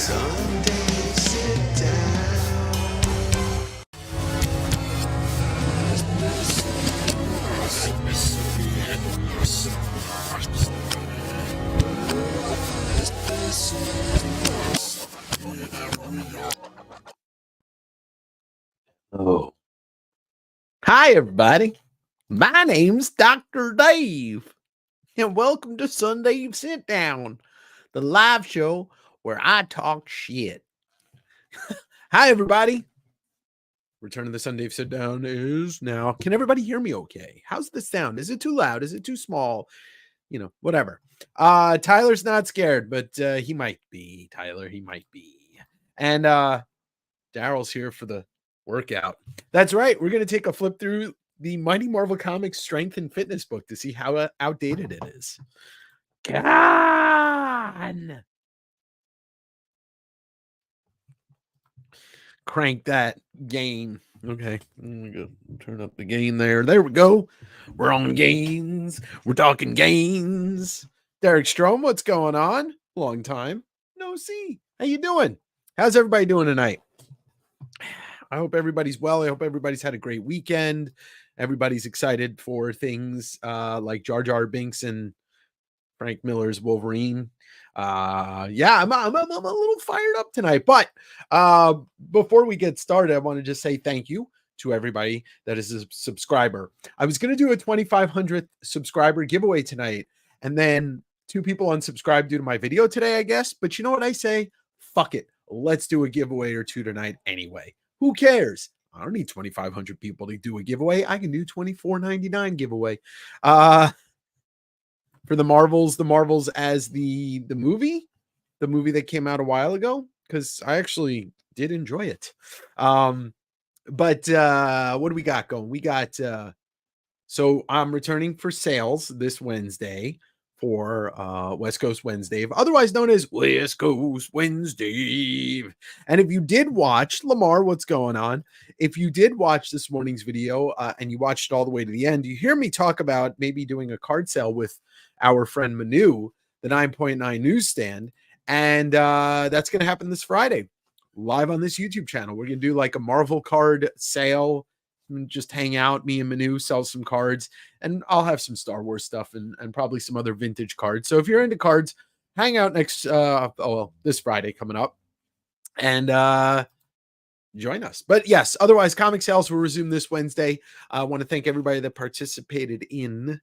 Sunday sit down. Oh. Hi, everybody. My name's Dr. Dave, and welcome to Sundave Sitdown, the live show where I talk shit. Hi, everybody. Return to the Sundave Sitdown is now. Can everybody hear me okay? How's the sound? Is it too loud? Is it too small? You know, whatever. Tyler's not scared, but he might be. Tyler, he might be. And Daryl's here for the workout. That's right. We're going to take a flip through the Mighty Marvel Comics Strength and Fitness book to see how outdated it is. God! Crank that gain. Okay. Turn up the gain there. There we go. We're on gains. We're talking gains. Derek Strom, what's going on? Long time no see. How you doing? How's everybody doing tonight? I hope everybody's well. I hope everybody's had a great weekend. Everybody's excited for things like Jar Jar Binks and Frank Miller's Wolverine. Yeah, I'm a little fired up tonight. But before we get started, I want to just say thank you to everybody that is a subscriber. I was going to do a 2,500th subscriber giveaway tonight, and then 2 people unsubscribed due to my video today, I guess. But you know what I say? Fuck it. Let's do a giveaway or 2 tonight anyway. Who cares? I don't need 2,500 people to do a giveaway. I can do $24.99 giveaway. For the Marvels as the movie that came out a while ago, because I actually did enjoy it. But what do we got going? We got so I'm returning for sales this Wednesday for West Coast Wednesday, otherwise known as West Coast Wednesday. And if you did watch Lamar, what's going on? If you did watch this morning's video and you watched it all the way to the end, you hear me talk about maybe doing a card sale with our friend Manu, the 9.9 newsstand. And that's going to happen this Friday, live on this YouTube channel. We're going to do like a Marvel card sale, and just hang out, me and Manu, sell some cards, and I'll have some Star Wars stuff and probably some other vintage cards. So if you're into cards, hang out this Friday coming up and join us. But yes, otherwise, comic sales will resume this Wednesday. I want to thank everybody that participated in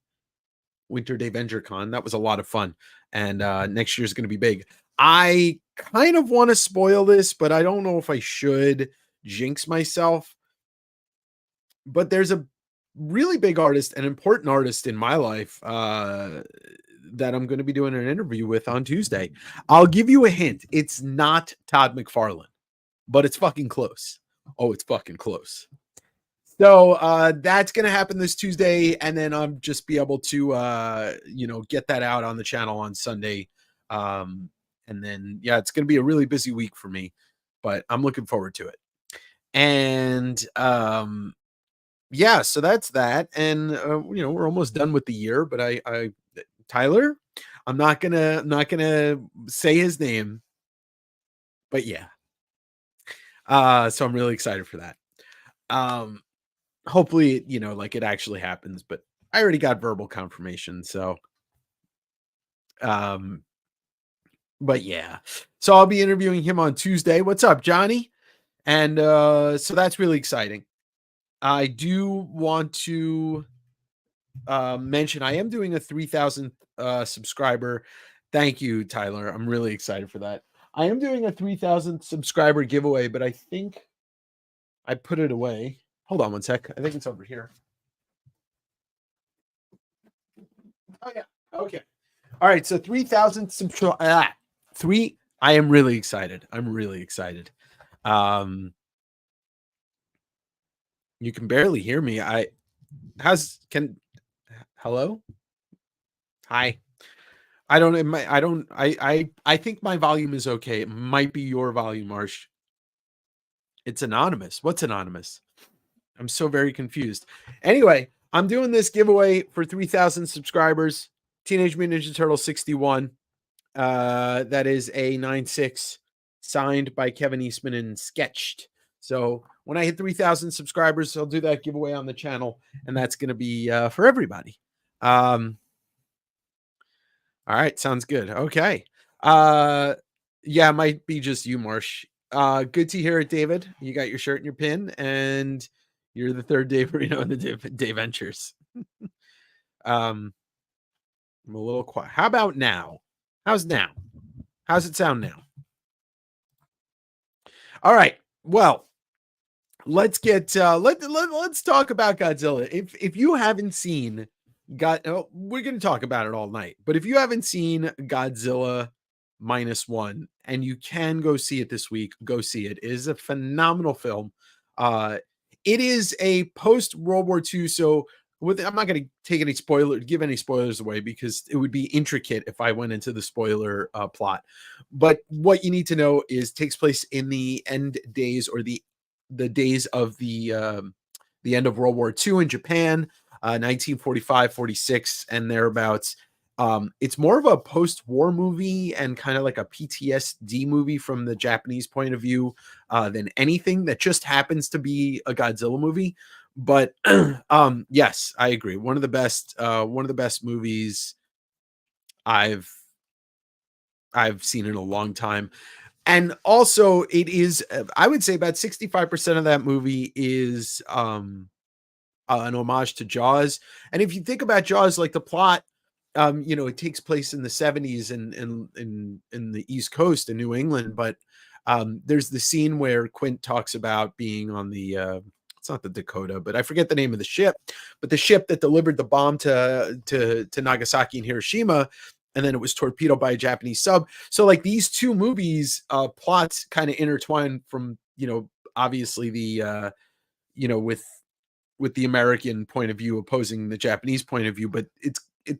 Winter Day VentureCon. That was a lot of fun, and next year is going to be big. I kind of want to spoil this, but I don't know if I should jinx myself. But there's a really big artist, an important artist in my life that I'm going to be doing an interview with on Tuesday. I'll give you a hint. It's not Todd McFarlane, but it's fucking close. Oh, it's fucking close. So that's going to happen this Tuesday, and then I'll just be able to, get that out on the channel on Sunday. And then, yeah, it's going to be a really busy week for me, but I'm looking forward to it. And yeah, so that's that. And, we're almost done with the year, but I Tyler, I'm not gonna say his name, but yeah. So I'm really excited for that. Hopefully, it actually happens, but I already got verbal confirmation. So, but yeah, so I'll be interviewing him on Tuesday. What's up, Johnny? And so that's really exciting. I do want to mention I am doing a 3,000 subscriber. Thank you, Tyler. I'm really excited for that. I am doing a 3,000 subscriber giveaway, but I think I put it away. Hold on one sec. I think it's over here. Oh yeah. Okay. All right. So 3,000 subscribers. I am really excited. I'm really excited. You can barely hear me. Hello? Hi. I think my volume is okay. It might be your volume, Marsh. It's anonymous. What's anonymous? I'm so very confused. Anyway, I'm doing this giveaway for 3,000 subscribers. Teenage Mutant Ninja Turtle 61. That is a 9.6 signed by Kevin Eastman and sketched. So when I hit 3,000 subscribers, I'll do that giveaway on the channel, and that's going to be for everybody. All right, sounds good. Okay. Uh yeah, it might be just you, Marsh. Good to hear it, David. You got your shirt and your pin, and you're the third Dave Marino in the Day Ventures. I'm a little quiet. How about now? How's now? How's it sound now? All right. Well, let's get let's talk about Godzilla. If you haven't seen we're going to talk about it all night. But if you haven't seen Godzilla -1 and you can go see it this week, go see it. It is a phenomenal film. Uh it is a post World War II, so I'm not going to give any spoilers away because it would be intricate if I went into the spoiler plot. But what you need to know is takes place in the end days, or the days of the end of World War II in Japan, 1945, 46, and thereabouts. It's more of a post-war movie and kind of like a PTSD movie from the Japanese point of view than anything that just happens to be a Godzilla movie. But yes, I agree. One of the best movies I've seen in a long time. And also it is, I would say about 65% of that movie is an homage to Jaws. And if you think about Jaws, like the plot, it takes place in the 70s and in the East Coast in New England, but there's the scene where Quint talks about being on the it's not the Dakota, but I forget the name of the ship, but the ship that delivered the bomb to Nagasaki and Hiroshima, and then it was torpedoed by a Japanese sub. So like these two movies plots kind of intertwine from, obviously the with the American point of view opposing the Japanese point of view, but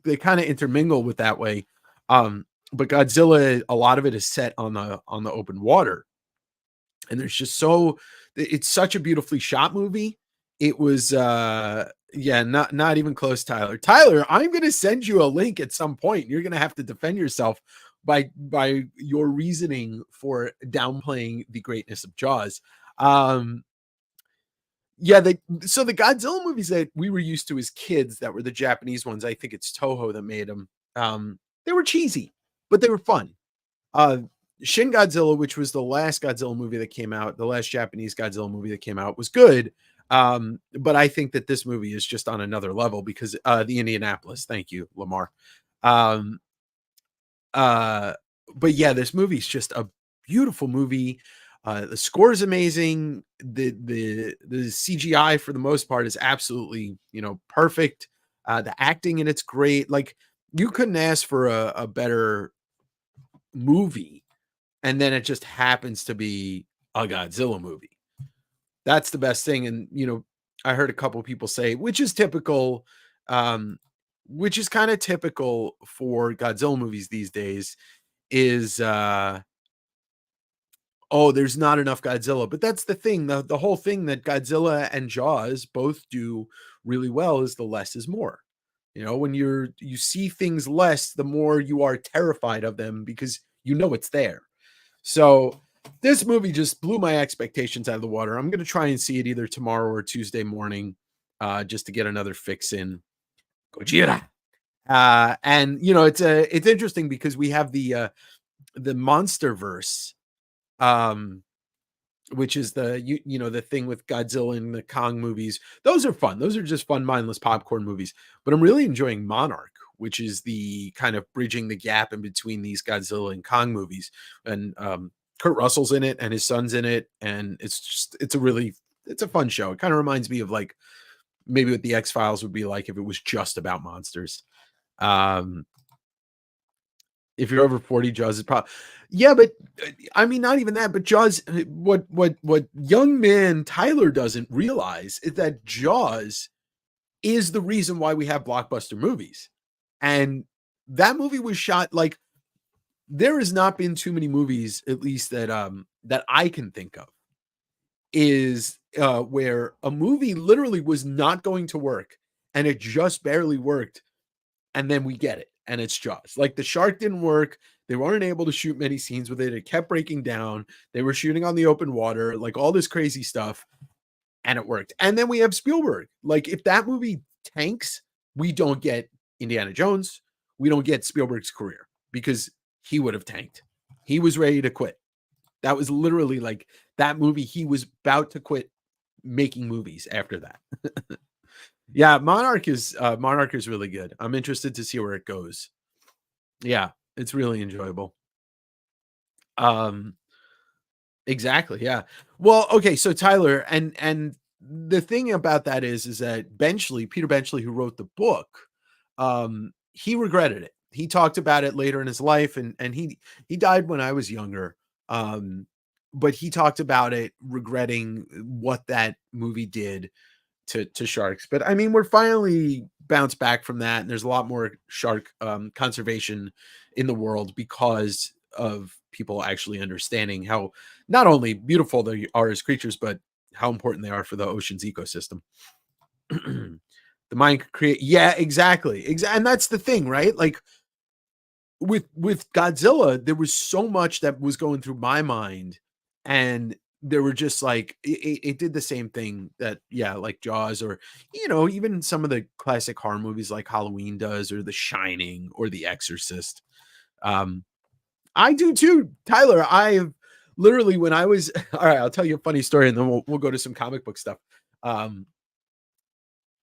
they kind of intermingle with that way. But Godzilla, a lot of it is set on the open water, and it's such a beautifully shot movie. It was not even close, Tyler. Tyler, I'm going to send you a link at some point. You're going to have to defend yourself by your reasoning for downplaying the greatness of Jaws. So the Godzilla movies that we were used to as kids, that were the Japanese ones, I think it's Toho that made them. They were cheesy, but they were fun. Shin Godzilla, which was the last Godzilla movie that came out, the last Japanese Godzilla movie that came out, was good. But I think that this movie is just on another level because the Indianapolis. Thank you, Lamar. But yeah, this movie is just a beautiful movie. The score is amazing. The CGI for the most part is absolutely, perfect. The acting in it's great. Like you couldn't ask for a better movie. And then it just happens to be a Godzilla movie. That's the best thing. And, I heard a couple of people say, which is typical, which is kind of typical for Godzilla movies these days, is there's not enough Godzilla. But that's the thing. The whole thing that Godzilla and Jaws both do really well is the less is more. When you see things less, the more you are terrified of them because it's there. So this movie just blew my expectations out of the water. I'm going to try and see it either tomorrow or Tuesday morning, just to get another fix in. Gojira. And it's interesting because we have the Monsterverse, which is the thing with Godzilla and the Kong movies. Those are fun. Those are just fun, mindless popcorn movies. But I'm really enjoying Monarch, which is the kind of bridging the gap in between these Godzilla and Kong movies. And Kurt Russell's in it and his son's in it. And it's a fun show. It kind of reminds me of like maybe what the X-Files would be like if it was just about monsters. If you're over 40, Jaws is probably, but I mean, not even that, but Jaws, what young man Tyler doesn't realize is that Jaws is the reason why we have blockbuster movies. And that movie was shot like, there has not been too many movies, at least that I can think of, is where a movie literally was not going to work and it just barely worked. And then we get it. And it's Jaws. Like the shark didn't work. They weren't able to shoot many scenes with it. It kept breaking down. They were shooting on the open water, like all this crazy stuff, and it worked. And then we have Spielberg. Like, if that movie tanks, we don't get Indiana Jones. We don't get Spielberg's career because he would have tanked. He was ready to quit. That was literally like that movie. He was about to quit making movies after that. Yeah, Monarch is really good. I'm interested to see where it goes. Yeah, it's really enjoyable. Um, exactly. Yeah. Well, okay. So Tyler, and the thing about that is that Peter Benchley, who wrote the book, he regretted it. He talked about it later in his life, and he died when I was younger. But he talked about it, regretting what that movie did to sharks. But I mean, we're finally bounced back from that, and there's a lot more shark conservation in the world because of people actually understanding how not only beautiful they are as creatures, but how important they are for the ocean's ecosystem. The mind could create, yeah, exactly. And that's the thing, right? Like with Godzilla, there was so much that was going through my mind, and there were just like it did the same thing that, yeah, like Jaws, or even some of the classic horror movies like Halloween does, or The Shining, or The Exorcist. Um, I do too, Tyler. I've literally, when I was all right, I'll tell you a funny story, and then we'll go to some comic book stuff. Um,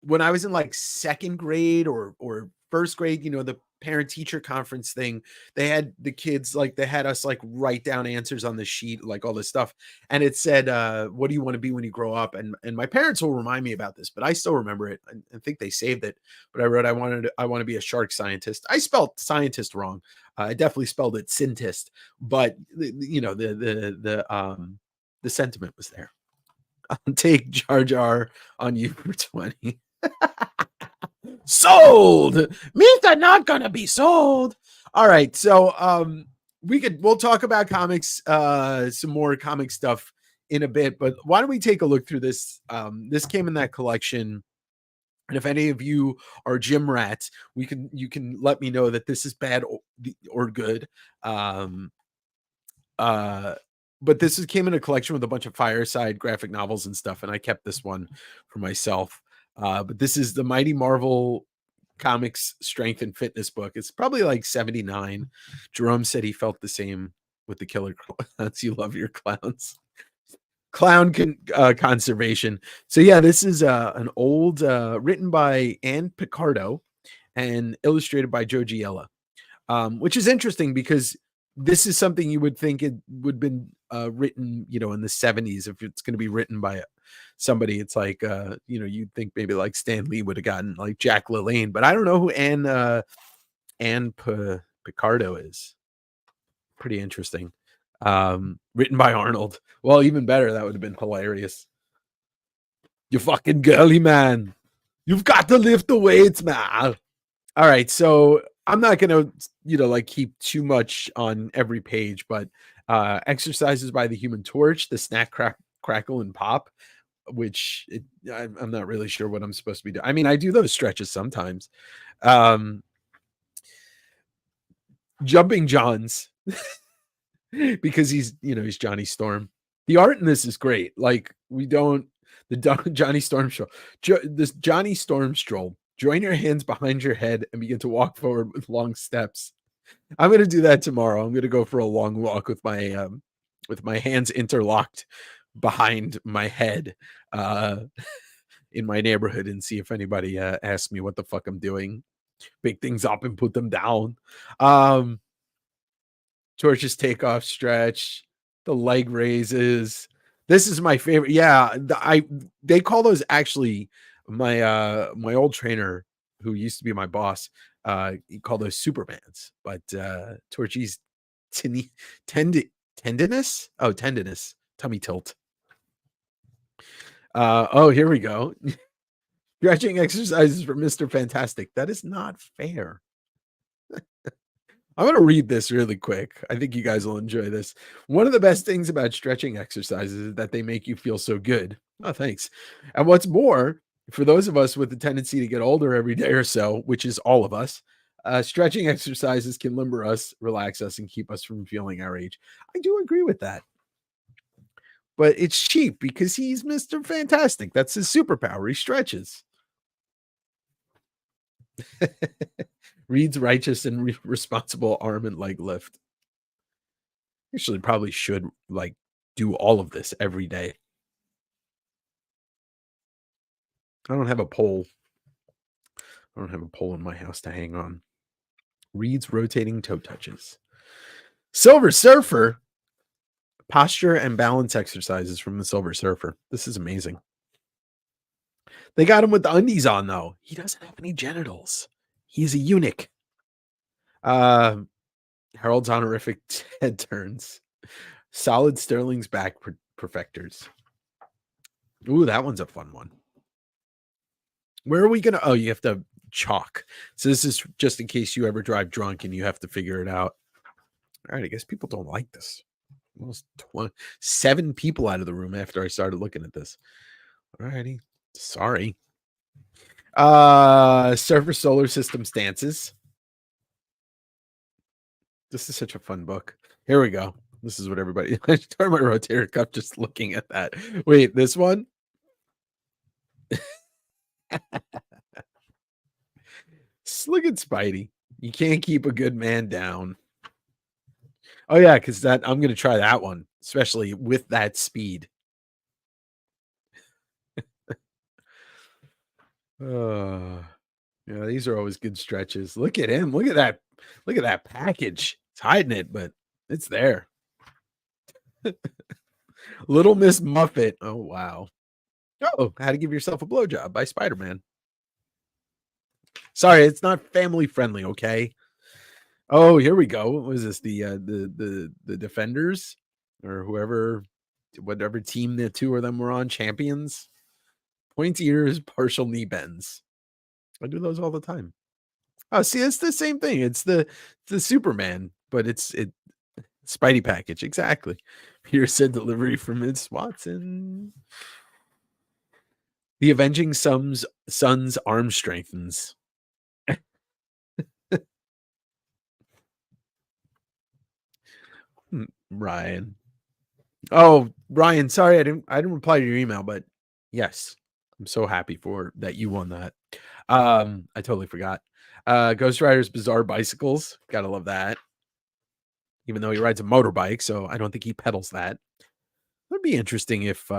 when I was in like second grade or first grade, the parent teacher conference thing, they had the kids, like they had us like write down answers on the sheet, like all this stuff. And it said, what do you want to be when you grow up? And my parents will remind me about this, but I still remember it. I think they saved it, but I wrote, I want to be a shark scientist. I spelled scientist wrong. I definitely spelled it scientist, but the sentiment was there. I'll take Jar Jar on you for 20. Sold. Means they're not gonna be sold. All right, so we'll talk about comics, some more comic stuff in a bit, but why don't we take a look through this? This came in that collection, and if any of you are gym rats, you can let me know that this is bad or good. But came in a collection with a bunch of Fireside graphic novels and stuff, and I kept this one for myself. But this is the Mighty Marvel Comics Strength and Fitness book. It's probably like 79. Jerome said he felt the same with the Killer Clowns. You love your clowns. Conservation. So yeah, this is an old written by Ann Picardo and illustrated by Joe Giella, which is interesting because this is something you would think it would have been written, in the 70s. If it's going to be written by somebody, it's like, you'd think maybe like Stan Lee would have gotten like Jack LaLanne, but I don't know who Ann Picardo is. Pretty interesting. Written by Arnold. Well, even better. That would have been hilarious. You fucking girly man. You've got to lift the weights, man. All right. So I'm not going to, like keep too much on every page, but exercises by the Human Torch, the Snack, Crackle, and Pop, which I'm not really sure what I'm supposed to be doing. I mean, I do those stretches sometimes. Jumping Johns, because he's Johnny Storm. The art in this is great. Like Johnny Storm stroll. This Johnny Storm stroll. Join your hands behind your head and begin to walk forward with long steps. I'm going to do that tomorrow. I'm going to go for a long walk with my hands interlocked behind my head in my neighborhood, and see if anybody asks me what the fuck I'm doing. Pick things up and put them down. Torches takeoff stretch, the leg raises. This is my favorite. Yeah, they call those, actually, my old trainer, who used to be my boss, he called those Supermans, but Torchy's tendinous. Oh, tendinous, tummy tilt. Here we go. Stretching exercises for Mr. Fantastic. That is not fair. I'm going to read this really quick. I think you guys will enjoy this. One of the best things about stretching exercises is that they make you feel so good. Oh, thanks. And what's more, for those of us with the tendency to get older every day or so, which is all of us, Stretching exercises can limber us, relax us, and keep us from feeling our age. I do agree with that. But it's cheap because he's Mr. Fantastic. That's his superpower. He stretches. Reed's righteous and responsible arm and leg lift. Actually, probably should like do all of this every day. I don't have a pole. I don't have a pole in my house to hang on. Reed's rotating toe touches. Silver Surfer. Posture and balance exercises from the Silver Surfer. This is amazing. They got him with the undies on, though. He doesn't have any genitals. He's a eunuch. Harold's honorific head turns. Solid Sterling's back perfectors. Ooh, that one's a fun one. Where are we going to? Oh, you have to chalk. So this is just in case you ever drive drunk and you have to figure it out. All right, I guess people don't like this. Almost 7 people out of the room after I started looking at this. All righty. Sorry. Surfer Solar System stances. This is such a fun book. Here we go. This is what everybody. I started my rotator cuff just looking at that. Wait, this one? Look at Spidey. You can't keep a good man down. Oh yeah, because that I'm gonna try that one, especially with that speed. Yeah, these are always good stretches. Look at him. Look at that. Look at that package. It's hiding it, but it's there. Little Miss Muffet. Oh wow. Oh, How to Give Yourself a Blowjob by Spider-Man. Sorry, it's not family friendly, okay? Oh, here we go. What was this? The Defenders or whatever team the two of them were on, champions. Pointy ears, partial knee bends. I do those all the time. Oh, see, it's the same thing. It's the Superman, but it's Spidey package. Exactly. Peter said delivery from Miss Watson. The Avenging Son's arm strengthens. Ryan. Oh, Ryan, sorry I didn't reply to your email, but yes, I'm so happy for that you won that. I totally forgot. Ghost Rider's Bizarre Bicycles. Gotta love that. Even though he rides a motorbike, so I don't think he pedals that. That'd be interesting if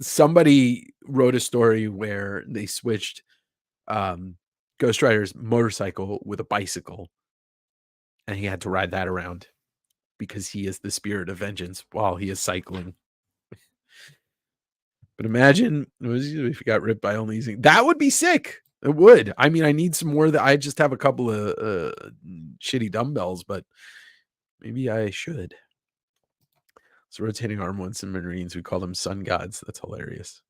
somebody wrote a story where they switched Ghost Rider's motorcycle with a bicycle and he had to ride that around because he is the spirit of vengeance while he is cycling. But imagine if you got ripped by only using that would be sick. It would. I mean, I need some more. That I just have a couple of shitty dumbbells, but maybe I should. So rotating arm ones in Marines, we call them sun gods. That's hilarious.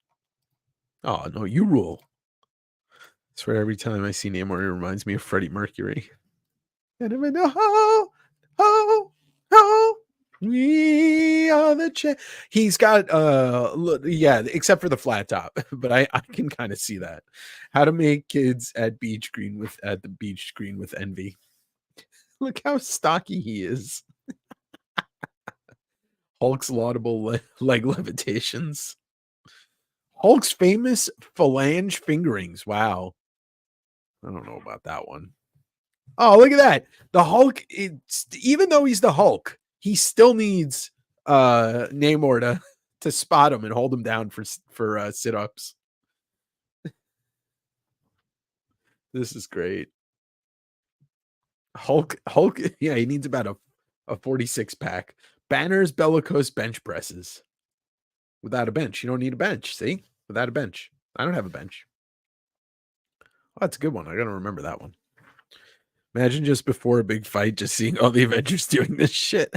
Oh no, you rule. I swear every time I see Namor, it reminds me of Freddie Mercury. And I know ho, we are the he's got yeah, except for the flat top, but I can kind of see that. How to make kids at the beach green with envy. Look how stocky he is. Hulk's laudable leg levitations. Hulk's famous phalange fingerings. Wow. I don't know about that one. Oh, look at that. The Hulk, even though he's the Hulk, he still needs Namor to spot him and hold him down for sit-ups. This is great. Hulk, yeah, he needs about a 46 pack. Banner's bellicose bench presses. Without a bench. You don't need a bench. See? Without a bench. I don't have a bench. Oh, that's a good one. I gotta remember that one. Imagine just before a big fight, just seeing all the Avengers doing this shit.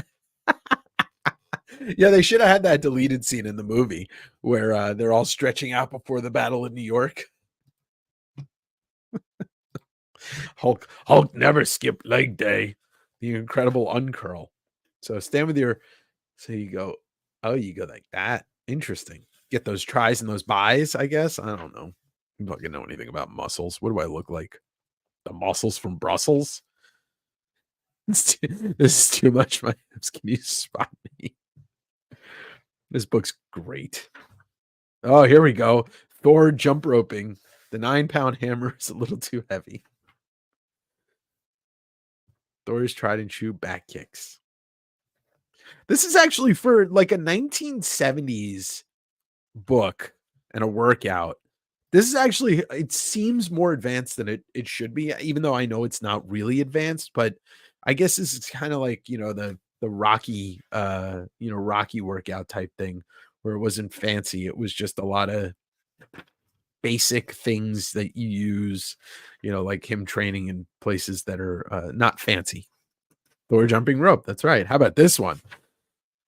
Yeah, they should have had that deleted scene in the movie where they're all stretching out before the battle in New York. Hulk never skipped leg day. The incredible uncurl. So stand with your. So you go. Oh, you go like that. Interesting. Get those tries and those buys. I guess I don't know. I don't fucking know anything about muscles. What do I look like? The muscles from Brussels. This is too much. My hips. Can you spot me? This book's great. Oh, here we go. Thor jump roping. The 9-pound hammer is a little too heavy. Thor's tried and true back kicks. This is actually for like a 1970s book and a workout. This is actually, it seems more advanced than it should be, even though I know it's not really advanced, but I guess this is kind of like, the Rocky Rocky workout type thing where it wasn't fancy. It was just a lot of basic things that you use, like him training in places that are not fancy. Thor jumping rope. That's right. How about this one?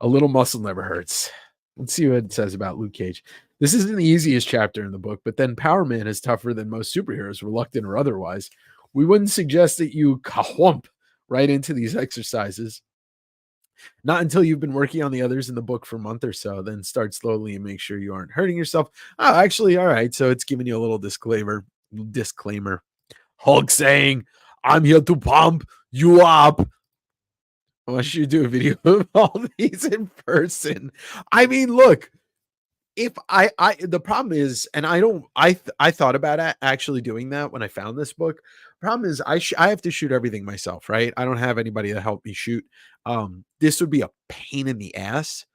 A little muscle never hurts. Let's see what it says about Luke Cage. This isn't the easiest chapter in the book, but then Power Man is tougher than most superheroes, reluctant or otherwise. We wouldn't suggest that you kahwump right into these exercises. Not until you've been working on the others in the book for a month or so, then start slowly and make sure you aren't hurting yourself. Oh, actually, all right. So it's giving you a little disclaimer. Hulk saying, I'm here to pump you up. I want you to do a video of all these in person. I mean, look, if the problem is, and I thought about actually doing that when I found this book. Problem is, I have to shoot everything myself, right? I don't have anybody to help me shoot. This would be a pain in the ass,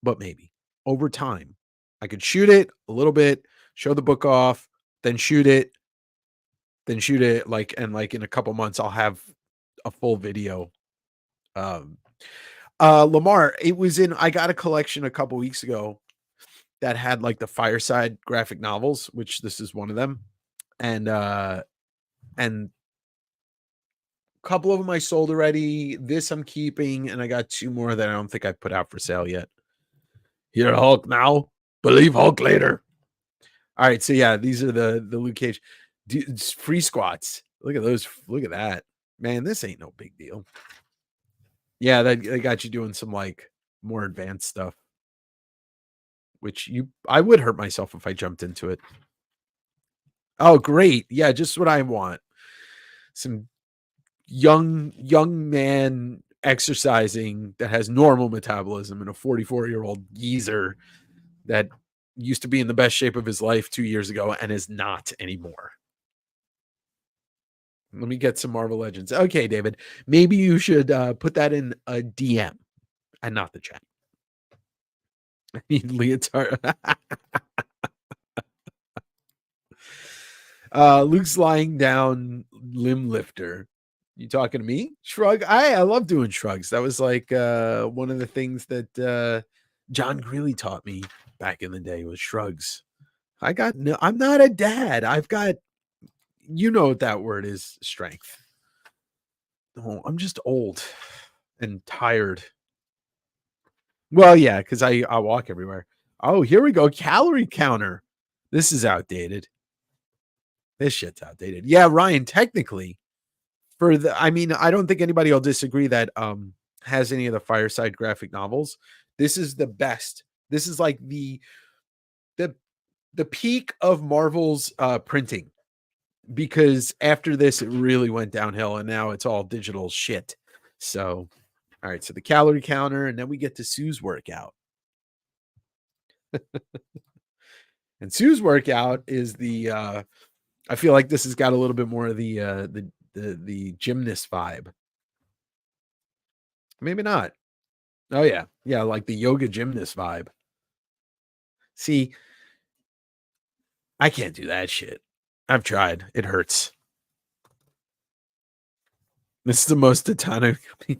but maybe over time I could shoot it a little bit, show the book off, then shoot it, like in a couple months I'll have a full video. Lamar, I got a collection a couple weeks ago that had like the Fireside graphic novels, which this is one of them. And a couple of them I sold already. This I'm keeping, and I got 2 more that I don't think I put out for sale yet. Here, Hulk now, believe Hulk later. All right, so yeah, these are the Luke Cage free squats. Look at those. Look at that. Man, this ain't no big deal. Yeah, they got you doing some like more advanced stuff. Which I would hurt myself if I jumped into it. Oh, great. Yeah, just what I want. Some young man exercising that has normal metabolism and a 44-year-old geezer that used to be in the best shape of his life 2 years ago and is not anymore. Let me get some Marvel Legends. Okay, David, maybe you should put that in a DM and not the chat. I need leotard. Luke's lying down, limb lifter. You talking to me? Shrug. I love doing shrugs. That was like one of the things that John Greeley taught me back in the day was shrugs. I'm not a dad. I've got, what that word is, strength. Oh, I'm just old and tired. Well, yeah, because I walk everywhere. Oh, here we go. Calorie counter. This is outdated. This shit's outdated. Yeah, Ryan, technically, I don't think anybody will disagree that has any of the Fireside graphic novels. This is the best. This is like the peak of Marvel's printing, because after this it really went downhill and now it's all digital shit. So, all right, so the calorie counter, and then we get to Sue's workout. And Sue's workout is I feel like this has got a little bit more of the gymnast vibe. Maybe not. Oh yeah. Yeah, like the yoga gymnast vibe. See, I can't do that shit. I've tried. It hurts. This is the most anatomically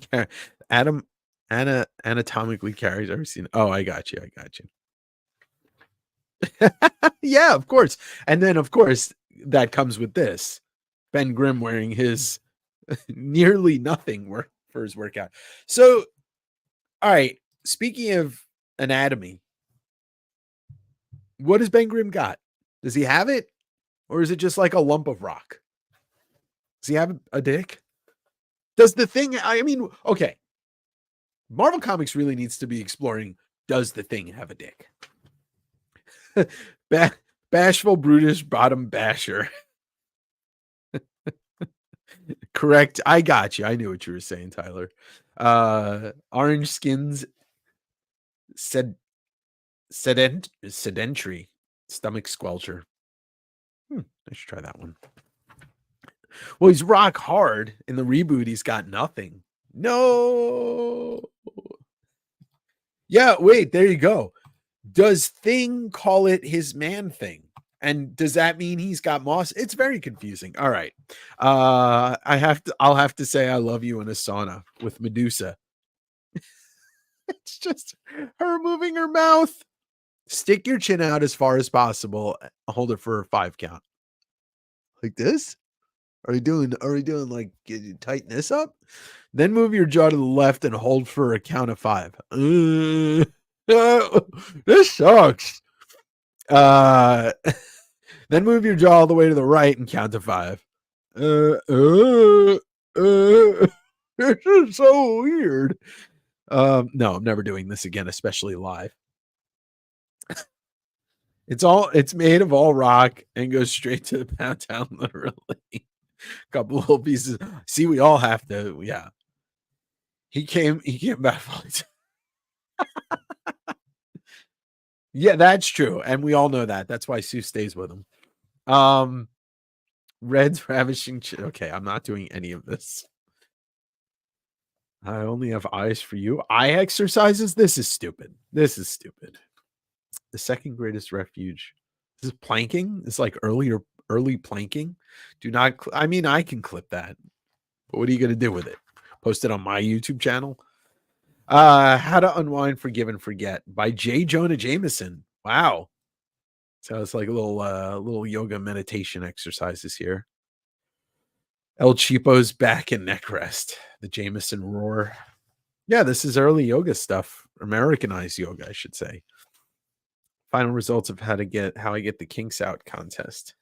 carries I've ever seen. Oh, I got you. Yeah, of course. And then of course that comes with this. Ben Grimm wearing his nearly nothing work for his workout. So, all right, speaking of anatomy, what has Ben Grimm got? Does he have it? Or is it just like a lump of rock? Does he have a dick? Does the Thing, okay. Marvel Comics really needs to be exploring, does the Thing have a dick? Bashful, brutish, bottom basher. Correct. I got you. I knew what you were saying, Tyler. Orange skins said sedentary stomach squelcher. I should try that one. Well, he's rock hard. In the reboot, he's got nothing. No. Yeah, wait, there you go. Does Thing call it his man thing? And does that mean he's got moss? It's very confusing. All right. I'll have to say I love you in a sauna with Medusa. It's just her moving her mouth. Stick your chin out as far as possible. Hold it for a 5 count. Like this? Are you doing like tighten this up? Then move your jaw to the left and hold for a count of 5. This sucks. Then move your jaw all the way to the right and count to 5. This is so weird. No, I'm never doing this again, especially live. It's made of all rock and goes straight to the pound town, literally. Couple little pieces. See, we all have to, yeah. He came back. Yeah, that's true. And we all know that. That's why Sue stays with him. Red's ravishing. Okay, I'm not doing any of this. I only have eyes for you. Eye exercises? This is stupid. This is stupid. The second greatest refuge. This is planking. It's like early planking. Do not. I mean, I can clip that. But what are you going to do with it? Post it on my YouTube channel? How to Unwind, Forgive, and Forget by J. Jonah Jameson. Wow. So it's like a little yoga meditation exercises here. El Cheapo's back and neck rest. The Jameson roar. Yeah, this is early yoga stuff. Americanized yoga, I should say. Final results of how I get the kinks out contest.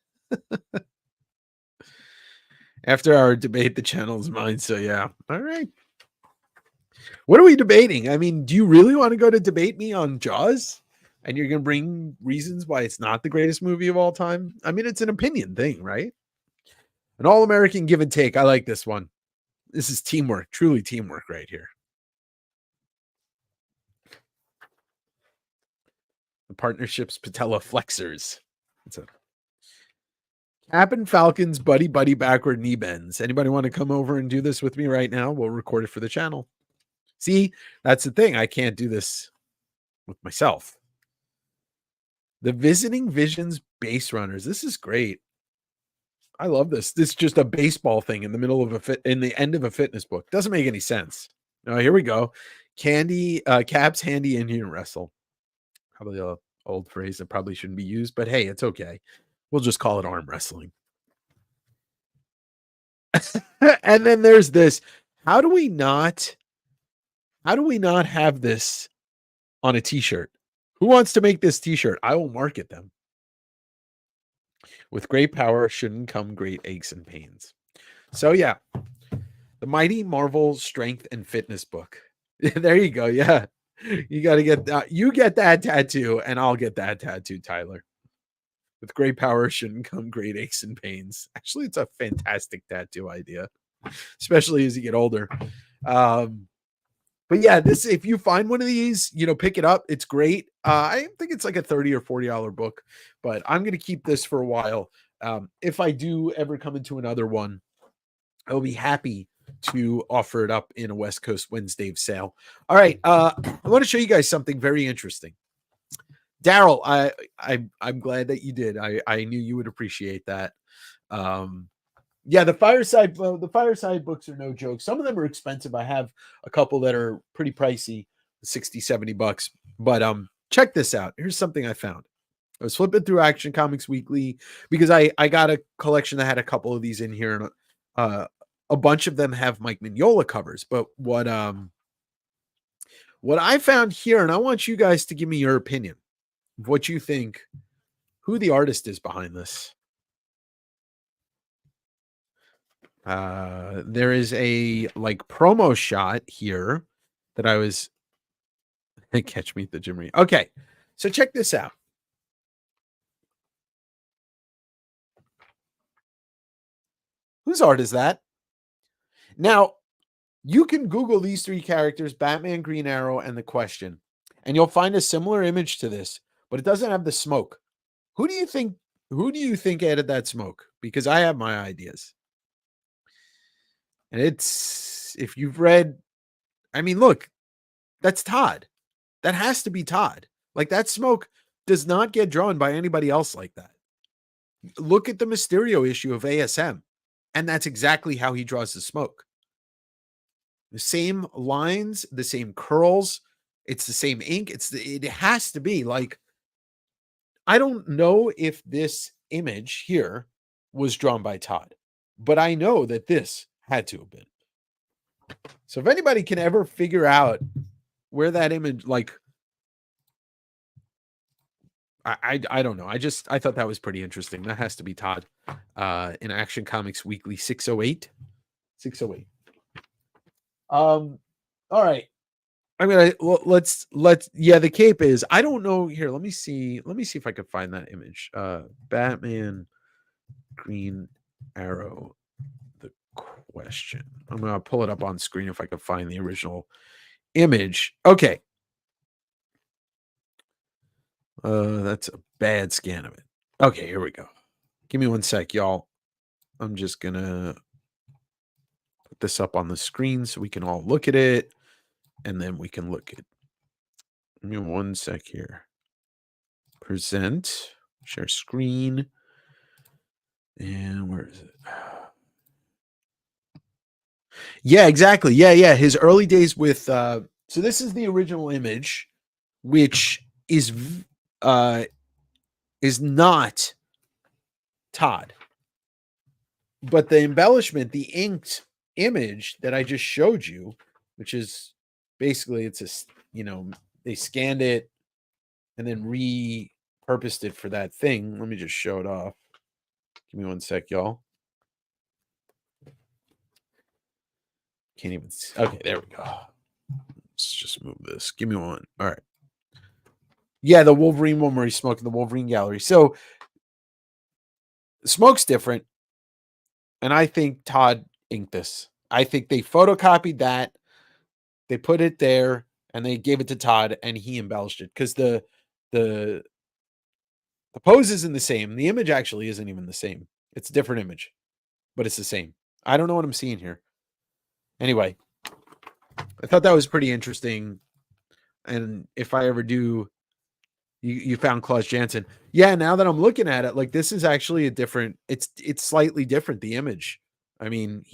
After our debate, the channel is mine. So yeah. All right. What are we debating? I mean, do you really want to go to debate me on Jaws? And you're going to bring reasons why it's not the greatest movie of all time? I mean, it's an opinion thing, right? An all-American give and take. I like this one. This is teamwork, truly teamwork right here. The partnership's patella flexors. It's a Captain Falcon's buddy backward knee bends. Anybody want to come over and do this with me right now? We'll record it for the channel. See, that's the thing. I can't do this with myself. The Visiting Visions Base Runners. This is great. I love this. This is just a baseball thing in the middle of in the end of a fitness book. Doesn't make any sense. Oh, here we go. Cap's handy Indian wrestle. Probably an old phrase that probably shouldn't be used, but hey, it's okay. We'll just call it arm wrestling. And then there's this. How do we not have this on a t-shirt? Who wants to make this t-shirt? I will market them. With great power shouldn't come great aches and pains. So yeah, the Mighty Marvel Strength and Fitness book. There you go. Yeah, you got to get that. You get that tattoo, and I'll get that tattoo, Tyler. With great power shouldn't come great aches and pains. Actually, it's a fantastic tattoo idea, especially as you get older. But yeah, this, if you find one of these, pick it up. It's great. I think it's like a $30 or $40 book, but I'm going to keep this for a while. If I do ever come into another one, I'll be happy to offer it up in a West Coast Wednesday sale. All right. I want to show you guys something very interesting. Daryl, I'm glad that you did. I knew you would appreciate that. Yeah, the fireside books are no joke. Some of them are expensive. I have a couple that are pretty pricey, 60, $70. But check this out. Here's something I found. I was flipping through Action Comics Weekly because I got a collection that had a couple of these in here, and a bunch of them have Mike Mignola covers. But what I found here, and I want you guys to give me your opinion of what you think, who the artist is behind this. There is a promo shot here that I was catch me at the gym. Okay, so check this out. Whose art is that? Now, you can Google these three characters, Batman, Green Arrow, and The Question, and you'll find a similar image to this, but it doesn't have the smoke. Who do you think added that smoke? Because I have my ideas. And it's, if you've read, I mean, look, that's Todd. That has to be Todd. Like, that smoke does not get drawn by anybody else like that. Look at the Mysterio issue of ASM, and that's exactly how he draws the smoke. The same lines, the same curls, it's the same ink. It has to be like, I don't know if this image here was drawn by Todd, but I know that this had to have been. So if anybody can ever figure out where that image, like, I don't know. I thought that was pretty interesting. That has to be Todd. In Action Comics Weekly 608. 608. All right. I'm gonna let's the cape is, I don't know here. Let me see if I could find that image. Batman, Green Arrow, The Question. I'm gonna pull it up on screen if I could find the original image. Okay. That's a bad scan of it. Okay, here we go. Give me 1 sec, y'all. I'm just gonna put this up on the screen so we can all look at it, and then we can look at. Give me 1 sec here. Present, share screen, and where is it? Yeah, exactly. Yeah. His early days with. So this is the original image, which is not Todd. But the embellishment, the inked image that I just showed you, which is basically, it's they scanned it and then repurposed it for that thing. Let me just show it off. Give me 1 sec, y'all. Can't even see. Okay, there we go. Let's just move this. Give me one. All right. Yeah, the Wolverine one where he's smoking, the Wolverine gallery. So smoke's different. And I think Todd inked this. I think they photocopied that, they put it there, and they gave it to Todd, and he embellished it. Because the pose isn't the same. The image actually isn't even the same. It's a different image, but it's the same. I don't know what I'm seeing here. Anyway, I thought that was pretty interesting. And if I ever do, you found Klaus Janson. Yeah, now that I'm looking at it, like, this is actually a different, it's slightly different, the image. I mean,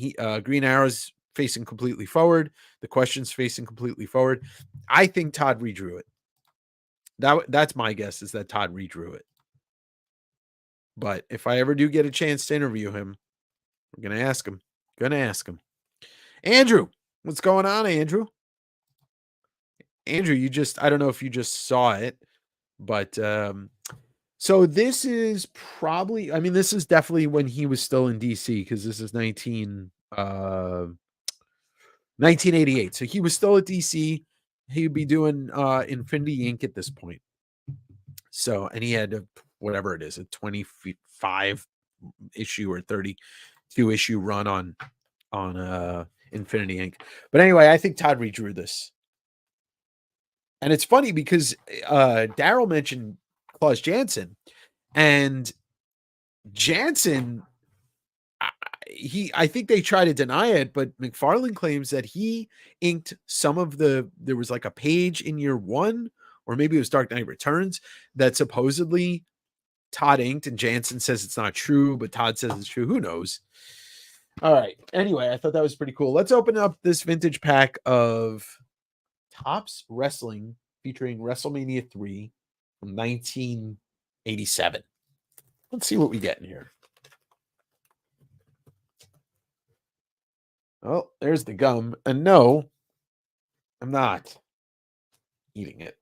Green Arrow's facing completely forward. The Question's facing completely forward. I think Todd redrew it. That's my guess, is that Todd redrew it. But if I ever do get a chance to interview him, I'm going to ask him. Andrew, what's going on, Andrew? Andrew, I don't know if you just saw it, but so this is probably, I mean, this is definitely when he was still in DC, because this is 1988. So he was still at DC. He'd be doing Infinity Inc. at this point. So, and he had whatever it is, a 25 issue or 32 issue run on Infinity Inc. But anyway, I think Todd redrew this. And it's funny because Daryl mentioned Klaus Janson, and Janson, I think they try to deny it, but McFarlane claims that he inked some of there was like a page in year one, or maybe it was Dark Knight Returns, that supposedly Todd inked, and Janson says it's not true, but Todd says it's true. Who knows? All right. Anyway, I thought that was pretty cool. Let's open up this vintage pack of Topps Wrestling featuring WrestleMania 3 from 1987. Let's see what we get in here. Oh, there's the gum. And no, I'm not eating it.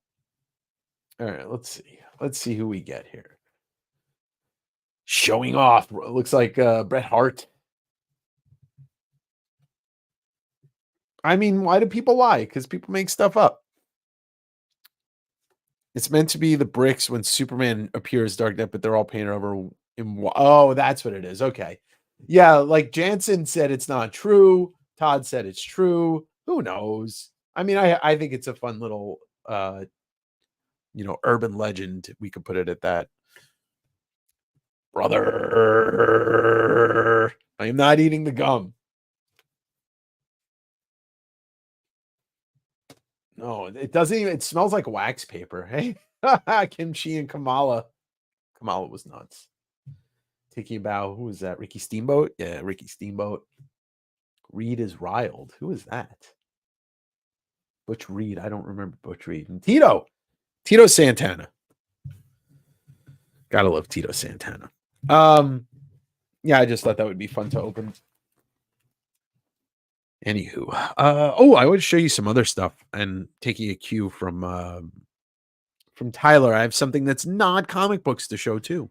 All right, let's see. Let's see who we get here. Showing off. Looks like Bret Hart. I mean, why do people lie? Because people make stuff up. It's meant to be the bricks when Superman appears Dark Knight, but they're all painted over in. Oh, that's what it is. Okay. Yeah, like Jansen said, it's not true. Todd said it's true. Who knows? I mean, I think it's a fun little urban legend. We could put it at that. Brother, I am not eating the gum. No, it doesn't even, it smells like wax paper. Hey, Kimchi and Kamala. Kamala was nuts. Taking a bow. Who was that? Ricky Steamboat? Yeah, Ricky Steamboat. Reed is riled. Who is that? Butch Reed. I don't remember Butch Reed. And Tito Santana. Gotta love Tito Santana. Yeah, I just thought that would be fun to open. Anywho, I want to show you some other stuff and taking a cue from Tyler. I have something that's not comic books to show too.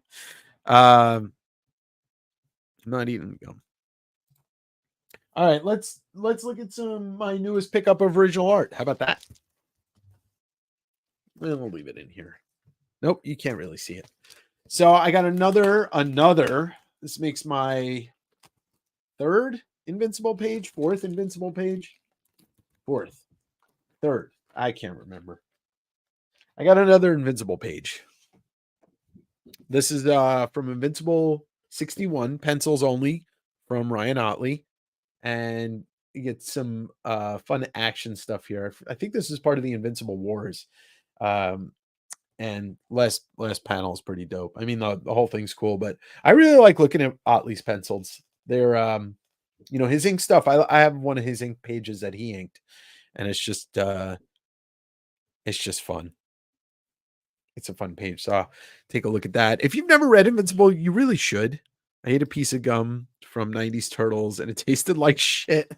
I'm not eating gum. All right, let's look at my newest pickup of original art. How about that? We'll leave it in here. Nope, you can't really see it. So I got another. This makes my third Invincible page, fourth Invincible page, third. I can't remember. I got another Invincible page. This is from Invincible 61, pencils only, from Ryan Otley, and you get some fun action stuff here. I think this is part of the Invincible Wars. And last panel is pretty dope. I mean, the whole thing's cool, but I really like looking at Otley's pencils. They're his ink stuff. I have one of his ink pages that he inked, and it's just fun. It's a fun page. So take a look at that. If you've never read Invincible, you really should. I ate a piece of gum from 90s Turtles and it tasted like shit.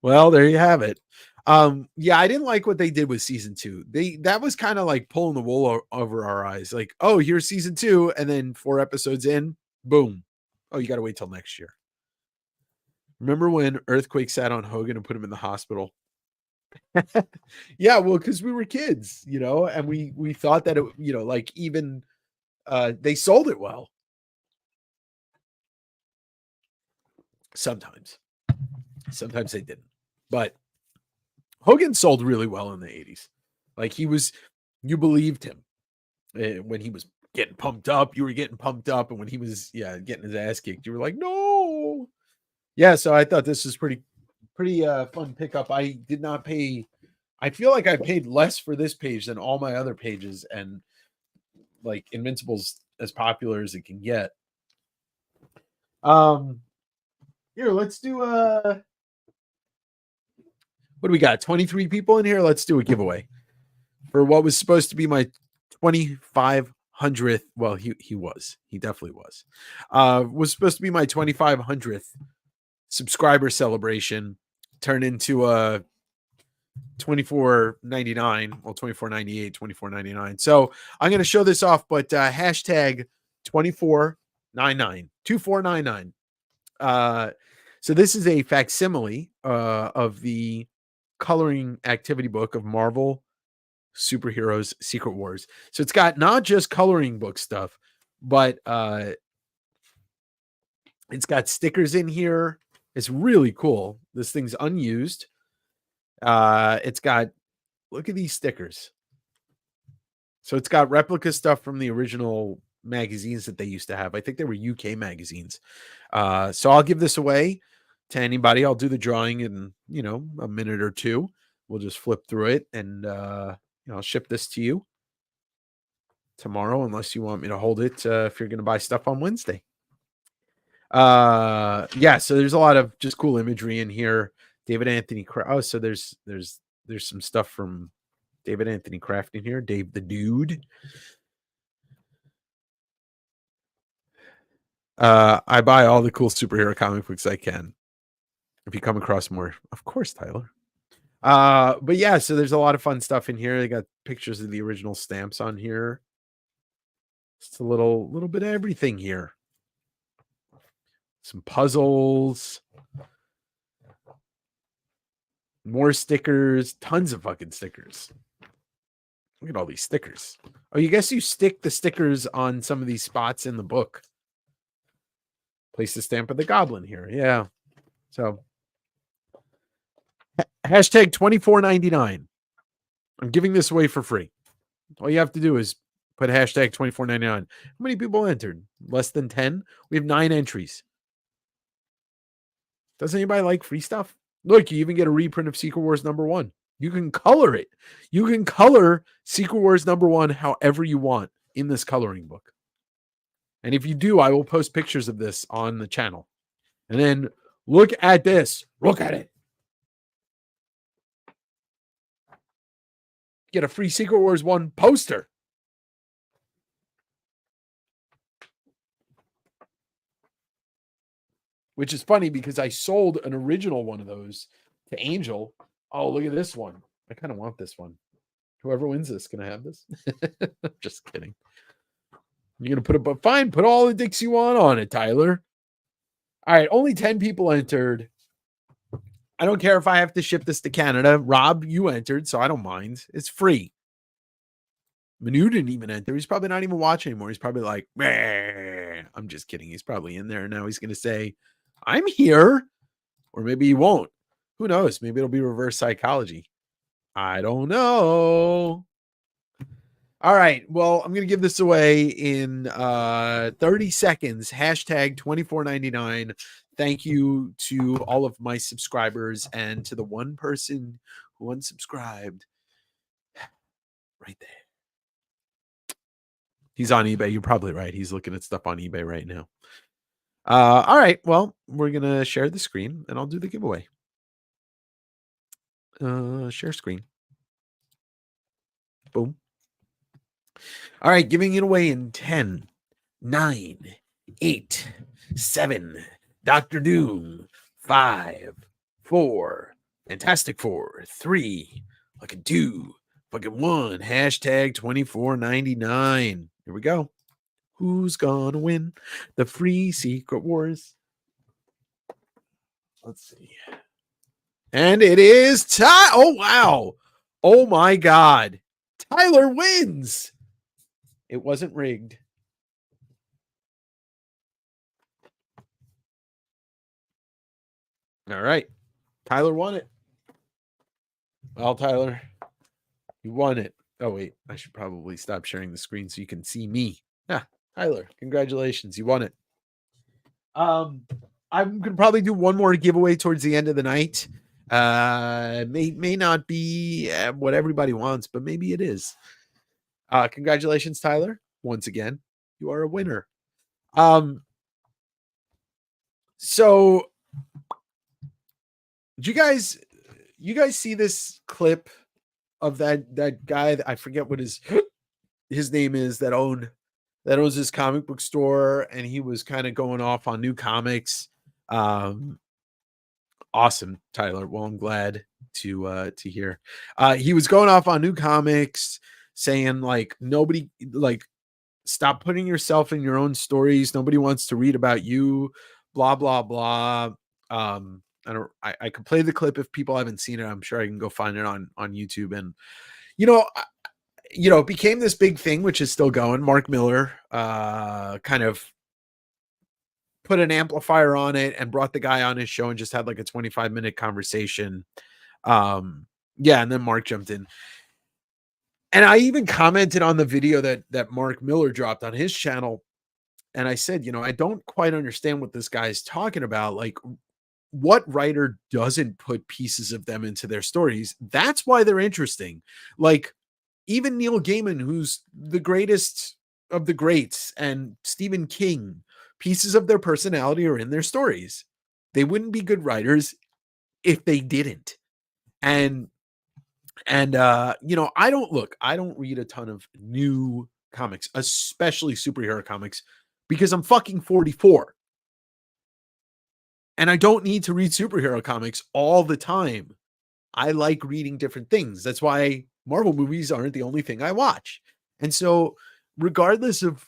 Well, there you have it. Yeah, I didn't like what they did with season 2. That was kind of like pulling the wool over our eyes. Like, oh, here's season 2, and then 4 episodes in, boom. Oh, you got to wait till next year. Remember when Earthquake sat on Hogan and put him in the hospital? Yeah, well, because we were kids, and we thought that it, like even they sold it well. Sometimes they didn't, but Hogan sold really well in the 80s. Like you believed him when he was getting pumped up. You were getting pumped up, and when he was getting his ass kicked, you were like, no. Yeah, so I thought this was pretty fun pickup. I did not pay. I feel like I paid less for this page than all my other pages, and like Invincible's as popular as it can get. Here, let's do what do we got? 23 people in here. Let's do a giveaway for what was supposed to be my 2,500th. Well, he definitely was. Was supposed to be my 2,500th subscriber celebration. Turned into a $24.99, well, $24.98, $24.99. So I'm going to show this off, but hashtag 2499, 2499. So this is a facsimile of the coloring activity book of Marvel Superheroes Secret Wars. So it's got not just coloring book stuff, but it's got stickers in here. It's really cool. This thing's unused. It's got, look at these stickers. So it's got replica stuff from the original magazines that they used to have. I think they were UK magazines. So I'll give this away to anybody. I'll do the drawing in, a minute or two. We'll just flip through it and, I'll ship this to you tomorrow, unless you want me to hold it if you're going to buy stuff on Wednesday. Yeah, so there's a lot of just cool imagery in here. David Anthony so there's some stuff from David Anthony Kraft in here. Dave the Dude. I buy all the cool superhero comic books I can. If you come across more, of course, Tyler. But yeah, so there's a lot of fun stuff in here. They got pictures of the original stamps on here. It's a little bit of everything here. Some puzzles, more stickers, tons of fucking stickers. Look at all these stickers. Oh, you guess you stick the stickers on some of these spots in the book. Place the stamp of the goblin here. Yeah. So hashtag 24.99. I'm giving this away for free. All you have to do is put hashtag 24.99. How many people entered? Less than 10? We have 9 entries. Does anybody like free stuff? Look, you even get a reprint of Secret Wars #1. You can color it. You can color Secret Wars #1 however you want in this coloring book. And if you do, I will post pictures of this on the channel. And then look at this. Look at it. Get a free Secret Wars 1 poster. Which is funny because I sold an original one of those to Angel. Oh, look at this one. I kind of want this one. Whoever wins this, can I have this? Just kidding. You're going to put it, fine, put all the dicks you want on it, Tyler. All right, only 10 people entered. I don't care if I have to ship this to Canada. Rob, you entered, so I don't mind. It's free. Manu didn't even enter. He's probably not even watching anymore. He's probably like, meh. I'm just kidding. He's probably in there. Now he's going to say, I'm here. Or maybe he won't. Who knows? Maybe it'll be reverse psychology. I don't know. All right. Well, I'm going to give this away in 30 seconds. Hashtag 24.99. Thank you to all of my subscribers and to the one person who unsubscribed. Right there. He's on eBay. You're probably right. He's looking at stuff on eBay right now. All right. Well, we're going to share the screen and I'll do the giveaway. Share screen. Boom. All right. Giving it away in 10, 9, 8, 7, Dr. Doom, 5, 4, Fantastic Four, 3, like a 2, fucking 1, hashtag 24.99. Here we go. Who's gonna win the free Secret Wars? Let's see. And it is Ty. Oh, wow. Oh, my God. Tyler wins. It wasn't rigged. All right. Tyler won it. Well, Tyler, you won it. Oh, wait. I should probably stop sharing the screen so you can see me. Yeah, Tyler, congratulations. You won it. I'm gonna probably do one more giveaway towards the end of the night. May not be what everybody wants, but maybe it is. Congratulations, Tyler. Once again, you are a winner. So did you guys see this clip of that guy that I forget what his name is that owns his comic book store, and he was kind of going off on new comics. Awesome, Tyler. Well, I'm glad to hear. He was going off on new comics, saying like nobody like stop putting yourself in your own stories. Nobody wants to read about you. Blah blah blah. I could play the clip if people haven't seen it. I'm sure I can go find it on YouTube. And it became this big thing, which is still going. Mark Miller kind of put an amplifier on it and brought the guy on his show and just had like a 25-minute conversation. And then Mark jumped in. And I even commented on the video that Mark Miller dropped on his channel. And I said, I don't quite understand what this guy's talking about. Like, what writer doesn't put pieces of them into their stories? That's why they're interesting. Like, even Neil Gaiman, who's the greatest of the greats, and Stephen King, pieces of their personality are in their stories. They wouldn't be good writers if they didn't. And I don't read a ton of new comics, especially superhero comics, because I'm fucking 44. And I don't need to read superhero comics all the time. I like reading different things. That's why Marvel movies aren't the only thing I watch. And so regardless of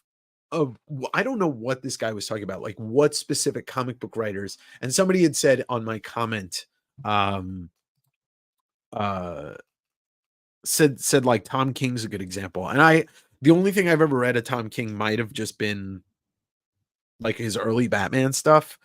I don't know what this guy was talking about, like what specific comic book writers, and somebody had said on my comment, said like Tom King's a good example. And the only thing I've ever read of Tom King might have just been like his early Batman stuff.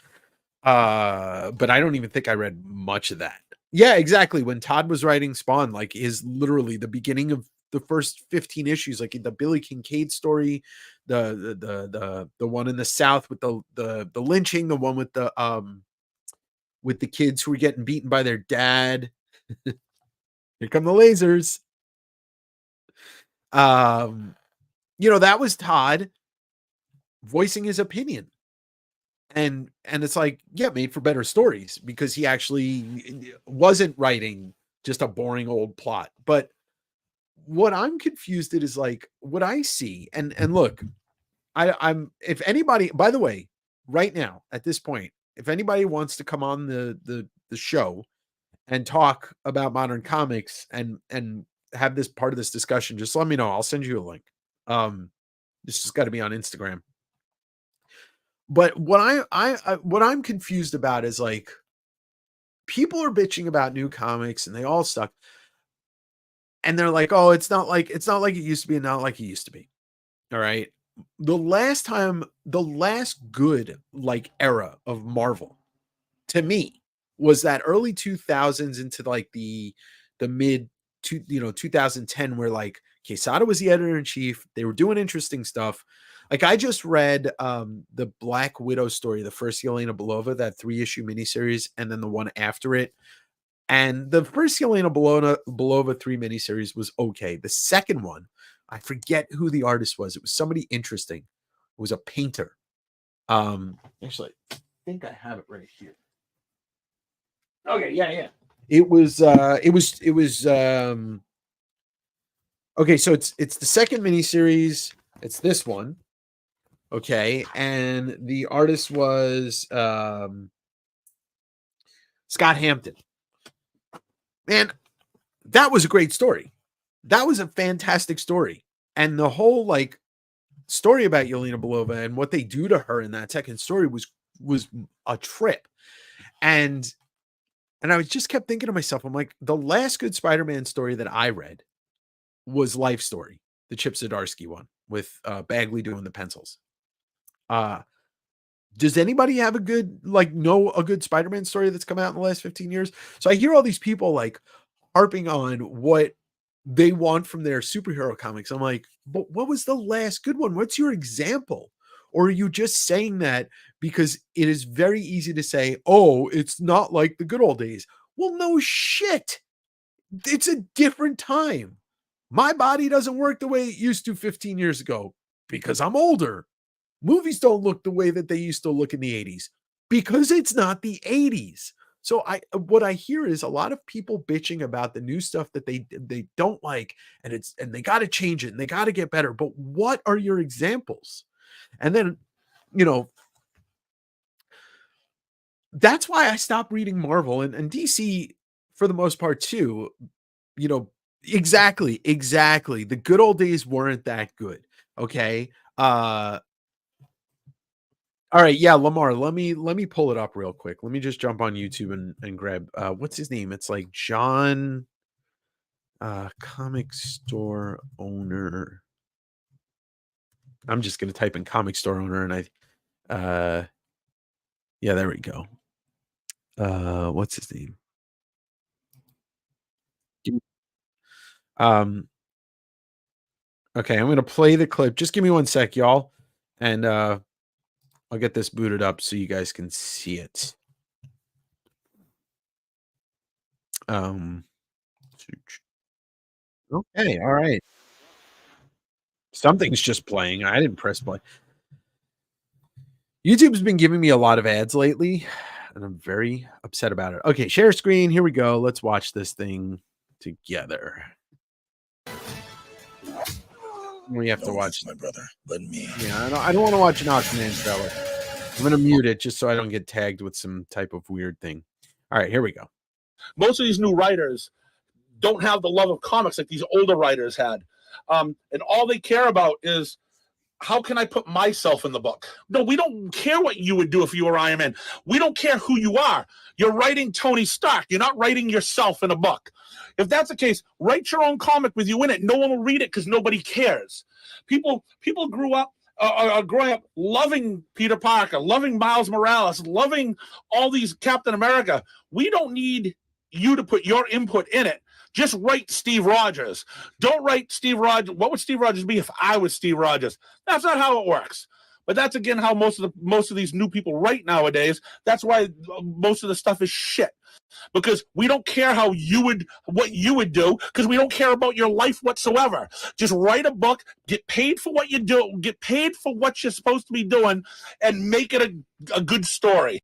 But I don't even think I read much of that. Yeah, exactly. When Todd was writing Spawn, like is literally the beginning of the first 15 issues, like the Billy Kincaid story, the one in the South with the lynching, the one with the kids who were getting beaten by their dad. Here come the lasers. That was Todd voicing his opinion. And it's like, yeah, made for better stories because he actually wasn't writing just a boring old plot. But what I'm confused at is like what I see, and look, I'm if anybody, by the way, right now at this point, if anybody wants to come on the show and talk about modern comics and have this part of this discussion, just let me know. I'll send you a link. This just got to be on Instagram. But what what I'm confused about is like people are bitching about new comics and they all suck. And they're like, "Oh, it's not like it used to be and not like it used to be." All right. The last good like era of Marvel to me was that early 2000s into like the mid 2010 where like Quesada was the editor in chief. They were doing interesting stuff. Like I just read the Black Widow story, the first Yelena Belova, that 3-issue miniseries, and then the one after it. And the first Yelena Belova 3 miniseries was okay. The second one, I forget who the artist was. It was somebody interesting. It was a painter. Actually, I think I have it right here. Okay, yeah. It was okay, so it's the second miniseries. It's this one. Okay, and the artist was Scott Hampton. Man, that was a great story. That was a fantastic story. And the whole like story about Yelena Belova and what they do to her in that second story was a trip. And I was just kept thinking to myself, I'm like, the last good Spider-Man story that I read was Life Story, the Chip Zdarsky one with Bagley doing the pencils. Does anybody have a good Spider-Man story that's come out in the last 15 years? So I hear all these people like harping on what they want from their superhero comics. I'm like, but what was the last good one? What's your example? Or are you just saying that because it is very easy to say, oh, it's not like the good old days? Well, no shit. It's a different time. My body doesn't work the way it used to 15 years ago because I'm older. Movies don't look the way that they used to look in the 80s because it's not the 80s. So what I hear is a lot of people bitching about the new stuff that they don't like, and they got to change it and they got to get better. But what are your examples? And then, that's why I stopped reading Marvel and DC for the most part too. Exactly. The good old days weren't that good. Okay. All right, yeah, Lamar, let me pull it up real quick. Let me just jump on YouTube and grab what's his name? It's like John comic store owner. I'm just gonna type in comic store owner and yeah, there we go. What's his name? Okay, I'm gonna play the clip. Just give me one sec, y'all. And I'll get this booted up so you guys can see it. Okay, all right. Something's just playing. I didn't press play. YouTube's been giving me a lot of ads lately, and I'm very upset about it. Okay, share screen. Here we go. Let's watch this thing together. We have to watch my brother. Let me. Yeah, I don't want to watch an Aquaman trailer. I'm gonna mute it just so I don't get tagged with some type of weird thing. All right, here we go. Most of these new writers don't have the love of comics like these older writers had. And all they care about is, how can I put myself in the book? No, we don't care what you would do if you were Iron Man. We don't care who you are. You're writing Tony Stark. You're not writing yourself in a book. If that's the case, write your own comic with you in it. No one will read it because nobody cares. People grew up growing up loving Peter Parker, loving Miles Morales, loving all these Captain America. We don't need you to put your input in it. Just write Steve Rogers. Don't write Steve Rogers. What would Steve Rogers be if I was Steve Rogers? That's not how it works. But that's again how most of these new people write nowadays. That's why most of the stuff is shit. Because we don't care what you would do, because we don't care about your life whatsoever. Just write a book, get paid for what you do, get paid for what you're supposed to be doing, and make it a good story.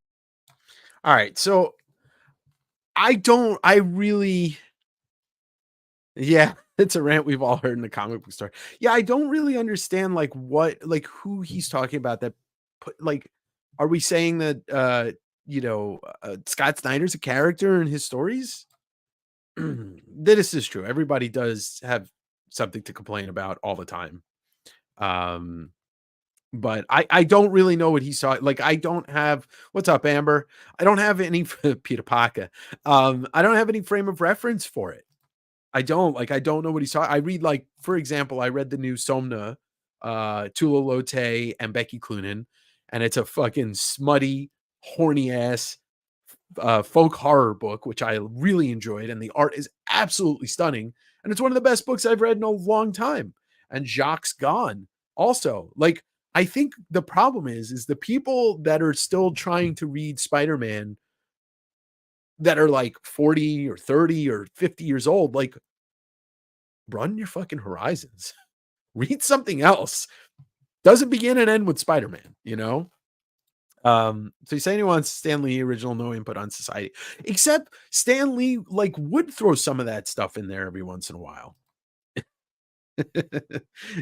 All right, so yeah, it's a rant we've all heard in the comic book store. Yeah, I don't really understand who he's talking about that are we saying that Scott Snyder's a character in his stories? This is true. Everybody does have something to complain about all the time. But I don't really know what he saw. Like, I don't have what's up, Amber? I don't have any Peter Parker. I don't have any frame of reference for it. I don't know what he saw. I read, for example, I read the new Somna, Tula Lote and Becky Cloonan, and it's a fucking smutty, horny ass folk horror book, which I really enjoyed, and the art is absolutely stunning, and it's one of the best books I've read in a long time. And Jacques Gone also. I think the problem is the people that are still trying to read Spider-Man that are 40 or 30 or 50 years old, run your fucking horizons. Read something else. Doesn't begin and end with Spider-Man, So he's saying he wants Stan Lee original, no input on society. Except Stan Lee would throw some of that stuff in there every once in a while.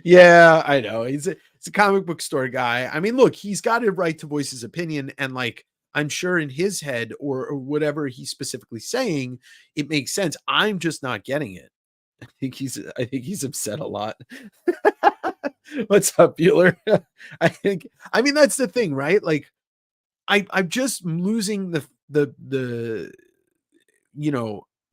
Yeah, I know. He's a comic book store guy. I mean, look, he's got a right to voice his opinion, and I'm sure in his head or whatever he's specifically saying, it makes sense. I'm just not getting it. I think he's upset a lot. What's up, Bueller? I mean, that's the thing, right? I'm just losing the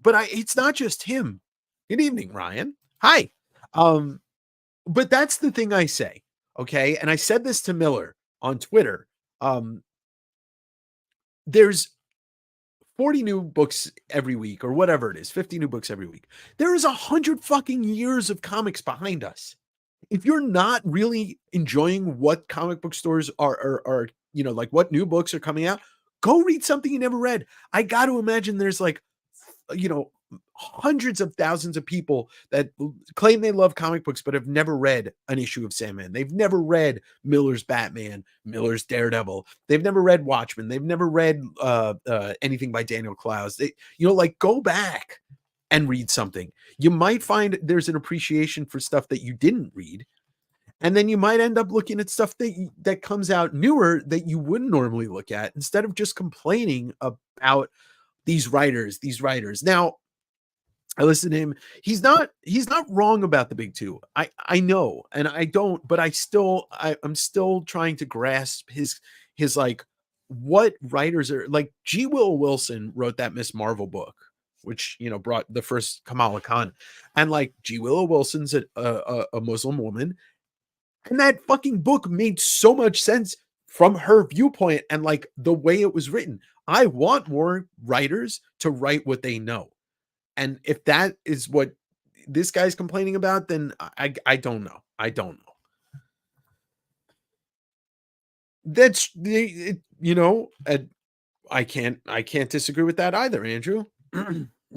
but it's not just him. Good evening, Ryan. Hi. But that's the thing I say. Okay. And I said this to Miller on Twitter. There's 40 new books every week or whatever it is, 50 new books every week. There is 100 fucking years of comics behind us. If you're not really enjoying what comic book stores are what new books are coming out, go read something you never read. I got to imagine there's hundreds of thousands of people that claim they love comic books but have never read an issue of Sandman. They've never read Miller's Batman, Miller's Daredevil. They've never read Watchmen. They've never read anything by Daniel Clowes. Go back and read something. You might find there's an appreciation for stuff that you didn't read. And then you might end up looking at stuff that comes out newer that you wouldn't normally look at, instead of just complaining about these writers. Now, I listen to him. He's not wrong about the big two. I know, and I don't, but I'm still trying to grasp his what writers are G. Will Wilson wrote that Miss Marvel book, which brought the first Kamala Khan, and G. Willow Wilson's a Muslim woman, and that fucking book made so much sense from her viewpoint and the way it was written. I want more writers to write what they know. And if that is what this guy's complaining about, then I don't know. I don't know. That's I can't disagree with that either, Andrew.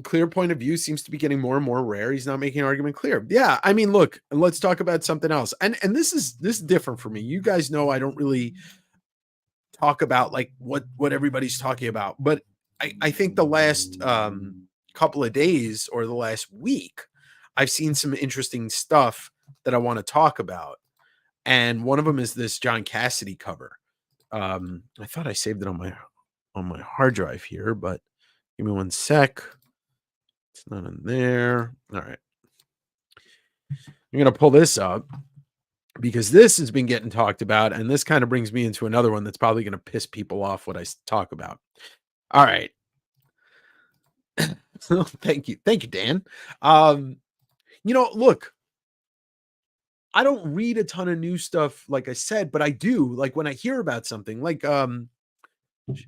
Clear point of view seems to be getting more and more rare. He's not making an argument clear. Yeah, I mean, look, let's talk about something else. And this is different for me. You guys know I don't really talk about what everybody's talking about, but I think the last couple of days or the last week, I've seen some interesting stuff that I want to talk about. And one of them is this John Cassidy cover. I thought I saved it on my hard drive here, but give me one sec. It's not in there. All right. I'm going to pull this up because this has been getting talked about. And this kind of brings me into another one that's probably going to piss people off what I talk about. All right. Thank you. Thank you, Dan. Look, I don't read a ton of new stuff, like I said, but I do like when I hear about something like Sean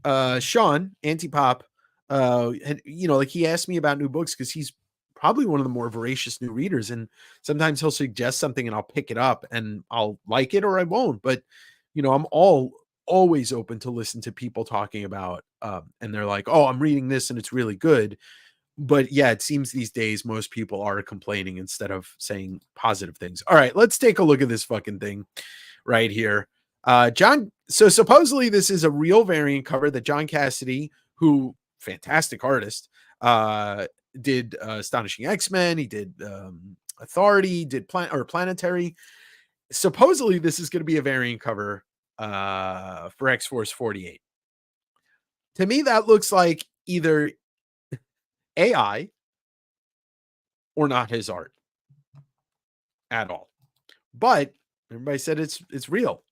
Antipop, and like he asked me about new books because he's probably one of the more voracious new readers, and sometimes he'll suggest something and I'll pick it up and I'll like it or I won't. But I'm always open to listen to people talking about, and they're like, oh, I'm reading this and it's really good. But yeah, it seems these days most people are complaining instead of saying positive things. All right, let's take a look at this fucking thing right here. So supposedly this is a real variant cover that John Cassidy, who fantastic artist, did Astonishing X-Men, he did Authority, did Planetary. Supposedly this is going to be a variant cover for X-Force 48. To me, that looks like either AI or not his art at all. But everybody said it's real.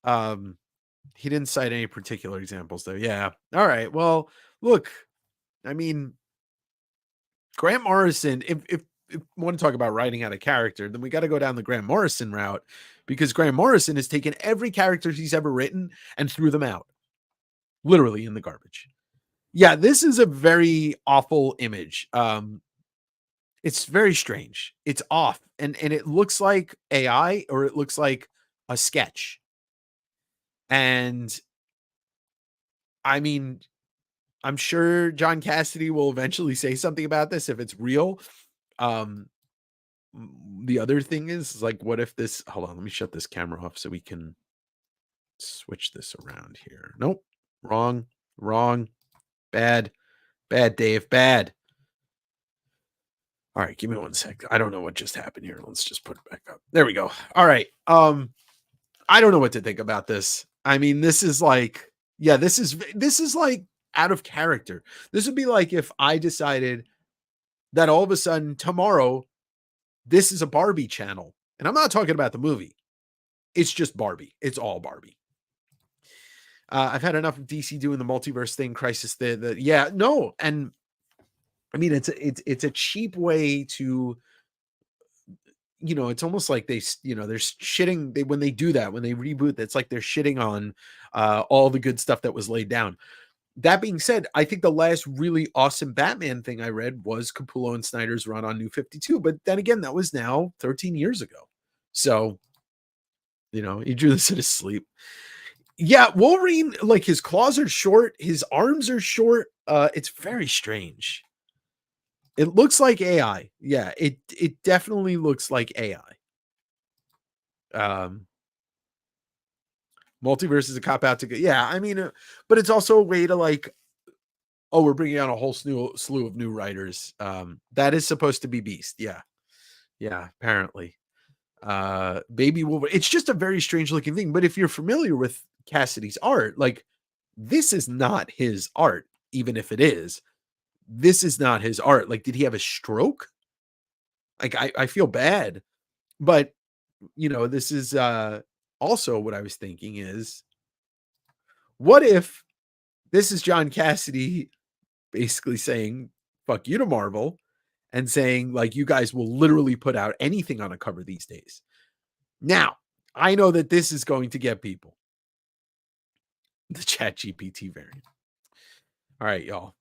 He didn't cite any particular examples though. Yeah. All right. Well, look, I mean, Grant Morrison, if you want to talk about writing out a character, then we got to go down the Grant Morrison route, because Grant Morrison has taken every character he's ever written and threw them out, literally in the garbage. Yeah, this is a very awful image. It's very strange. It's off, and it looks like AI, or it looks like a sketch. And I mean, I'm sure John Cassidy will eventually say something about this if it's real. The other thing is like, what if this, hold on, let me shut this camera off so we can switch this around here. Nope. Wrong. Bad, Dave, bad. All right, give me 1 sec. I don't know what just happened here. Let's just put it back up. There we go. All right. I don't know what to think about this. I mean, this is like, yeah, this is like out of character. This would be like if I decided that all of a sudden tomorrow, this is a Barbie channel. And I'm not talking about the movie. It's just Barbie. It's all Barbie. I've had enough of DC doing the multiverse thing, Crisis. Yeah, no. And I mean, it's a cheap way to, it's almost like they're shitting. When they do that, when they reboot, it's like they're shitting on all the good stuff that was laid down. That being said, I think the last really awesome Batman thing I read was Capullo and Snyder's run on New 52. But then again, that was now 13 years ago. So, he drew this in his sleep. Yeah, Wolverine, like his claws are short, his arms are short. It's very strange. It looks like AI. Yeah, it definitely looks like AI. Multiverse is a cop out to go. Yeah, I mean, but it's also a way to like, oh, we're bringing out a whole slew of new writers. That is supposed to be Beast. Yeah, apparently. Baby Wolverine. It's just a very strange looking thing. But if you're familiar with Cassidy's art, like this is not his art, even if it is. This is not his art. Like, did he have a stroke? Like, I feel bad, but this is also what I was thinking is, what if this is John Cassidy basically saying, fuck you to Marvel, and saying, like, you guys will literally put out anything on a cover these days. Now, I know that this is going to get people. The ChatGPT variant. All right, y'all.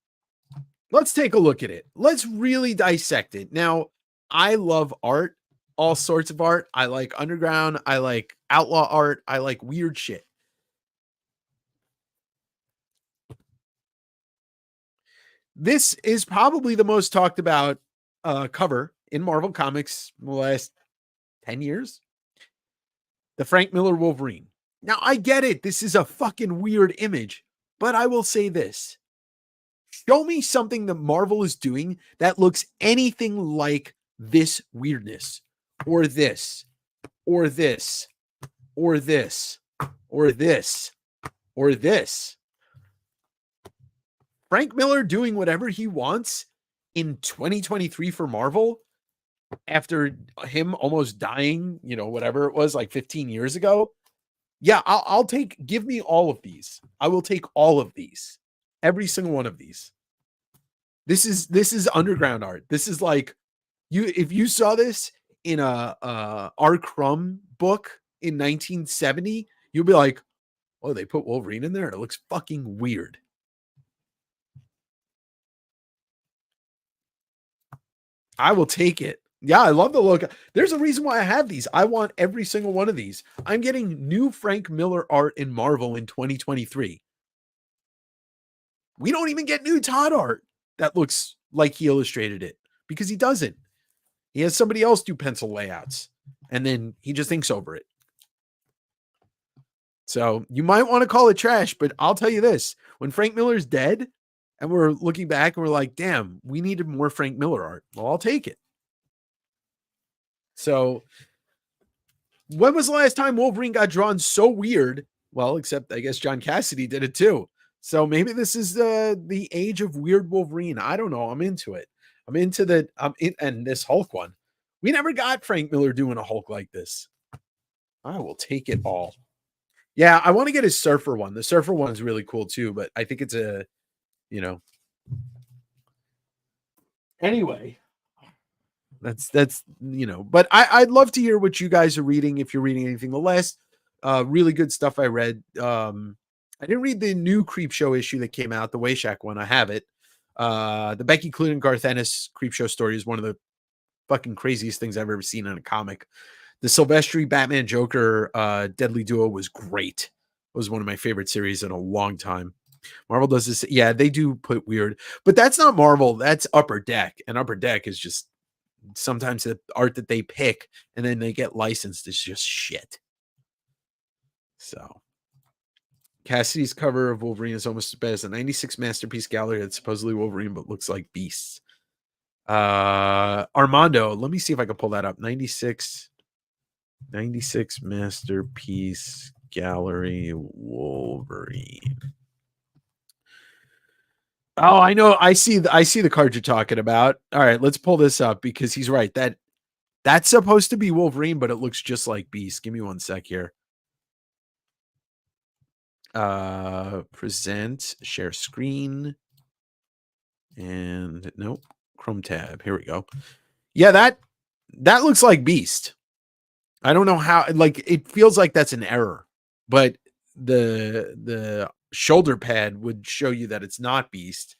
Let's take a look at it. Let's really dissect it. Now, I love art, all sorts of art. I like underground. I like outlaw art. I like weird shit. This is probably the most talked about cover in Marvel Comics in the last 10 years. The Frank Miller Wolverine. Now, I get it. This is a fucking weird image, but I will say this. Show me something that Marvel is doing that looks anything like this weirdness, or this, or this, or this, or this, or this. Frank Miller doing whatever he wants in 2023 for Marvel after him almost dying, whatever it was, like 15 years ago. Yeah, I'll give me all of these. I will take all of these. Every single one of these. This is underground art. This is like, if you saw this in a R. Crumb book in 1970, you'll be like, oh, they put Wolverine in there? It looks fucking weird. I will take it. Yeah, I love the look. There's a reason why I have these. I want every single one of these. I'm getting new Frank Miller art in Marvel in 2023. We don't even get new Todd art that looks like he illustrated it because he doesn't. He has somebody else do pencil layouts and then he just thinks over it. So you might want to call it trash, but I'll tell you this. When Frank Miller's dead and we're looking back and we're like, damn, we needed more Frank Miller art. Well, I'll take it. So when was the last time Wolverine got drawn so weird? Well, except I guess John Cassidy did it too. So maybe this is the age of weird Wolverine. I don't know. I'm into it. And this Hulk one. We never got Frank Miller doing a Hulk like this. I will take it all. Yeah, I want to get his Surfer one. The Surfer one is really cool too, but I think it's anyway. That's but I'd love to hear what you guys are reading if you're reading anything. The last really good stuff I read. I didn't read the new Creepshow issue that came out, the Wayshack one. I have it. The Becky Cloonan Garth Ennis Creepshow story is one of the fucking craziest things I've ever seen in a comic. The Silvestri Batman Joker Deadly Duo was great. It was one of my favorite series in a long time. Marvel does this. Yeah, they do put weird, but that's not Marvel. That's Upper Deck, and Upper Deck is just sometimes the art that they pick and then they get licensed is just shit. So Cassidy's cover of Wolverine is almost as bad as the 96 Masterpiece Gallery that's supposedly Wolverine but looks like beasts. Armando, let me see if I can pull that up. 96 Masterpiece Gallery Wolverine. Oh, I know. I see the card you're talking about. All right, let's pull this up because he's right. That's supposed to be Wolverine, but it looks just like Beast. Give me one sec here. Present, share screen. And nope, Chrome tab. Here we go. Yeah, that looks like Beast. I don't know how, like, it feels like that's an error, but the shoulder pad would show you that it's not Beast.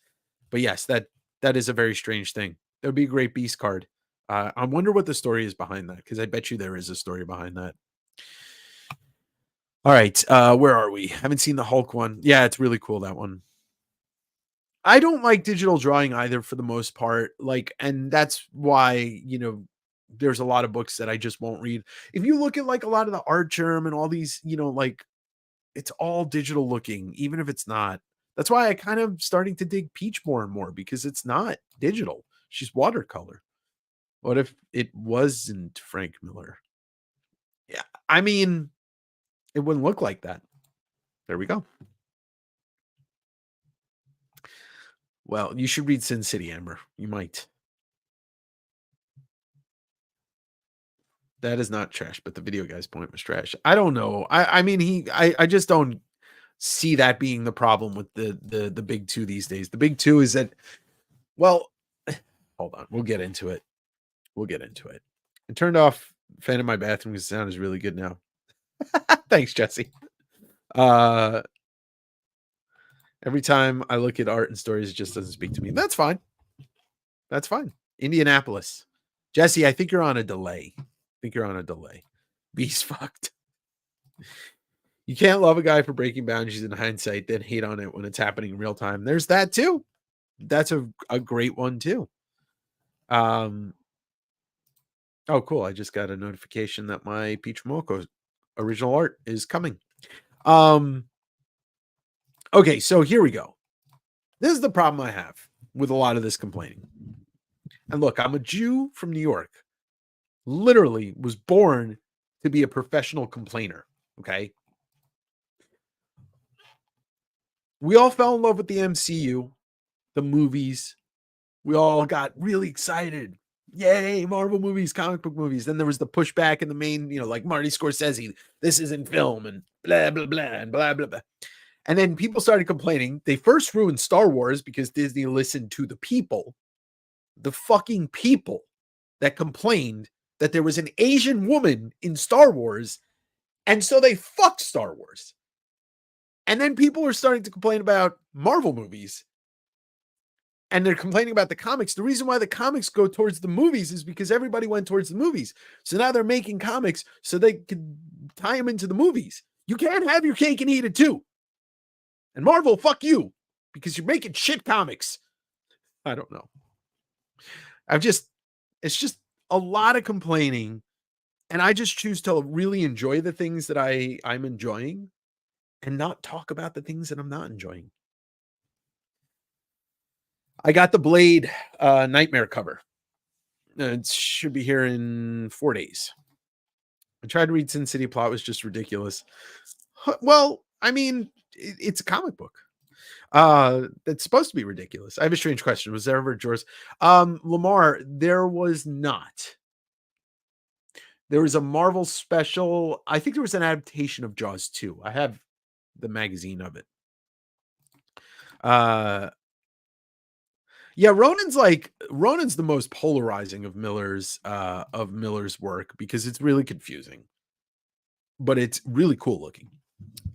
But yes, that is a very strange thing. That would be a great Beast card. I wonder what the story is behind that, because I bet you there is a story behind that. All right, where are we? Haven't seen the Hulk one. Yeah, it's really cool, that one. I don't like digital drawing either for the most part. Like, and that's why, there's a lot of books that I just won't read. If you look at like a lot of the Art Germ and all these, like it's all digital looking, even if it's not. That's why I kind of starting to dig Peach more and more because it's not digital. She's watercolor. What if it wasn't Frank Miller? Yeah, I mean, it wouldn't look like that. There we go. Well, you should read Sin City, Amber. You might. That is not trash, but the video guy's point was trash. I don't know. I mean, I just don't see that being the problem with the big two these days. The big two is that, well, hold on. We'll get into it. I turned off fan in my bathroom because the sound is really good now. Thanks, Jesse. Every time I look at art and stories, it just doesn't speak to me. That's fine. Indianapolis. Jesse, I think you're on a delay. Beast fucked. You can't love a guy for breaking boundaries in hindsight, then hate on it when it's happening in real time. There's that too. That's a great one too. Oh, cool. I just got a notification that my Peach Momoko original art is coming. Okay, so here we go. This is the problem I have with a lot of this complaining. And look, I'm a Jew from New York. Literally was born to be a professional complainer. Okay. We all fell in love with the MCU, the movies. We all got really excited. Yay, Marvel movies, comic book movies. Then there was the pushback in the main, like Marty Scorsese, this isn't film and blah, blah, blah, and blah, blah, blah. And then people started complaining. They first ruined Star Wars because Disney listened to the people, the fucking people that complained that there was an Asian woman in Star Wars, and so they fucked Star Wars. And then people are starting to complain about Marvel movies, and they're complaining about the comics. The reason why the comics go towards the movies is because everybody went towards the movies. So now they're making comics so they can tie them into the movies. You can't have your cake and eat it too. And Marvel, fuck you, because you're making shit comics. I don't know. It's just a lot of complaining. And I just choose to really enjoy the things that I'm enjoying and not talk about the things that I'm not enjoying. I got the Blade Nightmare cover. It should be here in 4 days. I tried to read Sin City. Plot was just ridiculous. Well, I mean, it's a comic book. It's supposed to be ridiculous. I have a strange question. Was there ever Jaws? Lamar, there was not. There was a Marvel special. I think there was an adaptation of Jaws 2. I have the magazine of it. Yeah, Ronan's the most polarizing of Miller's work because it's really confusing, but it's really cool looking.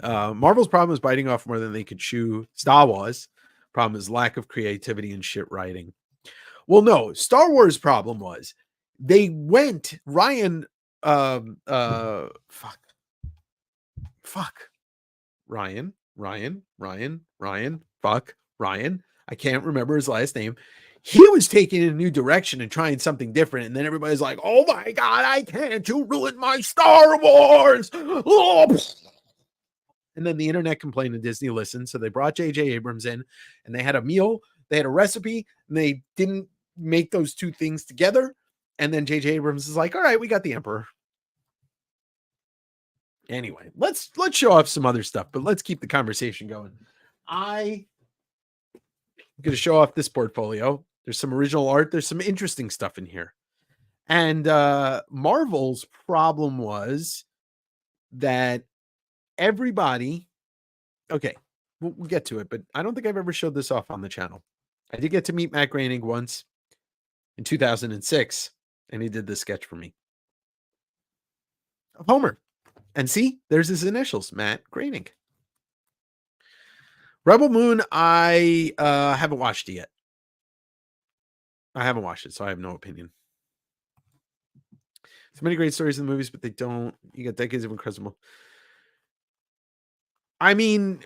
Marvel's problem is biting off more than they could chew. Star Wars problem is lack of creativity and shit writing. Well, no, Star Wars problem was they went Ryan fuck Ryan fuck Ryan. I can't remember his last name. He was taking a new direction and trying something different. And then everybody's like, oh my God, I can't. You ruined my Star Wars. Oh. And then the internet complained and Disney listened. So they brought J.J. Abrams in and they had a meal. They had a recipe and they didn't make those two things together. And then J.J. Abrams is like, all right, we got the Emperor. Anyway, let's show off some other stuff, but let's keep the conversation going. I'm going to show off this portfolio. There's some original art. There's some interesting stuff in here. And Marvel's problem was that everybody, okay, we'll get to it, but I don't think I've ever showed this off on the channel. I did get to meet Matt Groening once in 2006, and he did this sketch for me of Homer. And see, there's his initials, Matt Groening. Rebel Moon, I haven't watched it yet. I haven't watched it, so I have no opinion. So many great stories in the movies, but they don't. You got decades of incredible. I mean,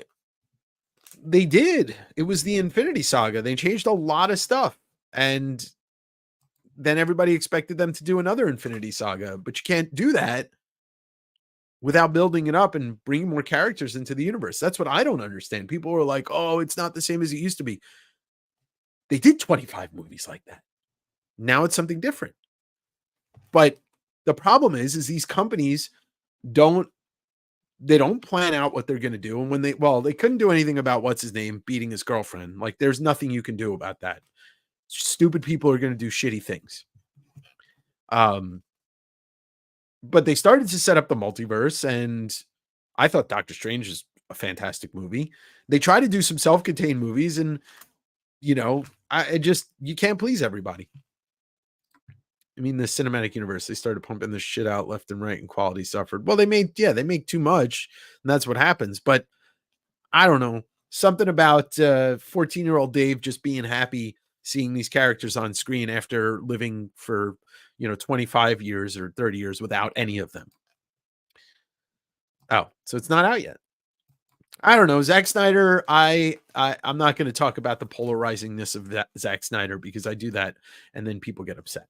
they did. It was the Infinity Saga. They changed a lot of stuff. And then everybody expected them to do another Infinity Saga, but you can't do that without building it up and bringing more characters into the universe. That's what I don't understand. People are like, oh, it's not the same as it used to be. They did 25 movies like that. Now it's something different. But the problem is these companies don't plan out what they're going to do. And when they couldn't do anything about what's his name beating his girlfriend. Like there's nothing you can do about that. Stupid people are going to do shitty things. But they started to set up the multiverse, and I thought Doctor Strange is a fantastic movie. They try to do some self-contained movies, and you can't please everybody. I mean, the cinematic universe, they started pumping this shit out left and right, and quality suffered. Well, they make too much, and that's what happens. But I don't know, something about 14-year-old Dave just being happy seeing these characters on screen after living for 25 years or 30 years without any of them. Oh, so it's not out yet. I don't know. Zack Snyder, I'm not going to talk about the polarizingness of Zack Snyder because I do that and then people get upset.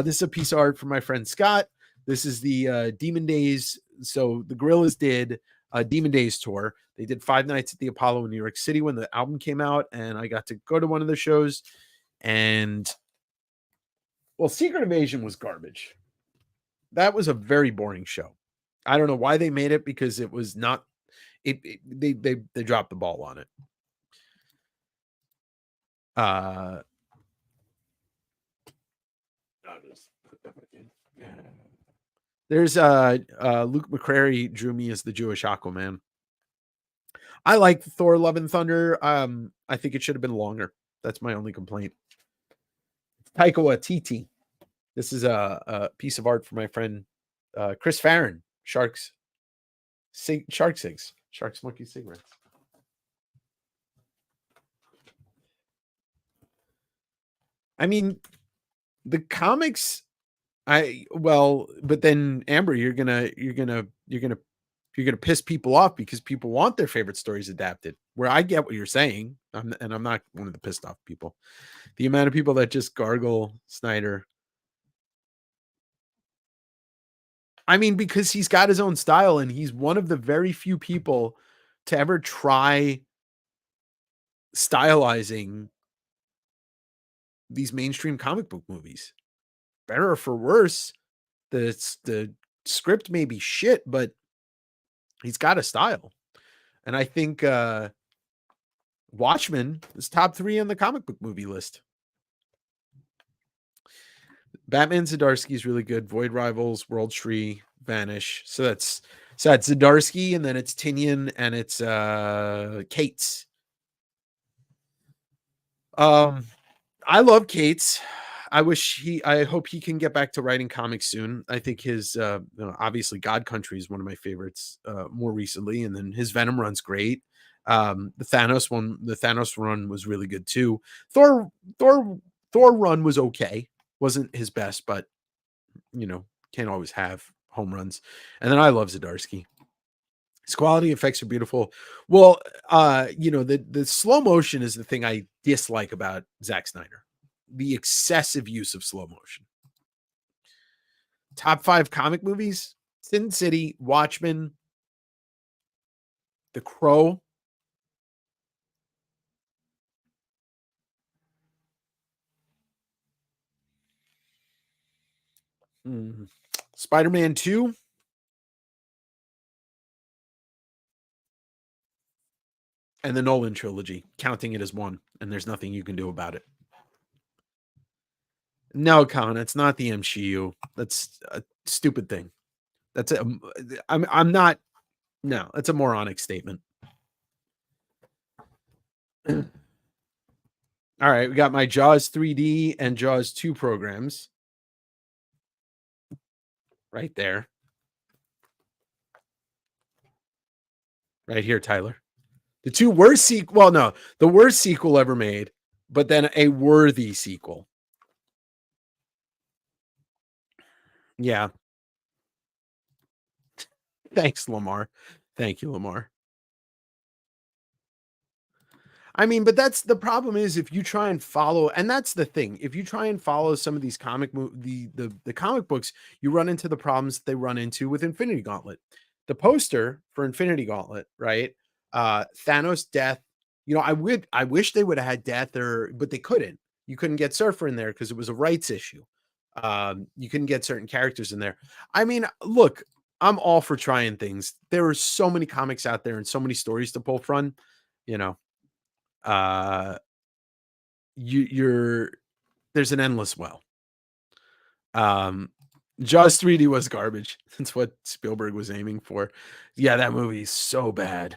This is a piece of art from my friend Scott. This is the Demon Days. So the Gorillaz did a Demon Days tour. They did 5 nights at the Apollo in New York City when the album came out, and I got to go to one of the shows. And Secret Invasion was garbage. That was a very boring show. I don't know why they made it because it was not. They dropped the ball on it. I'll just put that in. There's Luke McCrary drew me as the Jewish Aquaman. I like Thor: Love and Thunder. I think it should have been longer. That's my only complaint. Taika Waititi. This is a piece of art for my friend Chris Farron. Sharks Smoky Cigarettes. I mean, the comics. But then Amber, you're gonna piss people off because people want their favorite stories adapted. Where I get what you're saying, I'm not one of the pissed off people. The amount of people that just gargle Snyder. I mean, because he's got his own style and he's one of the very few people to ever try stylizing these mainstream comic book movies. Better or for worse, the script may be shit, but he's got a style. And I think Watchmen is top 3 on the comic book movie list. Batman Zdarsky is really good. Void Rivals, World Tree, Vanish. So that's Zdarsky, and then it's Tinian, and it's Cates. I love Cates. I hope he can get back to writing comics soon. I think his obviously God Country is one of my favorites more recently, and then his Venom run's great. The Thanos run was really good too. Thor run was okay. Wasn't his best, but can't always have home runs. And then I love Zdarsky. His quality effects are beautiful. Well, the slow motion is the thing I dislike about Zack Snyder. The excessive use of slow motion. Top 5 comic movies: Sin City, Watchmen, The Crow. Spider-Man 2. And the Nolan trilogy, counting it as one, and there's nothing you can do about it. No, Colin, it's not the MCU. That's a stupid thing. That's a. I'm not. No, it's a moronic statement. All right, we got my Jaws 3D and Jaws 2 programs right there. Right here, Tyler. The 2 worst sequel. Well, no, the worst sequel ever made, but then a worthy sequel. Yeah. Thanks, Lamar. Thank you, Lamar. I mean, but that's the problem is if you try and follow, and that's the thing, if you try and follow some of these comic the comic books, you run into the problems that they run into with Infinity Gauntlet. The poster for Infinity Gauntlet, right? Thanos death. I wish they would have had death but they couldn't. You couldn't get Surfer in there because it was a rights issue. You couldn't get certain characters in there. I mean, look, I'm all for trying things. There are so many comics out there and so many stories to pull from, there's an endless well. Jaws 3D was garbage. That's what Spielberg was aiming for. Yeah, that movie is so bad.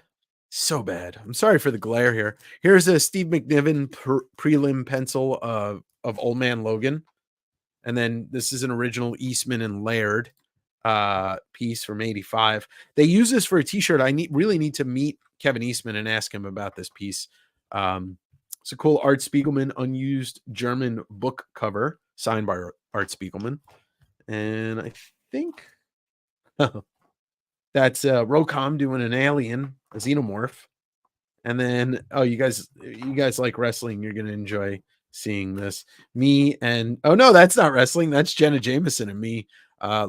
So bad. I'm sorry for the glare here. Here's a Steve McNiven prelim pencil of Old Man Logan. And then this is an original Eastman and Laird piece from 85. They use this for a t-shirt. I really need to meet Kevin Eastman and ask him about this piece. It's a cool Art Spiegelman unused German book cover signed by Art Spiegelman. And I think that's Rocom doing an alien, a xenomorph. And then, you guys like wrestling. You're going to enjoy seeing this. Me and, oh no, that's not wrestling. That's Jenna Jameson and me. I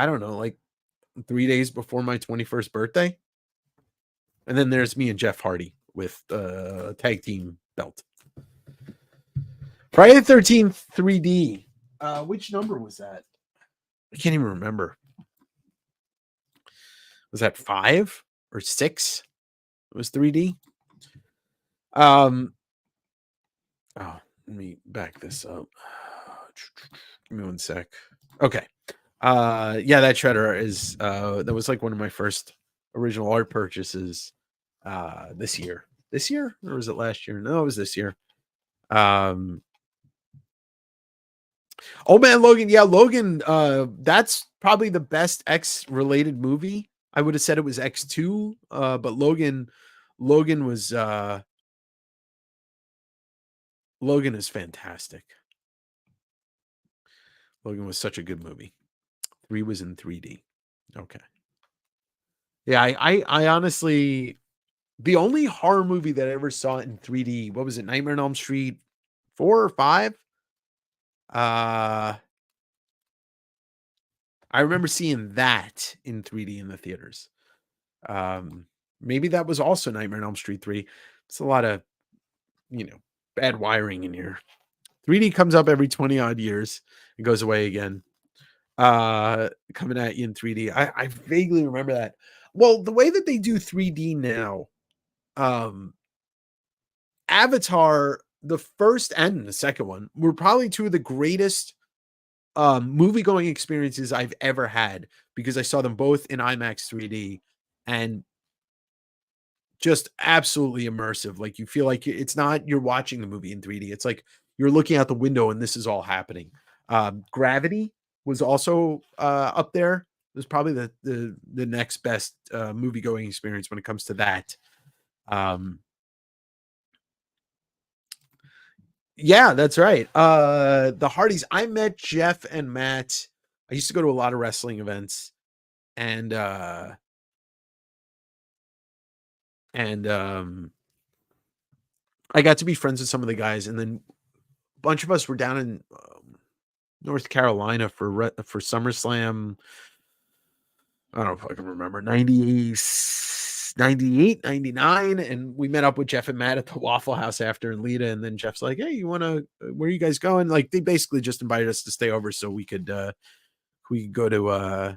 don't know, like 3 days before my 21st birthday. And then there's me and Jeff Hardy with a tag team belt. Friday the 13th 3D. Which number was that? I can't even remember. Was that 5 or 6? It was 3D. Let me back this up. Give me one sec. Okay. Yeah, that shredder is that was like one of my first original art purchases this year. This year? Or was it last year? No, it was this year. Old Man Logan. Yeah, Logan. That's probably the best X related movie. I would have said it was X2, but Logan was Logan is fantastic. Logan was such a good movie. 3 was in 3D. Okay. Yeah, I honestly, the only horror movie that I ever saw in 3D, what was it? Nightmare on Elm Street 4 or 5? Uh I remember seeing that in 3D in the theaters. Maybe that was also Nightmare on Elm Street 3. It's a lot of, bad wiring in here. 3D comes up every 20 odd years. It goes away again. Coming at you in 3D. I vaguely remember that. Well, the way that they do 3D now, Avatar, the first and the second one, were probably two of the greatest movie going experiences I've ever had, because I saw them both in IMAX 3D and just absolutely immersive. Like, you feel like it's not you're watching the movie in 3D. It's like you're looking out the window and this is all happening. Gravity was also up there. It was probably the next best movie going experience when it comes to that. Yeah, that's right. The Hardys. I met Jeff and Matt. I used to go to a lot of wrestling events, and I got to be friends with some of the guys, and then a bunch of us were down in North Carolina for SummerSlam. I don't know if I can remember, 98, 99. And we met up with Jeff and Matt at the Waffle House after, and Lita. And then Jeff's like, hey, where are you guys going? Like, they basically just invited us to stay over so we could go to,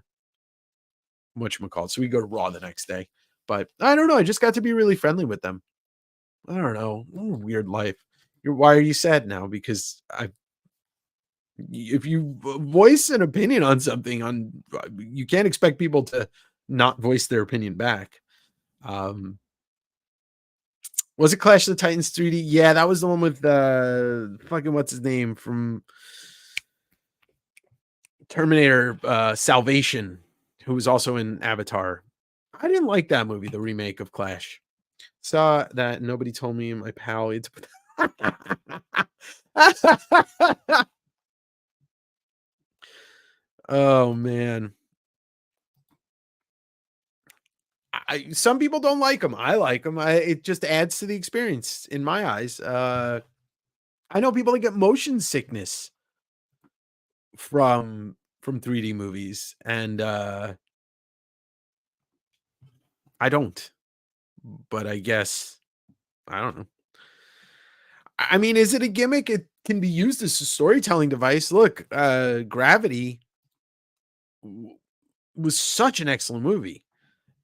whatchamacallit. So we go to Raw the next day. But I don't know. I just got to be really friendly with them. I don't know. Weird life. Why are you sad now? Because if you voice an opinion on something, you can't expect people to not voice their opinion back. Was it Clash of the Titans 3D? Yeah, that was the one with fucking what's his name from Terminator Salvation, who was also in Avatar. I didn't like that movie, the remake of Clash. Saw that, nobody told me, my pal. Oh man. Some people don't like them. I like them. It just adds to the experience in my eyes. I know people that get motion sickness from 3D movies, and I don't. But I guess I don't know. I mean, is it a gimmick? It can be used as a storytelling device. Look, Gravity was such an excellent movie.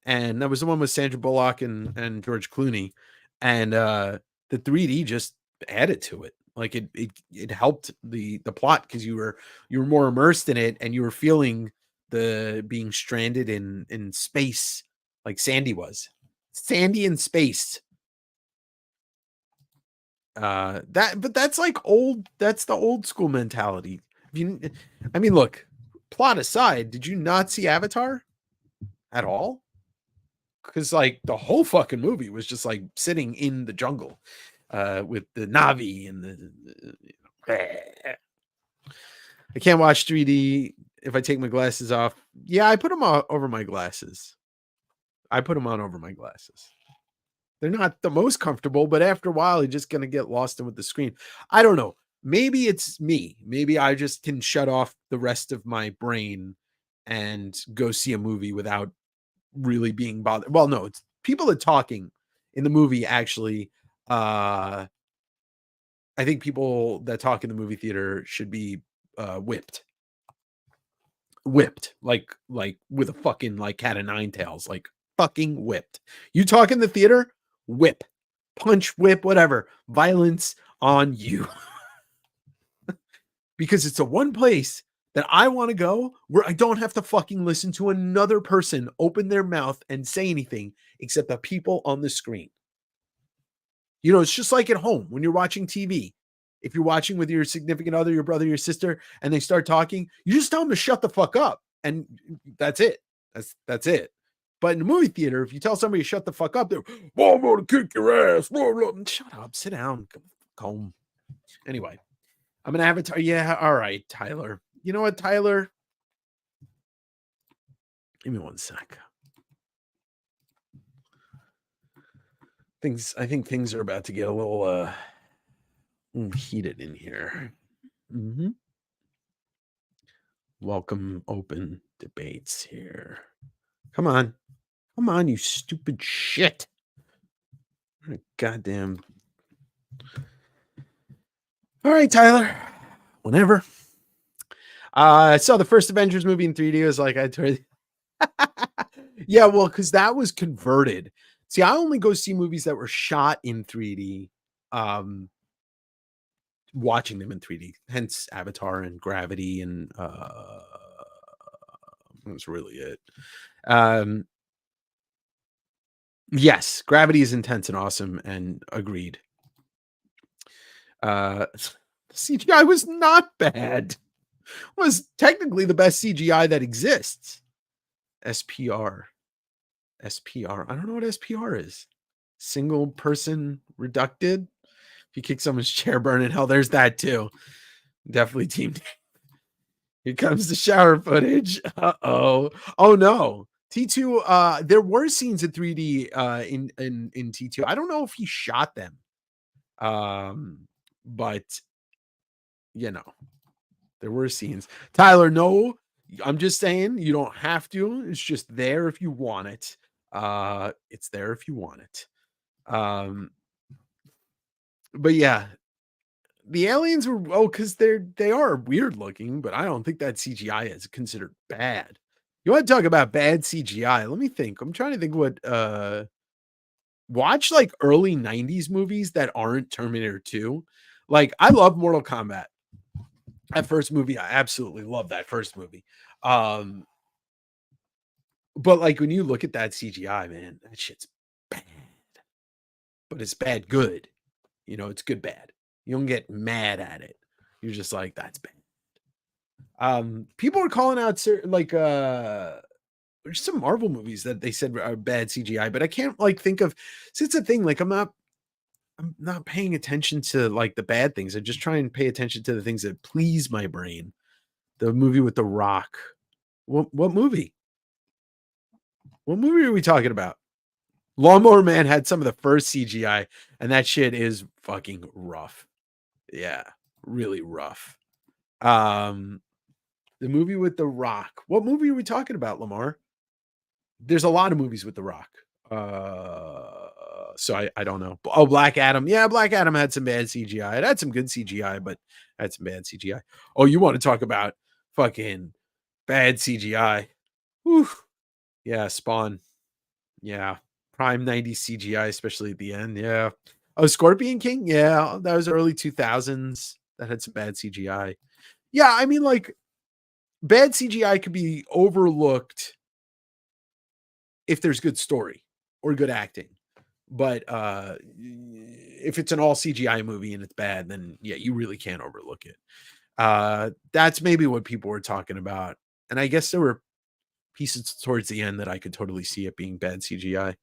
And that was the one with Sandra Bullock and George Clooney, and the 3D just added to it. Like, it helped the plot, because you were more immersed in it, and you were feeling the being stranded in space, like Sandy was. Sandy in space. But that's like that's the old school mentality. I mean, look, plot aside, did you not see Avatar at all? Because like the whole fucking movie was just like sitting in the jungle with the Navi and I can't watch 3D if I take my glasses off. Yeah, I put them on over my glasses. They're not the most comfortable, but after a while, you're just going to get lost in with the screen. I don't know. Maybe it's me. Maybe I just can shut off the rest of my brain and go see a movie without really being bothered. Well, no, it's people are talking in the movie. Actually, I think people that talk in the movie theater should be whipped, like with a fucking like cat of nine tails, like fucking whipped. You talk in the theater, whip, punch, whip, whatever, violence on you. Because it's the one place that I want to go where I don't have to fucking listen to another person open their mouth and say anything except the people on the screen. You know, it's just like at home when you're watching TV. If you're watching with your significant other, your brother, your sister, and they start talking, you just tell them to shut the fuck up. And that's it. That's it. But in the movie theater, if you tell somebody to shut the fuck up, they're, well, I'm going to kick your ass. Shut up. Sit down. Go home. Anyway, I'm going to have it. Yeah. All right, Tyler. You know what, Tyler? Give me one sec. I think things are about to get a little heated in here. Mm-hmm. Welcome open debates here. Come on, you stupid shit. Goddamn. All right, Tyler. Whenever. I saw the first Avengers movie in 3D. It was like I told you. Yeah, well, because that was converted. See, I only go see movies that were shot in 3D. Watching them in 3D, hence Avatar and Gravity, and that's really it. Yes, Gravity is intense and awesome, and agreed. CGI was not bad. Was technically the best CGI that exists. SPR. I don't know what SPR is. Single person reducted. If you kick someone's chair, burn in hell. There's that too. Definitely teamed. Here comes the shower footage. Uh-oh. Oh no. T2, there were scenes in 3D in T2. I don't know if he shot them. But you know, there were scenes. Tyler, no, I'm just saying you don't have to. It's just there if you want it. It's there if you want it. But yeah, the aliens were because they are weird looking, but I don't think that CGI is considered bad. You want to talk about bad CGI? Let me think. I'm trying to think what watch like early 90s movies that aren't Terminator 2. Like I love Mortal Kombat. That first movie, I absolutely love that first movie. But like when you look at that CGI, man, that shit's bad. But it's bad good. You know, it's good bad. You don't get mad at it. You're just like, that's bad. People are calling out certain like there's some Marvel movies that they said are bad CGI, but I can't like think of. See, it's a thing. Like I'm not paying attention to like the bad things. I just try and pay attention to the things that please my brain. The movie with The Rock. What movie? What movie are we talking about? Lawnmower Man had some of the first CGI, and that shit is fucking rough. Yeah, really rough. The movie with The Rock. What movie are we talking about, Lamar? There's a lot of movies with The Rock. So I don't know. Oh, Black Adam. Yeah, Black Adam had some bad CGI. It had some good CGI, but had some bad CGI. Oh, you want to talk about fucking bad CGI? Whew. Yeah, Spawn. Yeah. Prime 90s CGI, especially at the end. Yeah. Oh, Scorpion King. Yeah, that was early 2000s. That had some bad CGI. Yeah, I mean, like, bad CGI could be overlooked if there's good story or good acting. But if it's an all CGI movie and it's bad, then yeah, you really can't overlook it. That's maybe what people were talking about. And I guess there were pieces towards the end that I could totally see it being bad CGI.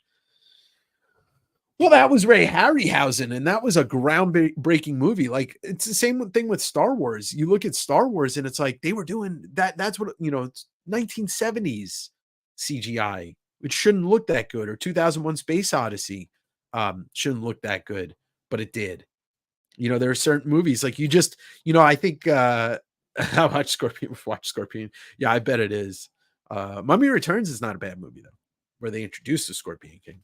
Well, that was Ray Harryhausen, and that was a groundbreaking movie. Like, it's the same thing with Star Wars. You look at Star Wars, and it's like they were doing that. That's what, you know, it's 1970s CGI, which shouldn't look that good, or 2001 Space Odyssey shouldn't look that good, but it did. You know, there are certain movies like you just, you know, I think how much Scorpion, watch Scorpion. Yeah, I bet it is. Mummy Returns is not a bad movie, though, where they introduced the Scorpion King.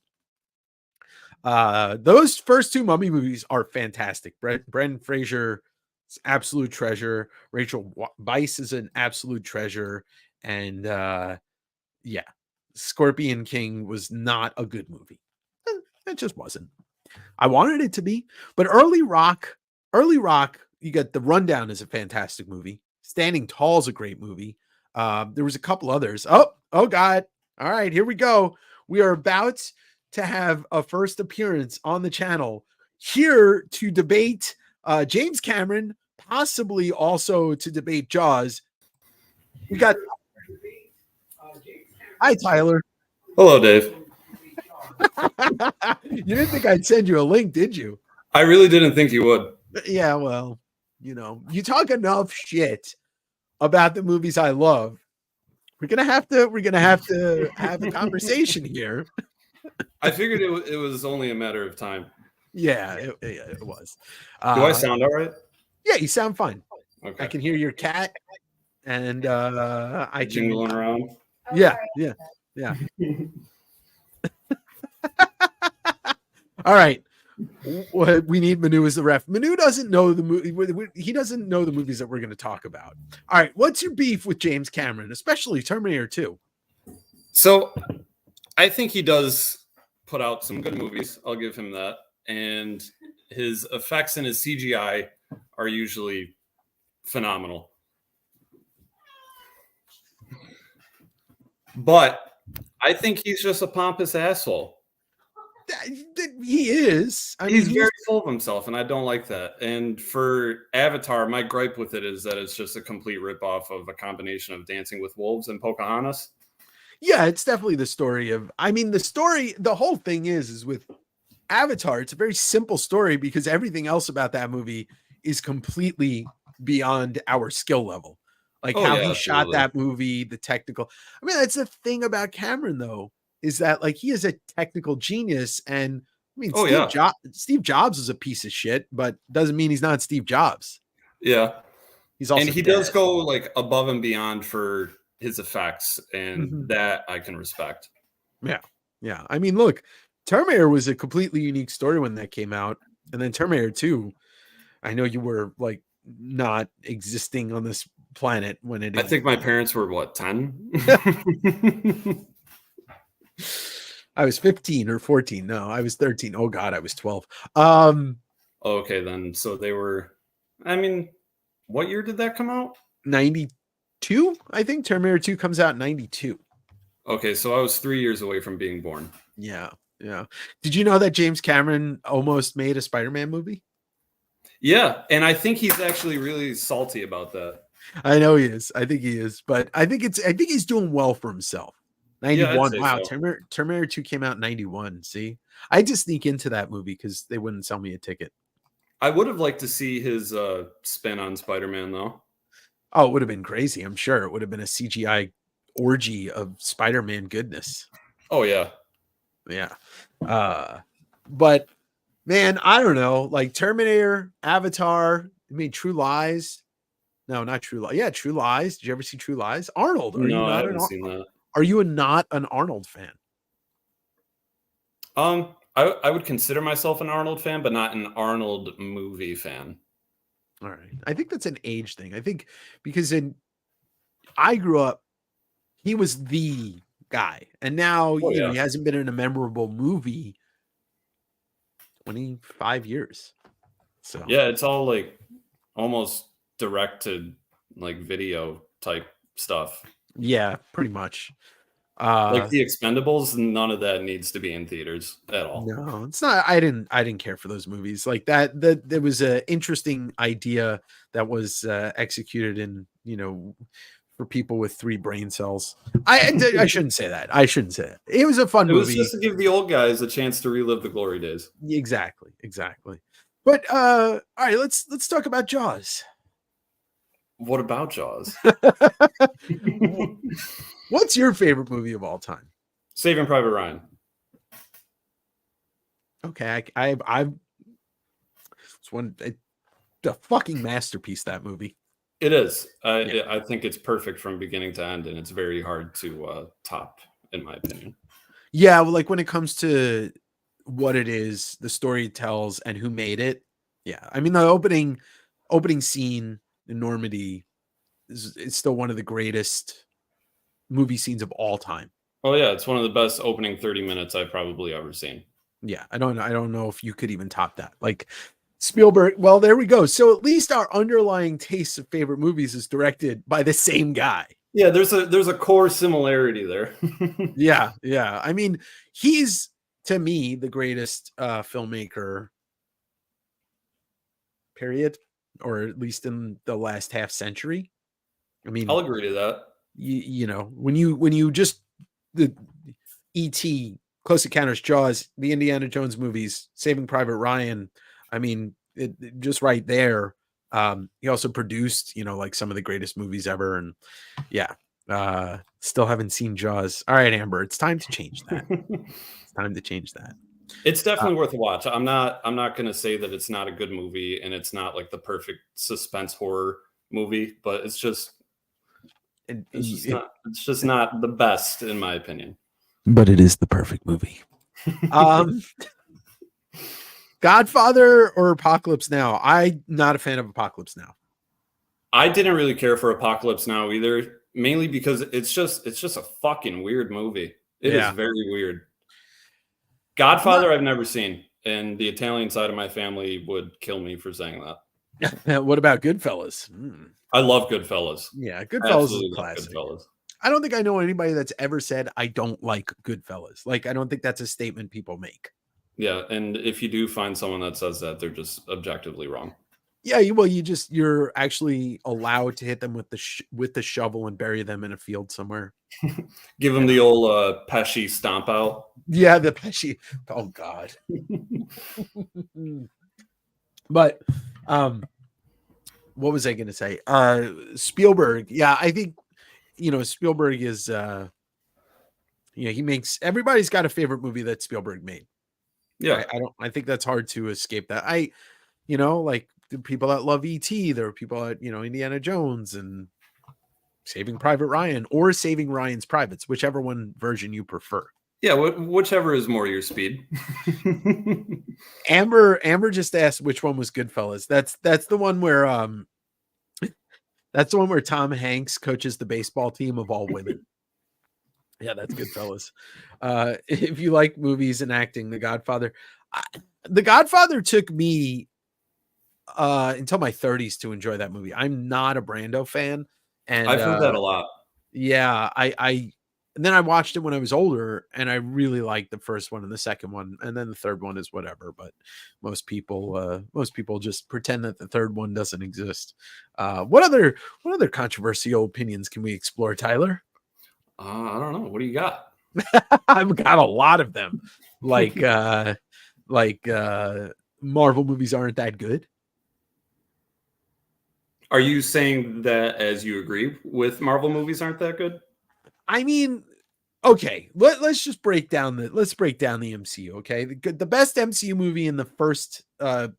Those first two Mummy movies are fantastic. Brendan Fraser is absolute treasure. Rachel Weisz is an absolute treasure. And yeah, Scorpion King was not a good movie. It just wasn't. I wanted it to be, but Early Rock, you got The Rundown is a fantastic movie. Standing Tall is a great movie. There was a couple others. Oh God. All right, here we go. We are about to have a first appearance on the channel here to debate James Cameron, possibly also to debate Jaws. We got hi Tyler. Hello, Dave. You didn't think I'd send you a link, did you? I really didn't think you would. Yeah, well, you know, you talk enough shit about the movies I love. We're gonna have to have a conversation here. I figured it was only a matter of time. Yeah, it was. Do I sound all right? Yeah, you sound fine. Okay. I can hear your cat, and I can Jingling around. Yeah. All right. We need Manu as the ref. Manu doesn't know the movie. He doesn't know the movies that we're going to talk about. All right. What's your beef with James Cameron, especially Terminator 2? So I think he does put out some good movies. I'll give him that. And his effects and his CGI are usually phenomenal. But I think he's just a pompous asshole. He is. He's very full of himself, and I don't like that. And for Avatar, my gripe with it is that it's just a complete ripoff of a combination of Dancing with Wolves and Pocahontas. Yeah, it's definitely the story of. I mean, the whole thing is with Avatar. It's a very simple story because everything else about that movie is completely beyond our skill level. Like how he shot that movie, the technical. I mean, that's the thing about Cameron, though, is that like he is a technical genius. And I mean, Steve Jobs is a piece of shit, but doesn't mean he's not Steve Jobs. Yeah. He's also and he does go like above and beyond for his effects, and that I can respect. Yeah. Yeah. I mean, look, Terminator was a completely unique story when that came out. And then Terminator 2, I know you were like not existing on this planet when it. I think my parents were what, 10? I was 15 or 14. No, I was 13. Oh God, I was 12. Okay, then. So they were, I mean, what year did that come out? 92, I think. Terminator 2 comes out in 92. Okay, so I was 3 years away from being born. Yeah. Did you know that James Cameron almost made a Spider-Man movie? Yeah, and I think he's actually really salty about that. I know he is. I think he is, but I think he's doing well for himself. 91. Wow, so. Terminator 2 came out in 91. See, I had to sneak into that movie because they wouldn't sell me a ticket. I would have liked to see his spin on Spider-Man, though. Oh, it would have been crazy. I'm sure it would have been a CGI orgy of Spider-Man goodness. Oh yeah. But man, I don't know. Like Terminator, Avatar. I mean, True Lies. No, not True Lies. Yeah, True Lies. Did you ever see True Lies? Arnold. I haven't seen that. Are you not an Arnold fan? I would consider myself an Arnold fan, but not an Arnold movie fan. All right. I think that's an age thing. I think because I grew up, he was the guy. And now he hasn't been in a memorable movie 25 years. So yeah, it's all like almost direct to like video type stuff. Yeah, pretty much. Like the Expendables, none of that needs to be in theaters at all. No, it's not. I didn't care for those movies like that. There was an interesting idea that was executed in, for people with 3 brain cells. I shouldn't say that. It was a fun movie. It was just to give the old guys a chance to relive the glory days. Exactly. But all right, let's talk about Jaws. What about Jaws? What's your favorite movie of all time? Saving Private Ryan. Okay, I've it's a fucking masterpiece, that movie. It is. I think it's perfect from beginning to end, and it's very hard to top, in my opinion. Yeah, well, like when it comes to what it is, the story it tells, and who made it. Yeah, I mean the opening scene in Normandy is still one of the greatest movie scenes of all time. Oh yeah, it's one of the best opening 30 minutes I've probably ever seen. Yeah, I don't know if you could even top that. Like Spielberg, well, there we go. So at least our underlying taste of favorite movies is directed by the same guy. Yeah, there's a core similarity there. Yeah. I mean, he's to me the greatest filmmaker. period, or at least in the last half century. I mean, I'll agree to that. you know, when you just the E.T., Close Encounters, Jaws, the Indiana Jones movies, Saving Private Ryan, I mean, just right there. He also produced, you know, like some of the greatest movies ever, and yeah, still haven't seen Jaws. All right, Amber, it's time to change that. It's time to change that. It's definitely worth a watch. I'm not going to say that it's not a good movie and it's not like the perfect suspense horror movie, but it's just it's just not the best in my opinion. But it is the perfect movie. Godfather or Apocalypse Now? I'm not a fan of Apocalypse Now. I didn't really care for Apocalypse Now either, mainly because it's just a fucking weird movie. It is very weird. Godfather I've never seen, and the Italian side of my family would kill me for saying that. What about Goodfellas? I love Goodfellas. Yeah, Goodfellas is a classic. Goodfellas. I don't think I know anybody that's ever said I don't like Goodfellas. Like, I don't think that's a statement people make. Yeah, and if you do find someone that says that, they're just objectively wrong. Yeah, well, you're actually allowed to hit them with the shovel and bury them in a field somewhere. Give them the old Pesci stomp out. Yeah, the Pesci. Oh God. But what was I going to say? Spielberg. Yeah, I think Spielberg is. He makes, everybody's got a favorite movie that Spielberg made. Yeah, I think that's hard to escape that. Like the people that love E.T., there are people that Indiana Jones and Saving Private Ryan or Saving Ryan's Privates, whichever one version you prefer. Yeah, whichever is more your speed. Amber just asked which one was Goodfellas. That's the one where Tom Hanks coaches the baseball team of all women. Yeah, that's Goodfellas. If you like movies and acting, The Godfather. The Godfather took me until my 30s to enjoy that movie. I'm not a Brando fan, and I've heard that a lot. Yeah, and then I watched it when I was older, and I really liked the first one and the second one, and then the third one is whatever. But most people just pretend that the third one doesn't exist. What other controversial opinions can we explore, Tyler? I don't know. What do you got? I've got a lot of them. Like Marvel movies aren't that good. Are you saying that as you agree with Marvel movies aren't that good? I mean, okay, let's just break down the MCU. Okay, the best MCU movie in the first the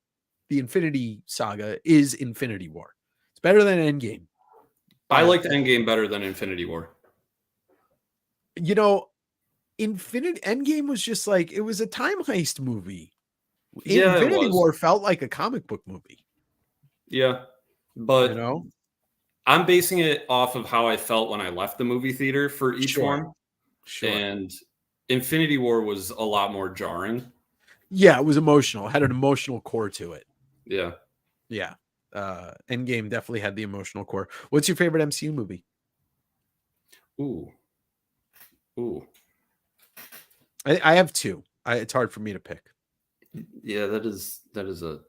Infinity Saga is Infinity War. It's better than Endgame. I liked Endgame better than Infinity War. Endgame was just like, it was a time heist movie. Yeah, Infinity War felt like a comic book movie. Yeah, but I'm basing it off of how I felt when I left the movie theater for each one. Sure. And Infinity War was a lot more jarring. Yeah, it was emotional. It had an emotional core to it. Yeah. Yeah. Endgame definitely had the emotional core. What's your favorite MCU movie? Ooh. I have two. It's hard for me to pick. Yeah, that is a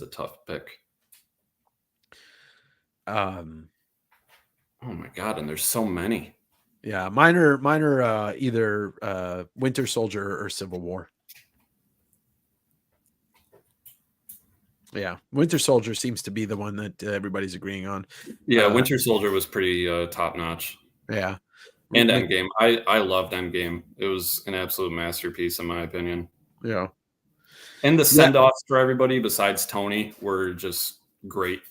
tough pick. Oh my God, and there's so many. Yeah, mine are either Winter Soldier or Civil War. Yeah, Winter Soldier seems to be the one that everybody's agreeing on. Yeah, Winter Soldier was pretty top notch. Yeah, and Endgame. I loved Endgame. It was an absolute masterpiece in my opinion. Yeah, and the send-offs for everybody besides Tony were just great.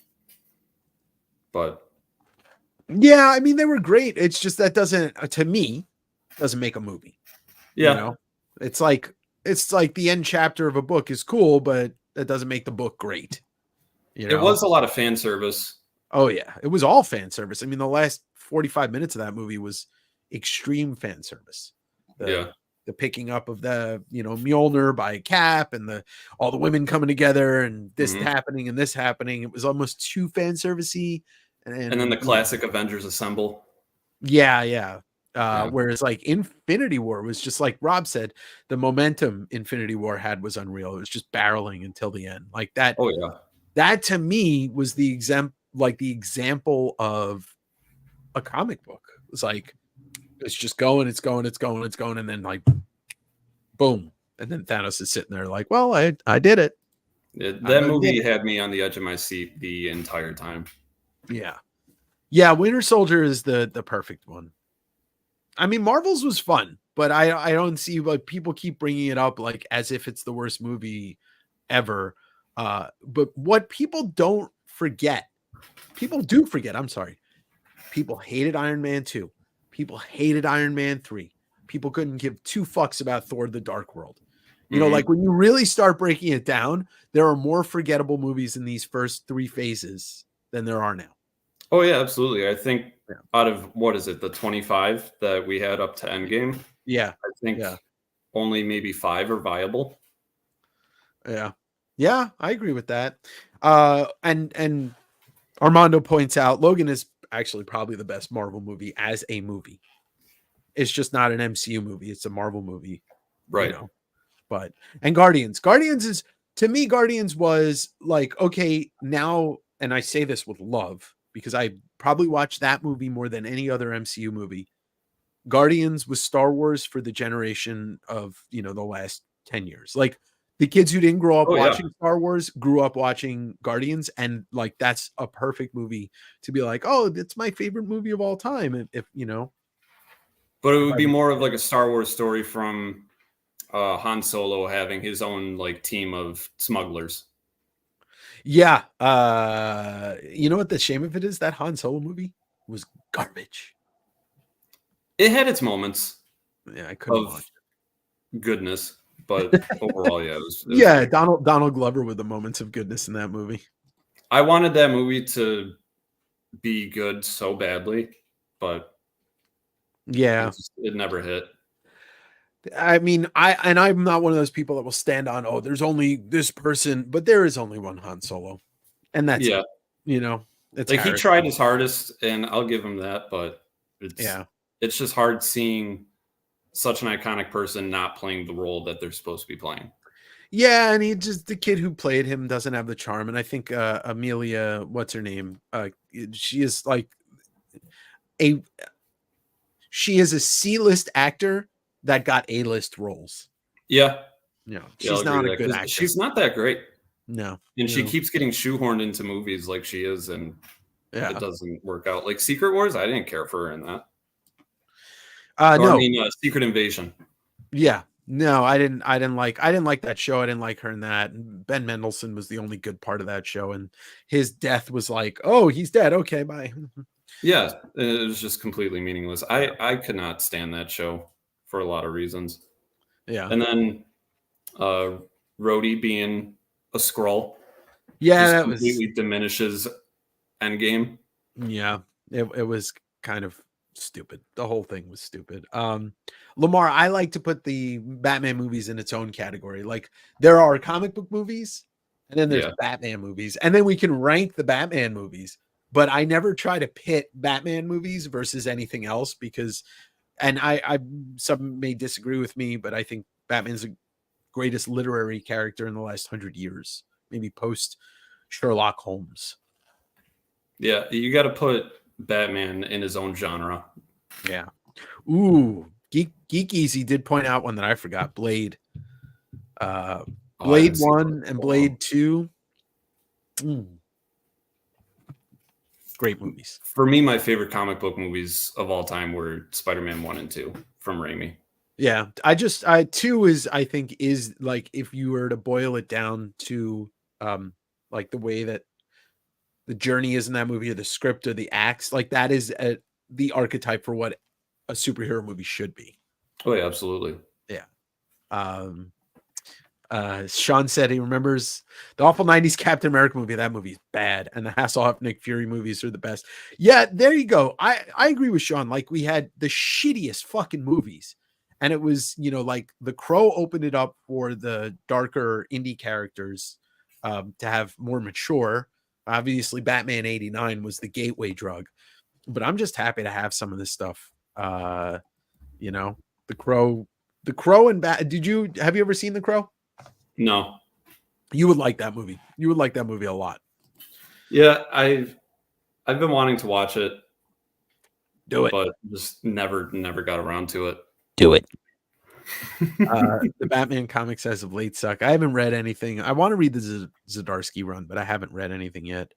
But yeah, I mean, they were great. It's just that doesn't make a movie. Yeah, it's like the end chapter of a book is cool, but that doesn't make the book great. It was a lot of fan service. Oh yeah, it was all fan service. I mean, the last 45 minutes of that movie was extreme fan service. The picking up of the Mjolnir by Cap and all the women coming together and this happening and this happening. It was almost too fan servicey. And then the classic Avengers Assemble. Yeah. Whereas like Infinity War was just like Rob said, the momentum Infinity War had was unreal. It was just barreling until the end like that. Oh yeah. That to me was the example of a comic book. It's like it's just going, it's going, it's going, it's going, and then like boom. And then Thanos is sitting there like, well, I did it. That movie had me on the edge of my seat the entire time. Yeah. Yeah, Winter Soldier is the perfect one. I mean, Marvel's was fun, but I don't see like people keep bringing it up like as if it's the worst movie ever. But what people don't forget, people do forget, I'm sorry. People hated Iron Man 2. People hated Iron Man 3. People couldn't give two fucks about Thor the Dark World. You know, like when you really start breaking it down, there are more forgettable movies in these first 3 phases than there are now. Oh yeah, absolutely. I think out of what is it, the 25 that we had up to Endgame? Yeah. I think only maybe 5 are viable. Yeah. Yeah, I agree with that. And Armando points out Logan is actually probably the best Marvel movie as a movie. It's just not an MCU movie, it's a Marvel movie. Right. You know? But and Guardians is, to me, Guardians was like, okay, now, and I say this with love because I probably watched that movie more than any other MCU movie. Guardians was Star Wars for the generation of, you know, the last 10 years. Like the kids who didn't grow up watching Star Wars grew up watching Guardians, and like that's a perfect movie to be like, oh, it's my favorite movie of all time. If you know, but it would be more of like a Star Wars story from Han Solo having his own like team of smugglers. Yeah. You know what the shame of it is? That Han Solo movie was garbage. It had its moments. Yeah, I couldn't watch it. Goodness, but overall, yeah, it was yeah, Donald Glover with the moments of goodness in that movie. I wanted that movie to be good so badly, but yeah, it never hit. I mean, I'm not one of those people that will stand on, oh, there's only this person, but there is only one Han Solo. And that's it. You know, it's like Harrison. He tried his hardest, and I'll give him that, but it's just hard seeing such an iconic person not playing the role that they're supposed to be playing. Yeah, and the kid who played him doesn't have the charm. And I think Amelia, what's her name? She is like she is a C-list actor that got A-list roles. Yeah. No, she's not a good actor. She's not that great. No. And she keeps getting shoehorned into movies like she is, and it doesn't work out. Like Secret Wars, I didn't care for her in that. No. I mean, Secret Invasion. Yeah. No, I didn't like that show. I didn't like her in that. Ben Mendelsohn was the only good part of that show, and his death was like, oh, he's dead. Okay, bye. Yeah, it was just completely meaningless. I could not stand that show for a lot of reasons. Yeah. And then Rhodey being a Skrull. Yeah, that completely diminishes Endgame. Yeah, it was kind of stupid. The whole thing was stupid. Lamar, I like to put the Batman movies in its own category. Like there are comic book movies, and then there's Batman movies, and then we can rank the Batman movies. But I never try to pit Batman movies versus anything else because, and I some may disagree with me, but I think Batman's the greatest literary character in the last 100 years, maybe post Sherlock Holmes. Yeah, you got to put Batman in his own genre. Yeah. Ooh, Geek Easy did point out one that I forgot. Blade. Blade 1 and Blade 2. Great movies. For me, my favorite comic book movies of all time were Spider-Man 1 and 2 from Raimi. Yeah, I 2 is, I think, is like, if you were to boil it down to like the way that the journey is in that movie, or the script, or the acts, like that is the archetype for what a superhero movie should be. Oh yeah, absolutely. Yeah. Sean said he remembers the awful 90s Captain America movie. That movie is bad. And the Hasselhoff Nick Fury movies are the best. Yeah, there you go. I agree with Sean. Like we had the shittiest fucking movies. And it was, you know, like The Crow opened it up for the darker indie characters to have more mature. Obviously, Batman 89 was the gateway drug. But I'm just happy to have some of this stuff. You know, The Crow and have you ever seen The Crow? No. You would like that movie. You would like that movie a lot. Yeah, I've been wanting to watch it, Do it. but just never got around to it. Do it. The Batman comics as of late suck. I haven't read anything. I want to read the Zdarsky run, but I haven't read anything yet.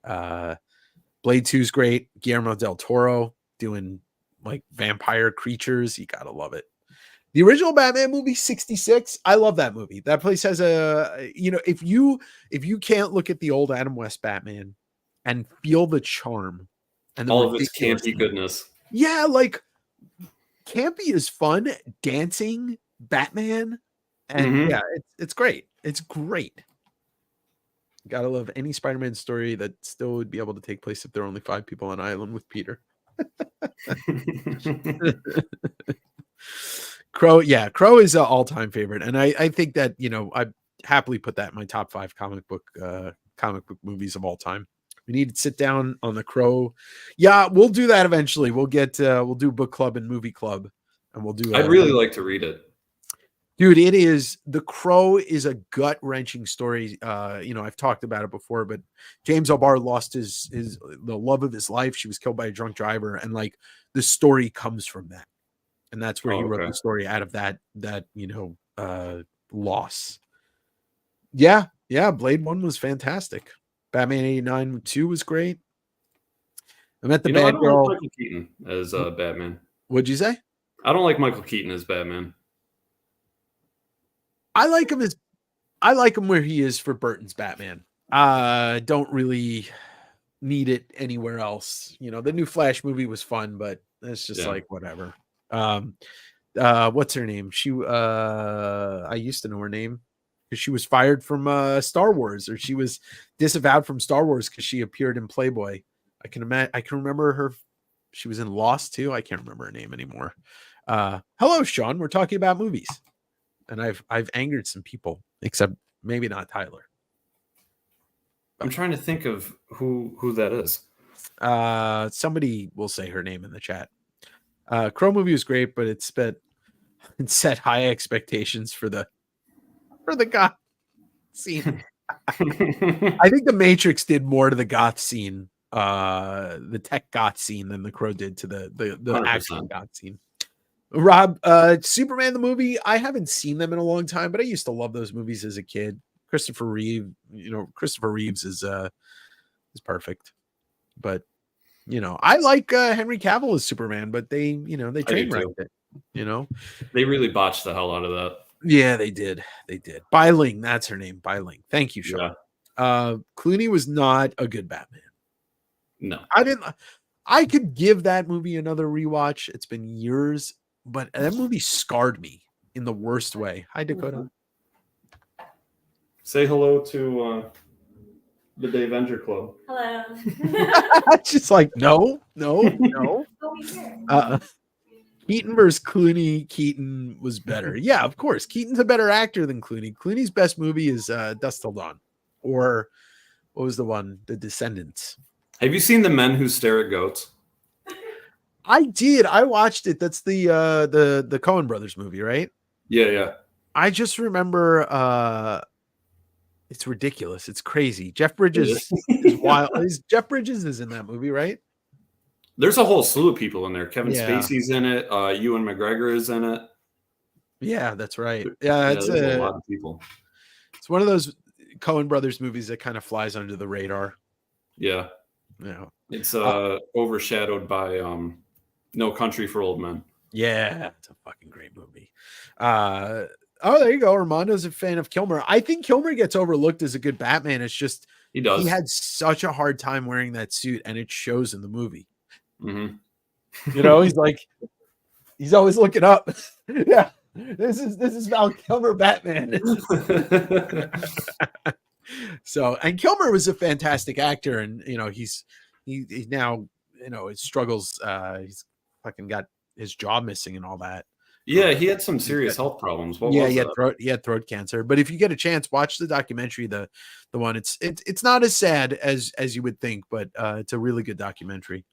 Blade 2 is great. Guillermo del Toro doing like vampire creatures. You gotta love it. The original Batman movie, 66. I love that movie. That place has a, if you can't look at the old Adam West Batman and feel the charm and the All of its campy ridiculousness. goodness. Yeah, like campy is fun. Dancing Batman, and yeah, it's great. It's great. Gotta love any Spider-Man story that still would be able to take place if there are only 5 people on an island with Peter. Crow is an all-time favorite, and I think that I happily put that in my top 5 comic book movies of all time. We need to sit down on the Crow. Yeah, we'll do that eventually. We'll do book club and movie club, and we'll do. I'd really like to read it, dude. It is The Crow is a gut-wrenching story. I've talked about it before, but James O'Barr lost the love of his life. She was killed by a drunk driver, and like the story comes from that. And that's where he wrote the story out of that loss. Yeah. Blade 1 was fantastic. Batman 89 2 was great. I met the bad girl. Like Michael Keaton as Batman. What'd you say? I don't like Michael Keaton as Batman. I like him where he is for Burton's Batman. Don't really need it anywhere else. The new Flash movie was fun, but it's just like whatever. What's her name? I used to know her name because she was fired from Star Wars, or she was disavowed from Star Wars because she appeared in Playboy. I can remember her. She was in Lost too. I can't remember her name anymore. Hello, Sean. We're talking about movies, and I've angered some people, except maybe not Tyler. I'm trying to think of who that is. Somebody will say her name in the chat. Crow movie was great, but it set high expectations for the goth scene. I think the Matrix did more to the goth scene, the tech goth scene, than the Crow did to the actual goth scene. Rob, Superman the movie, I haven't seen them in a long time, but I used to love those movies as a kid. Christopher Reeve is perfect, but I like Henry Cavill as Superman, but they train wrecked it. They really botched the hell out of that. Yeah, they did. Beiling, that's her name. Beiling. Thank you, Sean. Yeah. Clooney was not a good Batman. No, I could give that movie another rewatch. It's been years, but that movie scarred me in the worst way. Hi, Dakota. Say hello to the Dave Venger Club. Hello. Just like no. Keaton versus Clooney. Keaton was better. Yeah, of course. Keaton's a better actor than Clooney. Clooney's best movie is Dusk Till Dawn, or what was the one? The Descendants. Have you seen The Men Who Stare at Goats? I did. I watched it. That's the Coen Brothers movie, right? Yeah. I just remember. It's ridiculous. It's crazy. Jeff Bridges is wild. Jeff Bridges is in that movie, right? There's a whole slew of people in there. Kevin Spacey's in it. Ewan McGregor is in it. Yeah, that's right. Yeah, it's a lot of people. It's one of those Coen Brothers movies that kind of flies under the radar. Yeah. It's overshadowed by No Country for Old Men. Yeah, it's a fucking great movie. Oh, there you go. Armando's a fan of Kilmer. I think Kilmer gets overlooked as a good Batman. It's just he had such a hard time wearing that suit, and it shows in the movie. Mm-hmm. He's always looking up. Yeah, this is Val Kilmer Batman. So, and Kilmer was a fantastic actor, and he's now his struggles. He's fucking got his jaw missing and all that. Yeah, he had some serious health problems. He had throat cancer. But if you get a chance, watch the documentary. The one it's not as sad as you would think, but it's a really good documentary.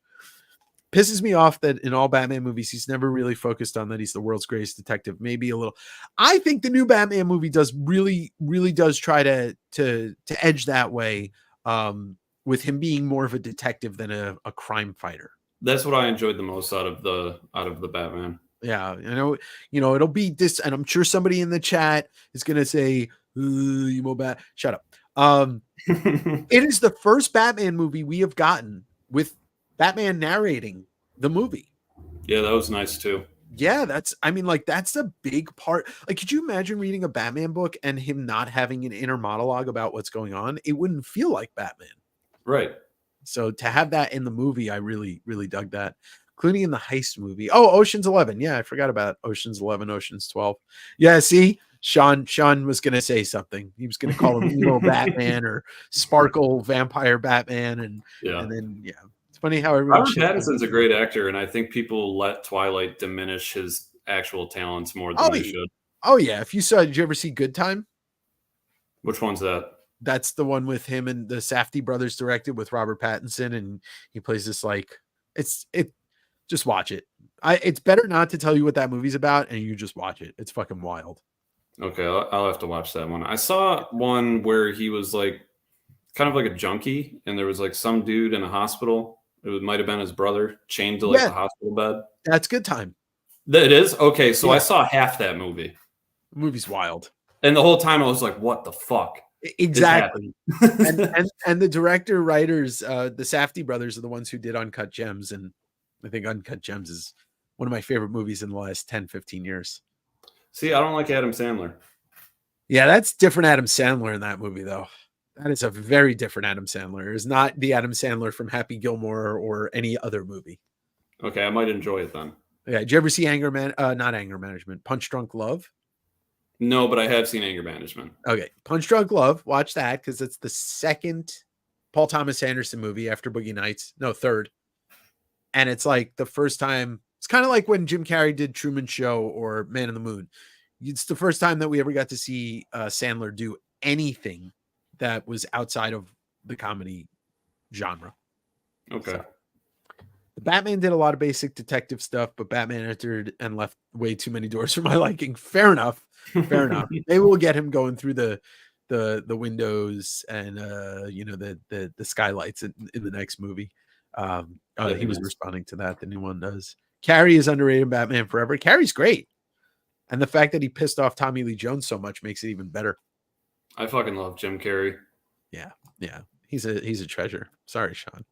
Pisses me off that in all Batman movies, he's never really focused on that he's the world's greatest detective. Maybe a little. I think the new Batman movie does really does try to edge that way. with him being more of a detective than a crime fighter. That's what I enjoyed the most out of the Batman. Yeah, it'll be this, and I'm sure somebody in the chat is gonna say, "You bat." Shut up. It is the first Batman movie we have gotten with Batman narrating the movie. Yeah, that was nice too. Yeah, that's a big part. Like, could you imagine reading a Batman book and him not having an inner monologue about what's going on? It wouldn't feel like Batman. Right. So to have that in the movie, I really, really dug that. Including in the heist movie. Oh, Ocean's 11. Yeah, I forgot about Ocean's 11, Ocean's 12. Yeah, see, Sean was going to say something. He was going to call him Emo Batman or Sparkle Vampire Batman. And then, yeah, it's funny how everyone. Robert Pattinson's a great actor, and I think people let Twilight diminish his actual talents more than they should. Oh, yeah. Did you ever see Good Time? Which one's that? That's the one with him and the Safdie brothers directed with Robert Pattinson. And he plays this just watch it. It's better not to tell you what that movie's about, and you just watch it. It's fucking wild. Okay, I'll have to watch that one. I saw one where he was like kind of like a junkie, and there was like some dude in a hospital. It might have been his brother chained to like the hospital bed. That's Good Time. It is? Okay, so I saw half that movie. The movie's wild. And the whole time I was like, what the fuck? Exactly. and the director, writers, the Safdie brothers are the ones who did Uncut Gems, and I think Uncut Gems is one of my favorite movies in the last 10, 15 years. See, I don't like Adam Sandler. Yeah, that's different Adam Sandler in that movie, though. That is a very different Adam Sandler. It's not the Adam Sandler from Happy Gilmore or any other movie. Okay, I might enjoy it then. Yeah, did you ever see not Anger Management, Punch Drunk Love? No, but I have seen Anger Management. Okay, Punch Drunk Love. Watch that because it's the second Paul Thomas Anderson movie after Boogie Nights. No, third. And it's like the first time. It's kind of like when Jim Carrey did Truman Show or Man in the Moon. It's the first time that we ever got to see Sandler do anything that was outside of the comedy genre. Okay. So, the Batman did a lot of basic detective stuff, but Batman entered and left way too many doors for my liking. Fair enough. Fair enough. Maybe we'll get him going through the windows and the skylights in the next movie. He was responding to that. The new one does. Carrey is underrated in Batman Forever. Carrey's great. And the fact that he pissed off Tommy Lee Jones so much makes it even better. I fucking love Jim Carrey. Yeah. He's a treasure. Sorry, Sean.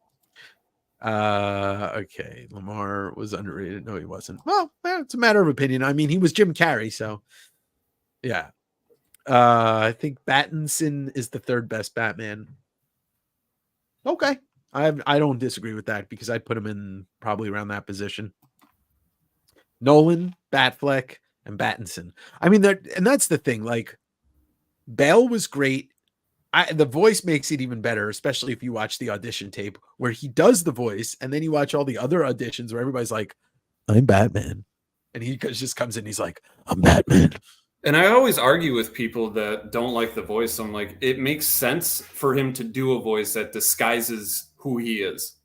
Okay. Lamar was underrated. No, he wasn't. Well, it's a matter of opinion. I mean, he was Jim Carrey, so yeah. I think Pattinson is the third best Batman. Okay. I don't disagree with that because I'd put him in probably around that position. Nolan, Batfleck, and Pattinson. I mean, that's the thing. Like, Bale was great. The voice makes it even better, especially if you watch the audition tape where he does the voice, and then you watch all the other auditions where everybody's like, "I'm Batman," and he just comes in, he's like, "I'm Batman." And I always argue with people that don't like the voice. I'm like, it makes sense for him to do a voice that disguises who he is.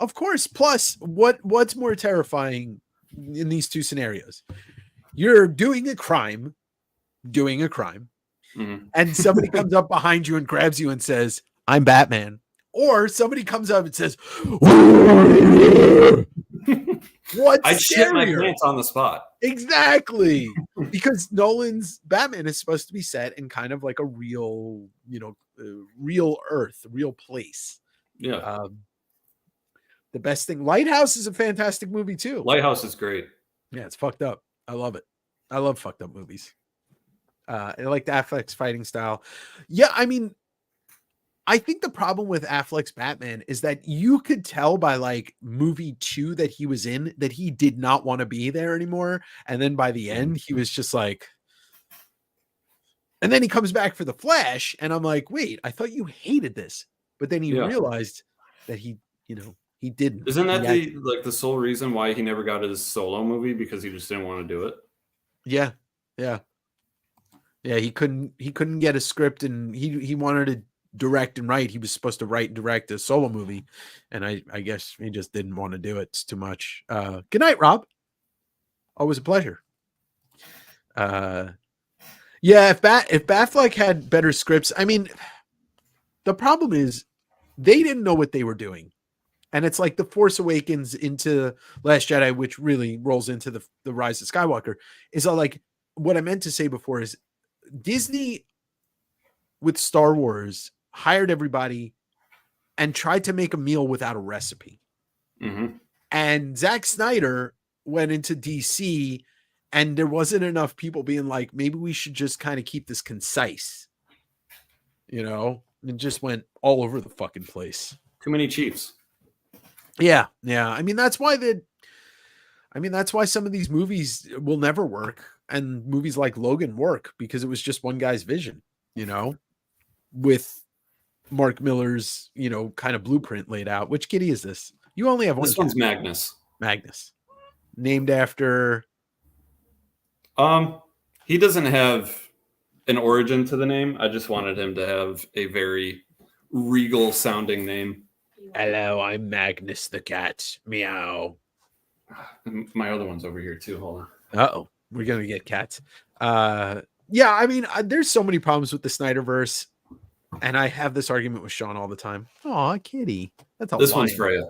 Of course. Plus, what's more terrifying in these two scenarios? You're doing a crime, Mm-hmm. and somebody comes up behind you and grabs you and says, "I'm Batman." Or somebody comes up and says, "What's I shit my scarier?" pants on the spot. Exactly. Because Nolan's Batman is supposed to be set in kind of like a real, real earth, real place. Yeah. The best thing, Lighthouse is a fantastic movie too. Lighthouse is great. Yeah, it's fucked up. I love it. I love fucked up movies. I like the Affleck's fighting style. Yeah, I mean, I think the problem with Affleck's Batman is that you could tell by like movie 2 that he was in that he did not want to be there anymore. And then by the end, he was just like, and then he comes back for The Flash. And I'm like, wait, I thought you hated this. But then he realized that he didn't. Isn't that the sole reason why he never got his solo movie? Because he just didn't want to do it. Yeah. He couldn't get a script, and he wanted to direct and write. He was supposed to write and direct a solo movie, and I guess he just didn't want to do it. It's too much. Good night, Rob. Always a pleasure. If Batfleck had better scripts, I mean, the problem is they didn't know what they were doing. And it's like the Force Awakens into Last Jedi, which really rolls into the Rise of Skywalker, is all like what I meant to say before is Disney with Star Wars hired everybody and tried to make a meal without a recipe. Mm-hmm. And Zack Snyder went into DC and there wasn't enough people being like, maybe we should just kind of keep this concise, and just went all over the fucking place. Too many Chiefs. Yeah. I mean, that's why some of these movies will never work. And movies like Logan work because it was just one guy's vision, with Mark Miller's, kind of blueprint laid out. Which kitty is this? You only have one. This one's Magnus. Magnus. Named after. He doesn't have an origin to the name. I just wanted him to have a very regal sounding name. Hello, I'm Magnus the cat. Meow. My other one's over here too. Hold on. Uh-oh. We're going to get cats. Yeah, I mean, there's so many problems with the Snyderverse. And I have this argument with Sean all the time. Aw, kitty. That's a This lion. one's Freya.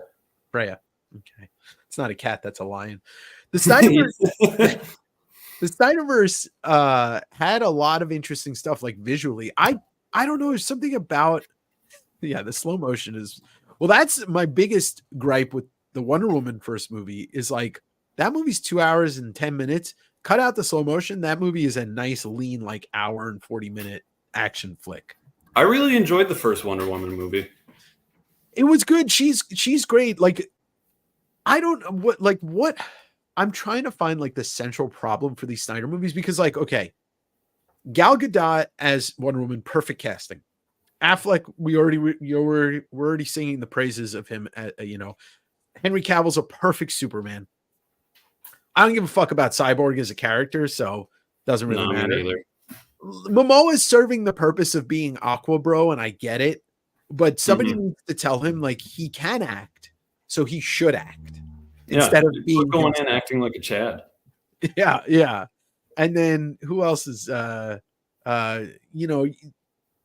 Freya. Okay. It's not a cat, that's a lion. The Snyderverse the Snyderverse had a lot of interesting stuff, like visually. I don't know, there's something about the slow motion is that's my biggest gripe with the Wonder Woman first movie is like that movie's 2 hours and 10 minutes. Cut out the slow motion. That movie is a nice, lean, like hour and 40-minute action flick. I really enjoyed the first Wonder Woman movie. It was good. She's great. Like, I don't know what I'm trying to find like the central problem for these Snyder movies because, like, okay, Gal Gadot as Wonder Woman, perfect casting. Affleck, we're already singing the praises of him. Henry Cavill's a perfect Superman. I don't give a fuck about Cyborg as a character, so it doesn't really matter. Either. Momoa is serving the purpose of being Aqua Bro, and I get it, but somebody needs to tell him like he can act, so he should act instead of being going in acting like a Chad. Yeah. And then who else is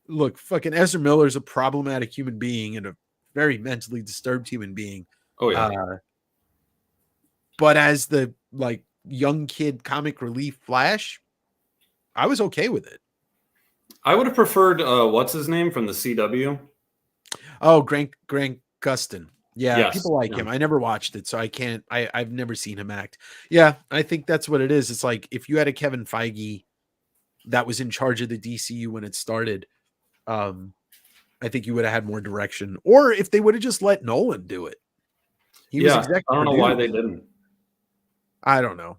look, fucking Ezra Miller is a problematic human being and a very mentally disturbed human being. Oh yeah. But as the like young kid comic relief Flash, I was okay with it. I would have preferred what's his name from the CW? Oh, Grant Gustin. Yeah, yes. People like him. I never watched it, so I can't. I've never seen him act. Yeah, I think that's what it is. It's like if you had a Kevin Feige that was in charge of the DCU when it started, I think you would have had more direction. Or if they would have just let Nolan do it. He was executive I don't know why they didn't. I don't know.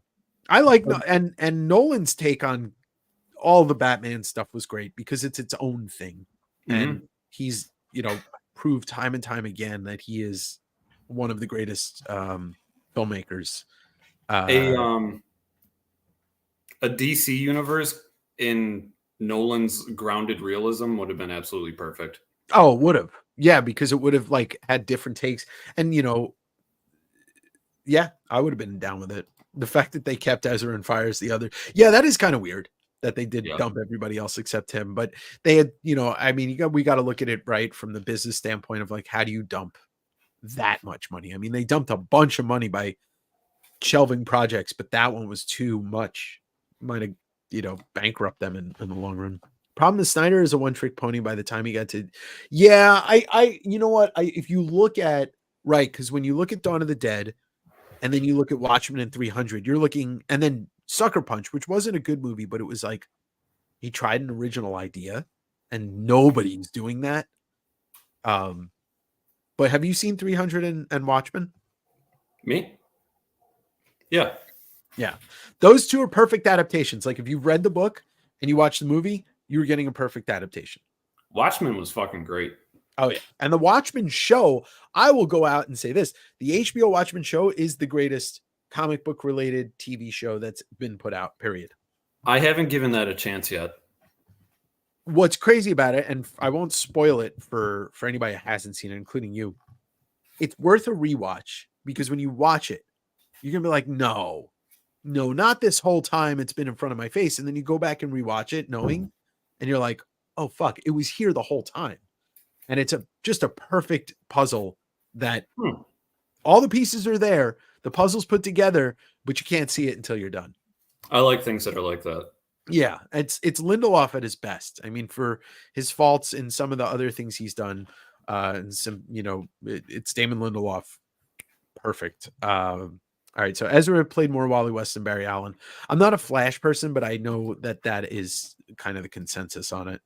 I like and Nolan's take on all the Batman stuff was great because it's its own thing. And he's, proved time and time again that he is one of the greatest filmmakers. A DC universe in Nolan's grounded realism would have been absolutely perfect. Oh, it would have. Yeah, because it would have like had different takes. And yeah, I would have been down with it. The fact that they kept Ezra and fires the other. Yeah, that is kind of weird that they did dump everybody else except him. But they had, I mean, we got to look at it right from the business standpoint of like, how do you dump that much money? I mean, they dumped a bunch of money by shelving projects, but that one was too much. Might have, bankrupt them in the long run. Problem is Snyder is a one-trick pony by the time he got to. Yeah, I you know what? If you look at right, because when you look at Dawn of the Dead, and then you look at Watchmen and 300, you're looking, and then Sucker Punch, which wasn't a good movie, but it was like he tried an original idea, and nobody's doing that. But have you seen 300 and Watchmen? Me? Yeah. Yeah. Those two are perfect adaptations. Like if you've read the book and you watch the movie, you're getting a perfect adaptation. Watchmen was fucking great. Oh, yeah. And the Watchmen show, I will go out and say this. The HBO Watchmen show is the greatest comic book related TV show that's been put out, period. I haven't given that a chance yet. What's crazy about it, and I won't spoil it for anybody who hasn't seen it, including you, it's worth a rewatch because when you watch it, you're going to be like, no, not this whole time it's been in front of my face. And then you go back and rewatch it knowing, and you're like, oh, fuck, it was here the whole time. and it's just a perfect puzzle that Hmm. all the pieces are there, the puzzle's put together, but you can't see it until you're done. I like things that are like that. Yeah, it's Lindelof at his best. I mean, for his faults in some of the other things he's done, and some, it's Damon Lindelof. Perfect. All right, so Ezra played more Wally West than Barry Allen. I'm not a Flash person, but I know that is kind of the consensus on it.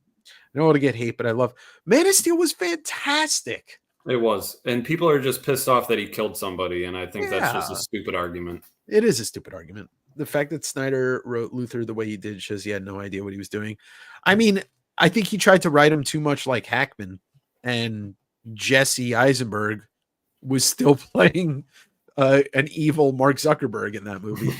I know how to get hate, but I love Man of Steel was fantastic. It was. And people are just pissed off that he killed somebody. And I think that's just a Yeah. stupid argument. It is a stupid argument. The fact that Snyder wrote Luthor the way he did shows he had no idea what he was doing. I mean, I think he tried to write him too much like Hackman, and Jesse Eisenberg was still playing an evil Mark Zuckerberg in that movie.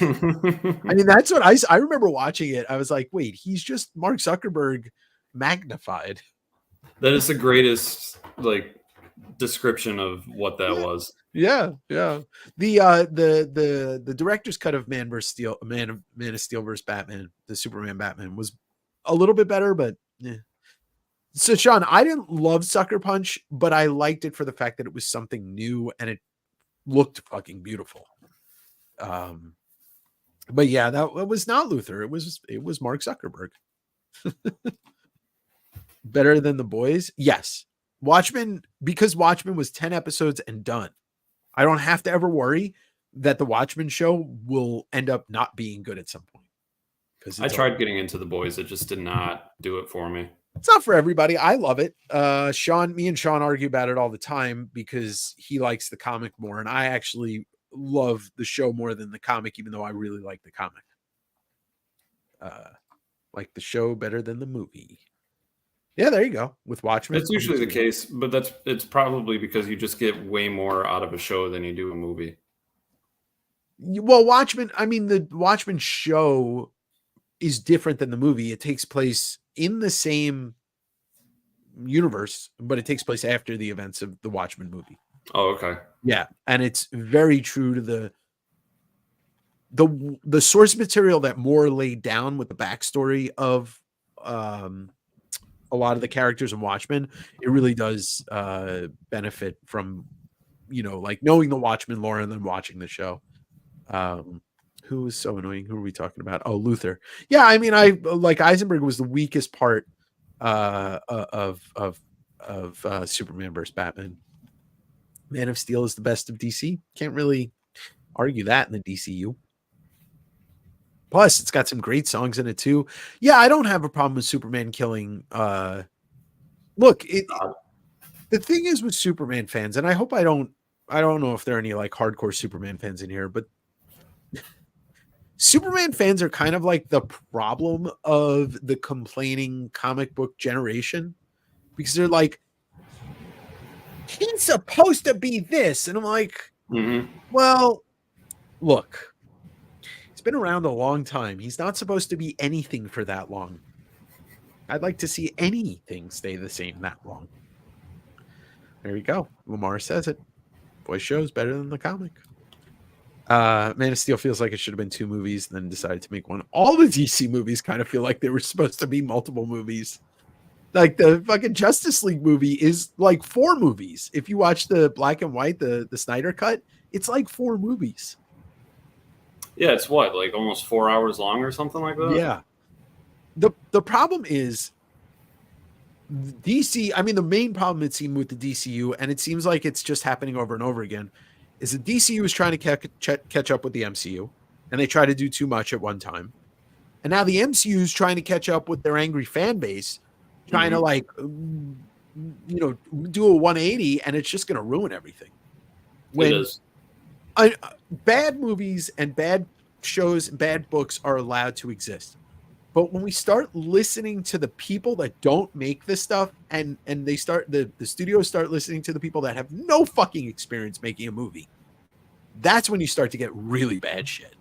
I mean, that's what I remember watching it. I was like, wait, he's just Mark Zuckerberg magnified. That is the greatest description of what that was. Yeah. The director's cut of Man of Steel versus Batman, the Superman Batman, was a little bit better, but yeah. So Sean, I didn't love Sucker Punch, but I liked it for the fact that it was something new and it looked fucking beautiful. But yeah, that was not Luthor. It was Mark Zuckerberg. Better than The Boys? Yes. Watchmen, because Watchmen was 10 episodes and done. I don't have to ever worry that the Watchmen show will end up not being good at some point. Because I tried getting into The Boys. It just did not do it for me. It's not for everybody. I love it. Me and Sean argue about it all the time because he likes the comic more. And I actually love the show more than the comic, even though I really like the comic. Like the show better than the movie. Yeah, there you go. With Watchmen. It's usually the case, but it's probably because you just get way more out of a show than you do a movie. Well, the Watchmen show is different than the movie. It takes place in the same universe, but it takes place after the events of the Watchmen movie. Oh, okay. Yeah, and it's very true to the source material that Moore laid down with the backstory of a lot of the characters in Watchmen. It really does benefit from knowing the Watchmen lore and then watching the show. Who is so annoying? Who are we talking about? Oh, Luthor. Yeah, I mean, I like Eisenberg was the weakest part of Superman versus Batman. Man of Steel is the best of DC. Can't really argue that in the DCU. Plus, it's got some great songs in it too. Yeah, I don't have a problem with Superman killing. Look, the thing is with Superman fans, and I hope I don't know if there are any like hardcore Superman fans in here, but Superman fans are kind of like the problem of the complaining comic book generation, because they're like, he's supposed to be this. And I'm like, well, look, he's been around a long time. He's not supposed to be anything for that long. I'd like to see anything stay the same that long. There you go. Lamar says it. Voice show's better than the comic. Man of Steel feels like it should have been 2 movies and then decided to make one. All the DC movies kind of feel like they were supposed to be multiple movies. Like the fucking Justice League movie is like 4 movies. If you watch the black and white, the Snyder cut, it's like 4 movies. Yeah, it's what, like almost 4 hours long or something like that? Yeah. The problem is DC, I mean, the main problem it seemed with the DCU, and it seems like it's just happening over and over again, is the DCU is trying to catch up with the MCU, and they try to do too much at one time. And now the MCU is trying to catch up with their angry fan base, trying to do a 180, and it's just going to ruin everything. It is. Bad movies and bad shows, bad books are allowed to exist. But when we start listening to the people that don't make this stuff, and they start the studios start listening to the people that have no fucking experience making a movie, that's when you start to get really bad shit.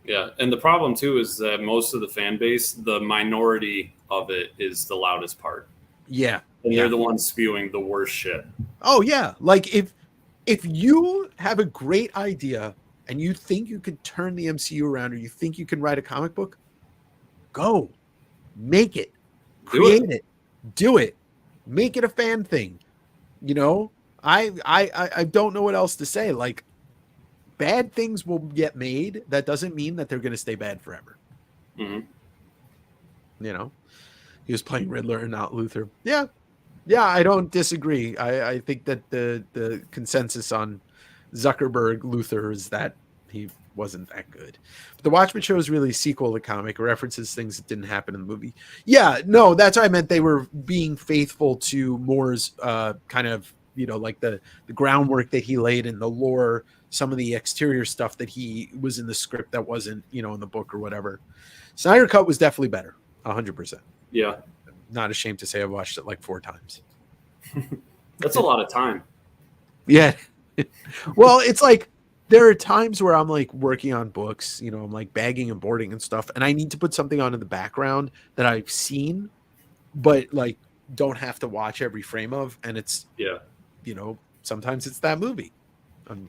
Yeah, and the problem too is that most of the fan base, the minority of it is the loudest part. Yeah. And they're the ones spewing the worst shit. Oh yeah. Like if you have a great idea and you think you could turn the MCU around, or you think you can write a comic book, go make it, create it, do it, make it a fan thing. You know, I don't know what else to say. Like, bad things will get made. That doesn't mean that they're going to stay bad forever. Hmm. You know, he was playing Riddler and not Luther. Yeah, yeah, I don't disagree. I think that the consensus on Zuckerberg Luther is that he wasn't that good. But the Watchmen show is really a sequel to the comic. It references things that didn't happen in the movie. Yeah, no, that's what I meant. They were being faithful to Moore's kind of, you know, like the groundwork that he laid in the lore, some of the exterior stuff that he was in the script that wasn't, you know, in the book or whatever. Snyder Cut was definitely better, 100%. Yeah, Not ashamed to say I watched it like 4 times. that's a lot of time. Yeah. Well, it's like there are times where I'm like working on books, you know, I'm like bagging and boarding and stuff, and I need to put something on in the background that I've seen, but like don't have to watch every frame of. And it's, Yeah, you know, sometimes it's that movie.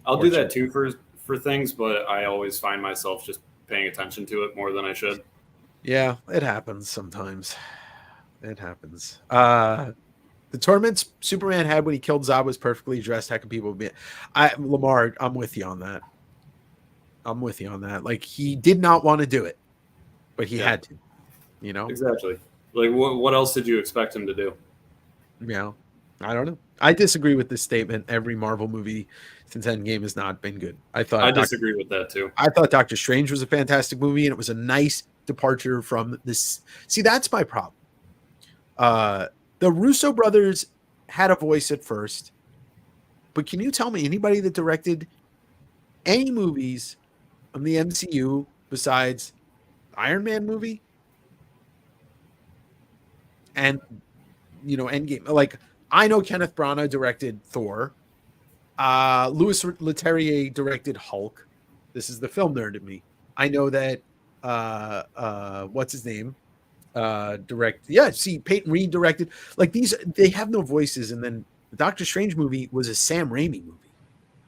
I'll do that too for things, but I always find myself just paying attention to it more than I should. Yeah, it happens sometimes. It happens. The torments Superman had when he killed Zod was perfectly addressed. How can people be? Lamar, I'm with you on that. I'm with you on that. Like, he did not want to do it, but he had to. You know, Exactly. Like, what else did you expect him to do? yeah. I don't know. I disagree with this statement. Every Marvel movie since Endgame has not been good. I disagree with that too. I thought Doctor Strange was a fantastic movie, and it was a nice departure from this. See, that's my problem. The Russo brothers had a voice at first, but can you tell me anybody that directed any movies from the MCU besides Iron Man movie and, you know, Endgame? Like, I know Kenneth Branagh directed Thor. Louis Leterrier directed Hulk. This is the film nerd in me. I know that what's his name? Peyton Reed directed. Like, these, they have no voices. And then the Doctor Strange movie was a Sam Raimi movie.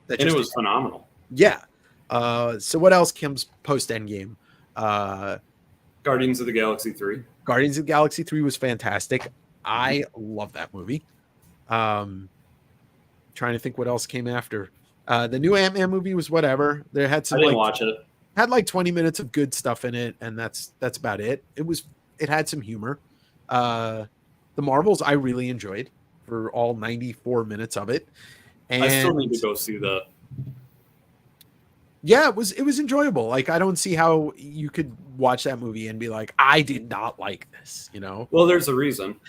And it was phenomenal. Yeah. So what else comes post Endgame? Guardians of the Galaxy 3. Guardians of the Galaxy 3 was fantastic. I love that movie. Trying to think what else came after. The new Ant-Man movie was whatever. There had some, I didn't watch it. Had like 20 minutes of good stuff in it, and that's about it. It had some humor. The Marvels I really enjoyed for all 94 minutes of it. And I still need to go see that. Yeah, it was enjoyable. Like, I don't see how you could watch that movie and be like, I did not like this, you know? Well, there's a reason.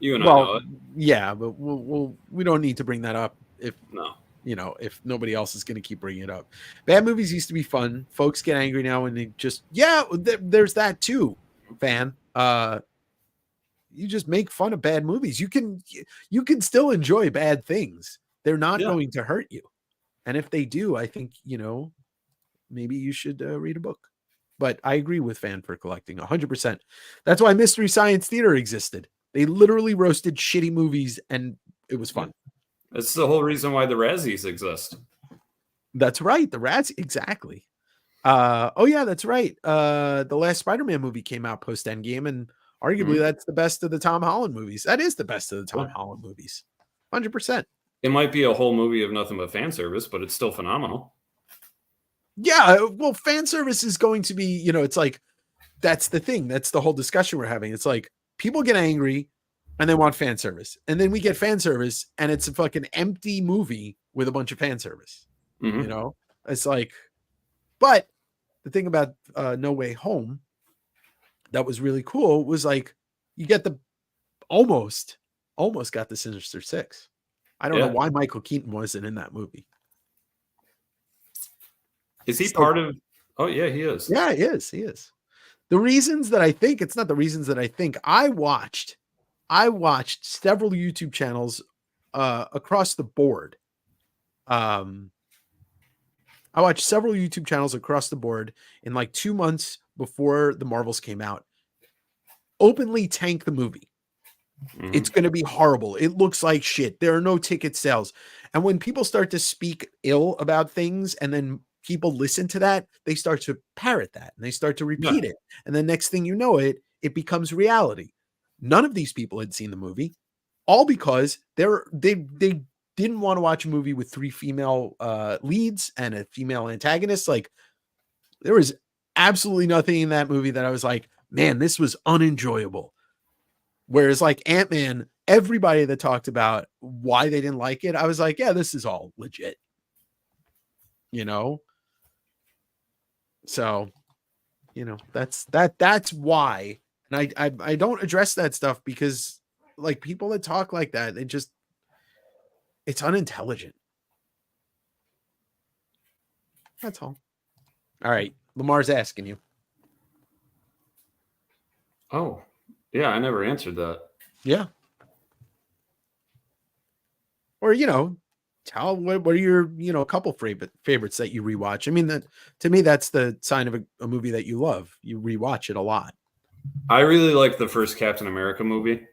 You and I know it. Yeah, but we don't need to bring that up if No. you know, if nobody else is going to keep bringing it up. Bad movies used to be fun. Folks get angry now and they just, there's that too, fan. You just make fun of bad movies. You can still enjoy bad things. They're not going to hurt you. And if they do, I think, you know, maybe you should read a book. But I agree with Fan for Collecting 100%. That's why Mystery Science Theater existed. They literally roasted shitty movies and it was fun. That's the whole reason why the Razzies exist. That's right. The Razzies, exactly. That's right. The last Spider-Man movie came out post Endgame, and arguably that's the best of the Tom Holland movies. That is the best of the Tom Holland movies. 100%. It might be a whole movie of nothing but fan service, but it's still phenomenal. Yeah, well, fan service is going to be, you know, it's like, that's the thing. That's the whole discussion we're having. It's like, people get angry and they want fan service. And then we get fan service and it's a fucking empty movie with a bunch of fan service. Mm-hmm. You know, it's like, but the thing about No Way Home that was really cool was like, you get the almost got the Sinister Six. I don't know why Michael Keaton wasn't in that movie. Is he part of? Oh yeah, he is. Yeah, he is. The reasons that I think, it's not the reasons that I think. I watched several YouTube channels across the board. I watched several YouTube channels across the board in like 2 months before the Marvels came out. Openly tank the movie. Mm-hmm. It's going to be horrible. It looks like shit. There are no ticket sales. And when people start to speak ill about things and then people listen to that, they start to parrot that and they start to repeat it. And the next thing you know, it becomes reality. None of these people had seen the movie. all because they didn't want to watch a movie with 3 female leads and a female antagonist. Like, there was absolutely nothing in that movie that I was like, man, this was unenjoyable. Whereas like Ant-Man, everybody that talked about why they didn't like it, I was like, yeah, this is all legit. You know? So, you know, that's why. And I don't address that stuff because like people that talk like that, it's unintelligent. That's all. All right. Lamar's asking you. Oh, yeah, I never answered that. Yeah. Or, you know, tell what are your, you know, couple favorites that you rewatch. I mean, that to me, that's the sign of a movie that you love. You rewatch it a lot. I really like the first Captain America movie.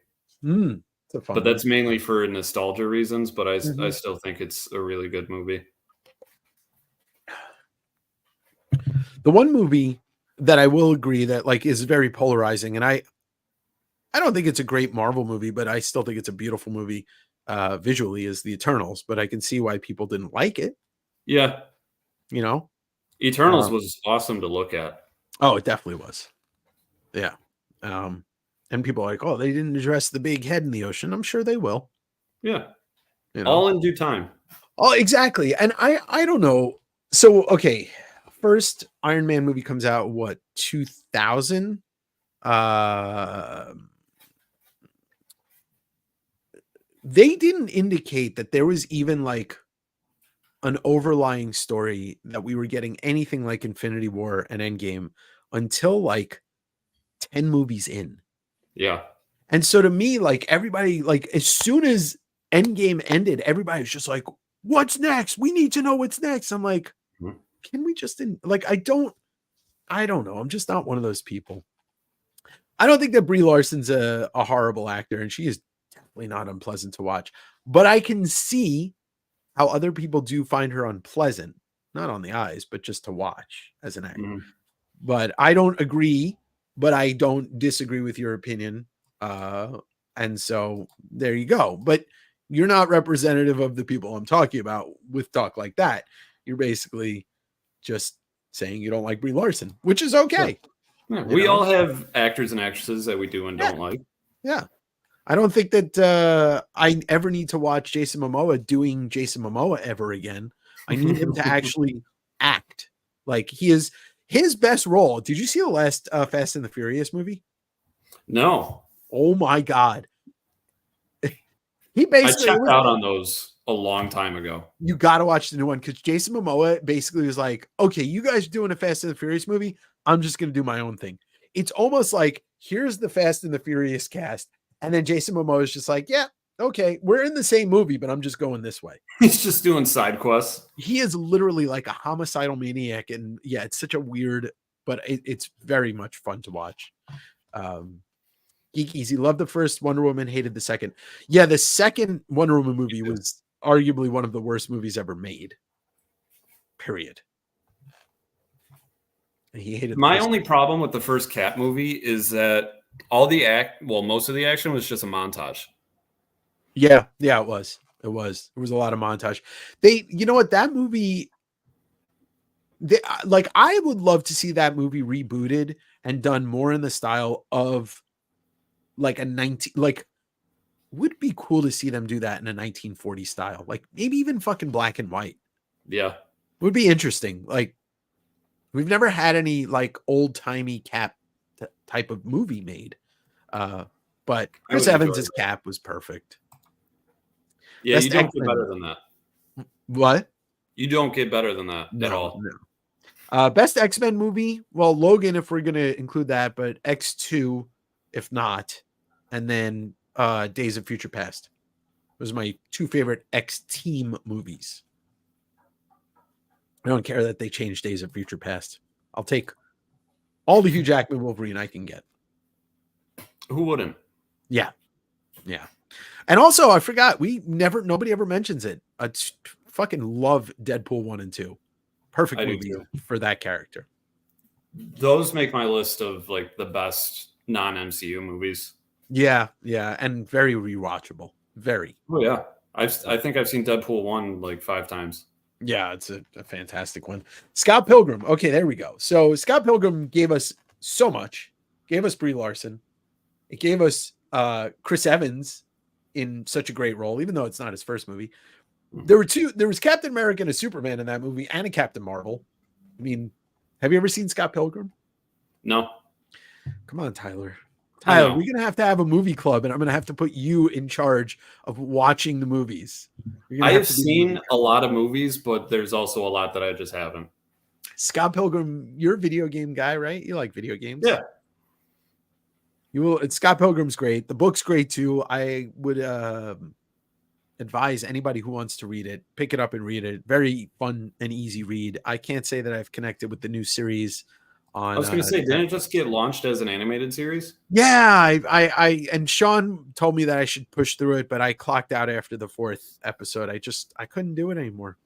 It's a fun But that's mainly for nostalgia reasons, but I Mhm. still think it's a really good movie. The one movie that I will agree that like is very polarizing, and I don't think it's a great Marvel movie, but I still think it's a beautiful movie visually, is The Eternals. But I can see why people didn't like it. Yeah. You know, Eternals was awesome to look at. Oh, it definitely was. Yeah. And people are like, oh, they didn't address the big head in the ocean. I'm sure they will. Yeah. You know? All in due time. Oh, exactly. And I don't know. So, okay. First Iron Man movie comes out, what, 2000? They didn't indicate that there was even like an overlying story that we were getting anything like Infinity War and Endgame until like 10 movies in. Yeah. And so to me, like everybody, like as soon as Endgame ended, everybody was just like, what's next? We need to know what's next. I'm like, can we just like, I don't know. I'm just not one of those people. I don't think that Brie Larson's a horrible actor, and she is definitely not unpleasant to watch, but I can see how other people do find her unpleasant, not on the eyes, but just to watch as an actor. But I don't agree, but I don't disagree with your opinion. And so there you go. But you're not representative of the people I'm talking about with talk like that. You're basically just saying you don't like Brie Larson, which is okay. Yeah, we all have actors and actresses that we do and don't like. Yeah. I don't think that I ever need to watch Jason Momoa doing Jason Momoa ever again. I need him to actually act. Like he is his best role. Did you see the last Fast and the Furious movie? No. Oh my God. He basically I checked out on those a long time ago. You got to watch the new one because Jason Momoa basically was like, okay, you guys are doing a Fast and the Furious movie. I'm just going to do my own thing. It's almost like here's the Fast and the Furious cast. And then Jason Momoa is just like, yeah, okay, we're in the same movie, but I'm just going this way. He's just doing side quests. He is literally like a homicidal maniac. And yeah, it's such a weird, but it's very much fun to watch. Geek Easy loved the first Wonder Woman, hated the second. Yeah, the second Wonder Woman movie was arguably one of the worst movies ever made. Period. He hated my only problem with the first Cat movie is that most of the action was just a montage. Yeah, it was. It was a lot of montage. You know what, that movie, like I would love to see that movie rebooted and done more in the style of like would be cool to see them do that in a 1940 style, like maybe even fucking black and white. Yeah, would be interesting. Like we've never had any like old timey Cap type of movie made. But Chris Evans' Cap was perfect. Yeah, you don't get better than that. What? You don't get better than that at all. No. Best X-Men movie? Well, Logan, if we're gonna include that, but X2, if not, and then Days of Future Past. Those are my two favorite X-Team movies. I don't care that they changed Days of Future Past. I'll take all the Hugh Jackman Wolverine I can get. Who wouldn't? Yeah. And also, I forgot, nobody ever mentions it. I fucking love Deadpool 1 and 2. Perfect movie for that character. Those make my list of like the best non-MCU movies. Yeah, and very rewatchable. Very. Oh yeah, I think I've seen Deadpool 1 like 5 times. Yeah, it's a fantastic one. Scott Pilgrim. Okay, there we go. So Scott Pilgrim gave us so much. Gave us Brie Larson. It gave us Chris Evans in such a great role, even though it's not his first movie. There was Captain America and a Superman in that movie, and a Captain Marvel. I mean, have you ever seen Scott Pilgrim? No, Come on, Tyler. I Tyler, know. we're gonna have to have a movie club, and I'm gonna have to put you in charge of watching the movies. You're gonna I have to be the seen movie a lot of movies, but there's also a lot that I just haven't. Scott Pilgrim, you're a video game guy, right? You like video games? Yeah. You will. Scott Pilgrim's great. The book's great too. I would advise anybody who wants to read it, pick it up and read it. Very fun and easy read. I can't say that I've connected with the new series on. I was going to say, didn't it just get launched as an animated series? Yeah, I and Sean told me that I should push through it, but I clocked out after the 4th episode. I couldn't do it anymore.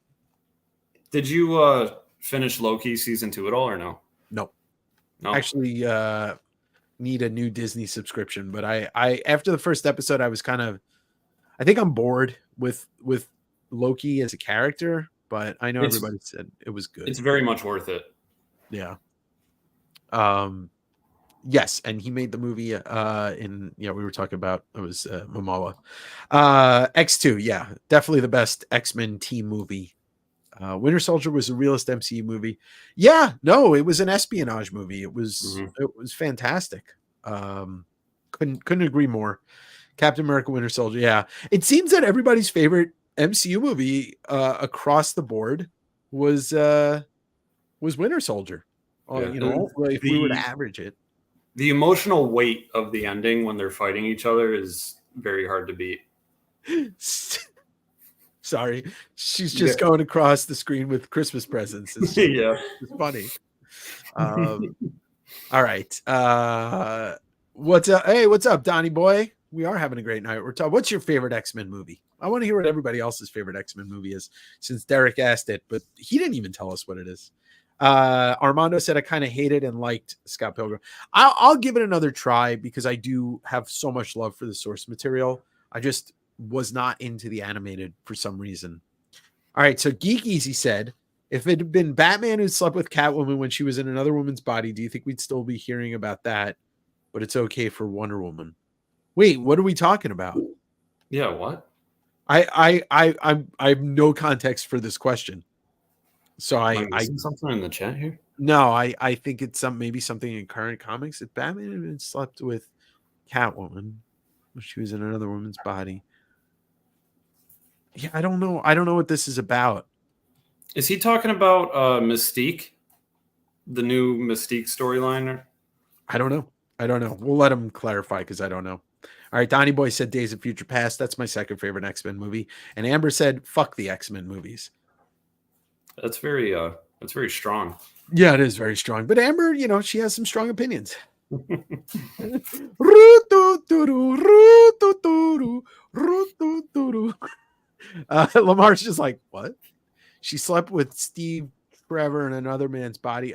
Did you finish Loki season 2 at all, or no? No. Actually, Need a new Disney subscription, but I after the first episode, I was kind of, I think I'm bored with Loki as a character, but I know everybody said it was good. It's very much worth it. Yeah. Yes, and he made the movie we were talking about, it was Momoa. X2, yeah, definitely the best X-Men team movie. Winter Soldier was the realest MCU movie. Yeah, no, it was an espionage movie. It was fantastic. Couldn't agree more. Captain America, Winter Soldier. Yeah, it seems that everybody's favorite MCU movie across the board was Winter Soldier. Yeah. If we were to average it, the emotional weight of the ending when they're fighting each other is very hard to beat. Sorry, she's just going across the screen with Christmas presents. It's funny. All right. What's up? Hey, what's up, Donnie boy? We are having a great night. We're talking. What's your favorite X-Men movie? I want to hear what everybody else's favorite X-Men movie is, since Derek asked it, but he didn't even tell us what it is. Armando said I kind of hated and liked Scott Pilgrim. I'll give it another try because I do have so much love for the source material. I just was not into the animated for some reason. All right, so Geek Easy said, if it had been Batman who slept with Catwoman when she was in another woman's body, do you think we'd still be hearing about that? But it's okay for Wonder Woman. Wait, what are we talking about? Yeah, what? I have no context for this question. So I something in the chat here. No, I think it's maybe something in current comics. If Batman had slept with Catwoman when she was in another woman's body. Yeah, I don't know. I don't know what this is about. Is he talking about Mystique? The new Mystique storyline? I don't know. We'll let him clarify because I don't know. All right, Donnie Boy said Days of Future Past. That's my second favorite X-Men movie. And Amber said, fuck the X-Men movies. That's very strong. Yeah, it is very strong. But Amber, she has some strong opinions. Lamar's just like, what? She slept with Steve Trevor in another man's body.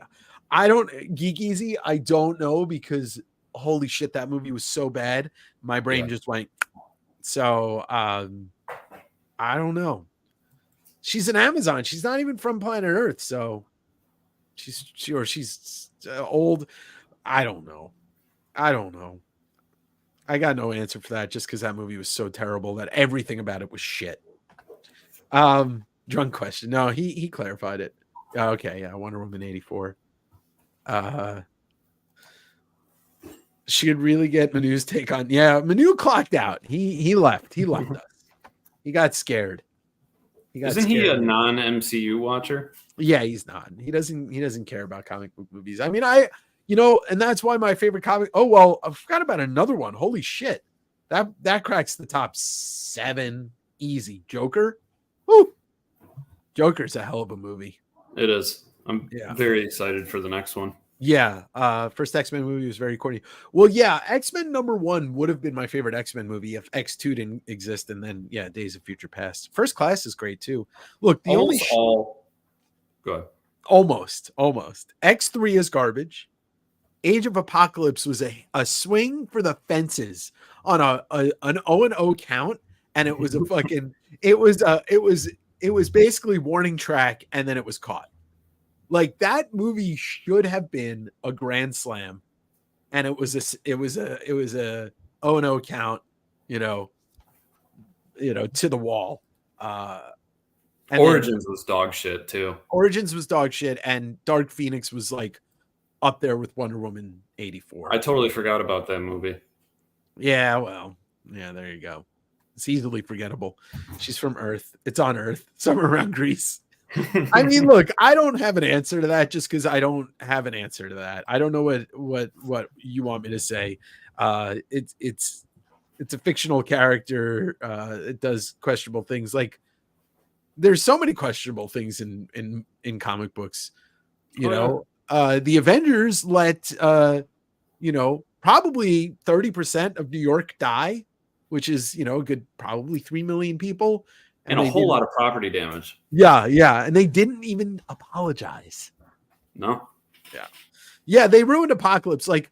Geek Easy, I don't know, because holy shit, that movie was so bad. My brain just went. So I don't know. She's an Amazon. She's not even from planet Earth. So she's old. I don't know. I got no answer for that, just because that movie was so terrible that everything about it was shit. Drunk question. No, he clarified it. Okay, yeah, Wonder Woman 84. She could really get Manu's take on. Yeah, Manu clocked out. He left. He left us. He got scared. Isn't he a non-MCU watcher? Yeah, he's not. He doesn't care about comic book movies. I mean, and that's why my favorite comic. Oh well, I forgot about another one. Holy shit, that cracks the top 7 easy. Joker. Woo! Joker's a hell of a movie. It is. I'm very excited for the next one. Yeah. First X-Men movie was very corny. Well, yeah, X-Men #1 would have been my favorite X-Men movie if X2 didn't exist. And then, Days of Future Past. First Class is great too. Look, the Go ahead. Almost. X3 is garbage. Age of Apocalypse was a swing for the fences on an 0-0 count. and it was a fucking it was basically warning track, and then it was caught. Like that movie should have been a grand slam, and it was a 0-0 count, to the wall. And Origins was dog shit too. Origins was dog shit, and Dark Phoenix was like up there with Wonder Woman 84. I totally forgot about that movie. Yeah, well, yeah, there you go. It's easily forgettable. She's from Earth. It's on Earth, somewhere around Greece. I mean, look, I don't have an answer to that just because I don't have an answer to that. I don't know what you want me to say. It's a fictional character. It does questionable things. Like there's so many questionable things in comic books. The Avengers let probably 30% of New York die, which is a good probably 3 million people. And a whole lot of property damage. Yeah. And they didn't even apologize. No. Yeah, they ruined Apocalypse. Like,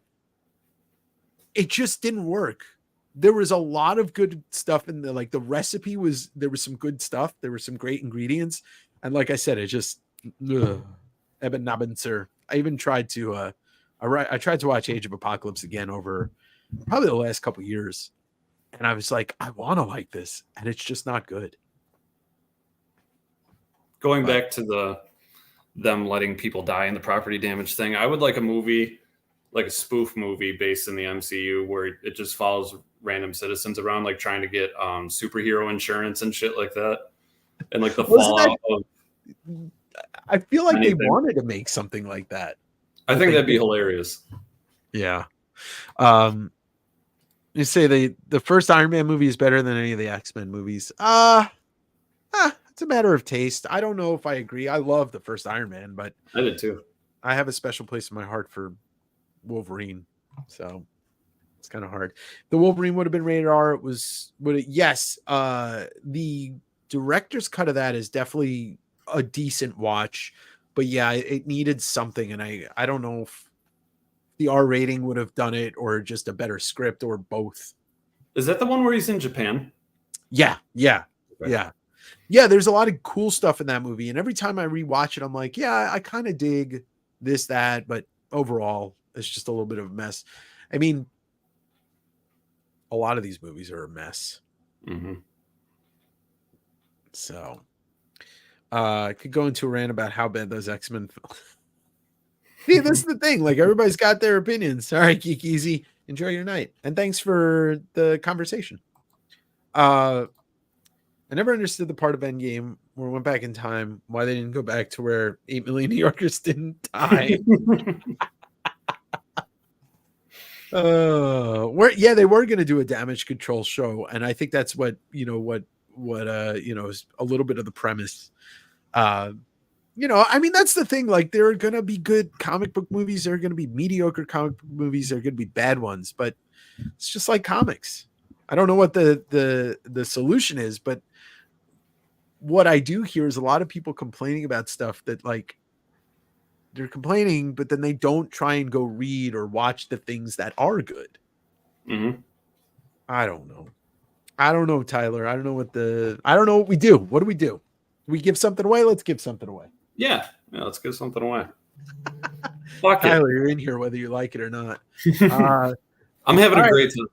it just didn't work. There was a lot of good stuff in the recipe there was some good stuff. There were some great ingredients. And like I said, it just Eben Nabbenzer. I even tried to I tried to watch Age of Apocalypse again over probably the last couple of years. And I was like, I want to like this, and it's just not good. Going back to them letting people die in the property damage thing, I would like a movie, like a spoof movie based in the MCU where it just follows random citizens around, like trying to get superhero insurance and shit like that. And like the fallout of. I feel like anything. they wanted to make something like that. I think that'd be hilarious. Yeah. You say the first Iron Man movie is better than any of the X-Men movies. It's a matter of taste. I don't know if I agree. I love the first Iron Man, but I did too. I have a special place in my heart for Wolverine, so it's kind of hard. The Wolverine would have been rated R. Yes. The director's cut of that is definitely a decent watch, but yeah, it needed something, and I don't know if the R rating would have done it, or just a better script, or both. Is that the one where he's in Japan? Yeah. Okay. Yeah, there's a lot of cool stuff in that movie. And every time I rewatch it, I'm like, yeah, I kind of dig this, that. But overall, it's just a little bit of a mess. I mean, a lot of these movies are a mess. Mm-hmm. So I could go into a rant about how bad those X-Men See, this is the thing. Like, everybody's got their opinions. All right, Geek Easy. Enjoy your night. And thanks for the conversation. I never understood the part of Endgame where it went back in time, why they didn't go back to where 8 million New Yorkers didn't die. They were going to do a damage control show, and I think that's what is a little bit of the premise. I mean, that's the thing. Like, there are going to be good comic book movies, there are going to be mediocre comic book movies, there are going to be bad ones, but it's just like comics. I don't know what the solution is, but what I do hear is a lot of people complaining about stuff that, like, they're complaining, but then they don't try and go read or watch the things that are good. Mm-hmm. I don't know, Tyler. I don't know what we do. What do we do? We give something away? Let's give something away. Yeah, let's give something away. Fuck Tyler, it. you're in here whether you like it or not. I'm having a great time.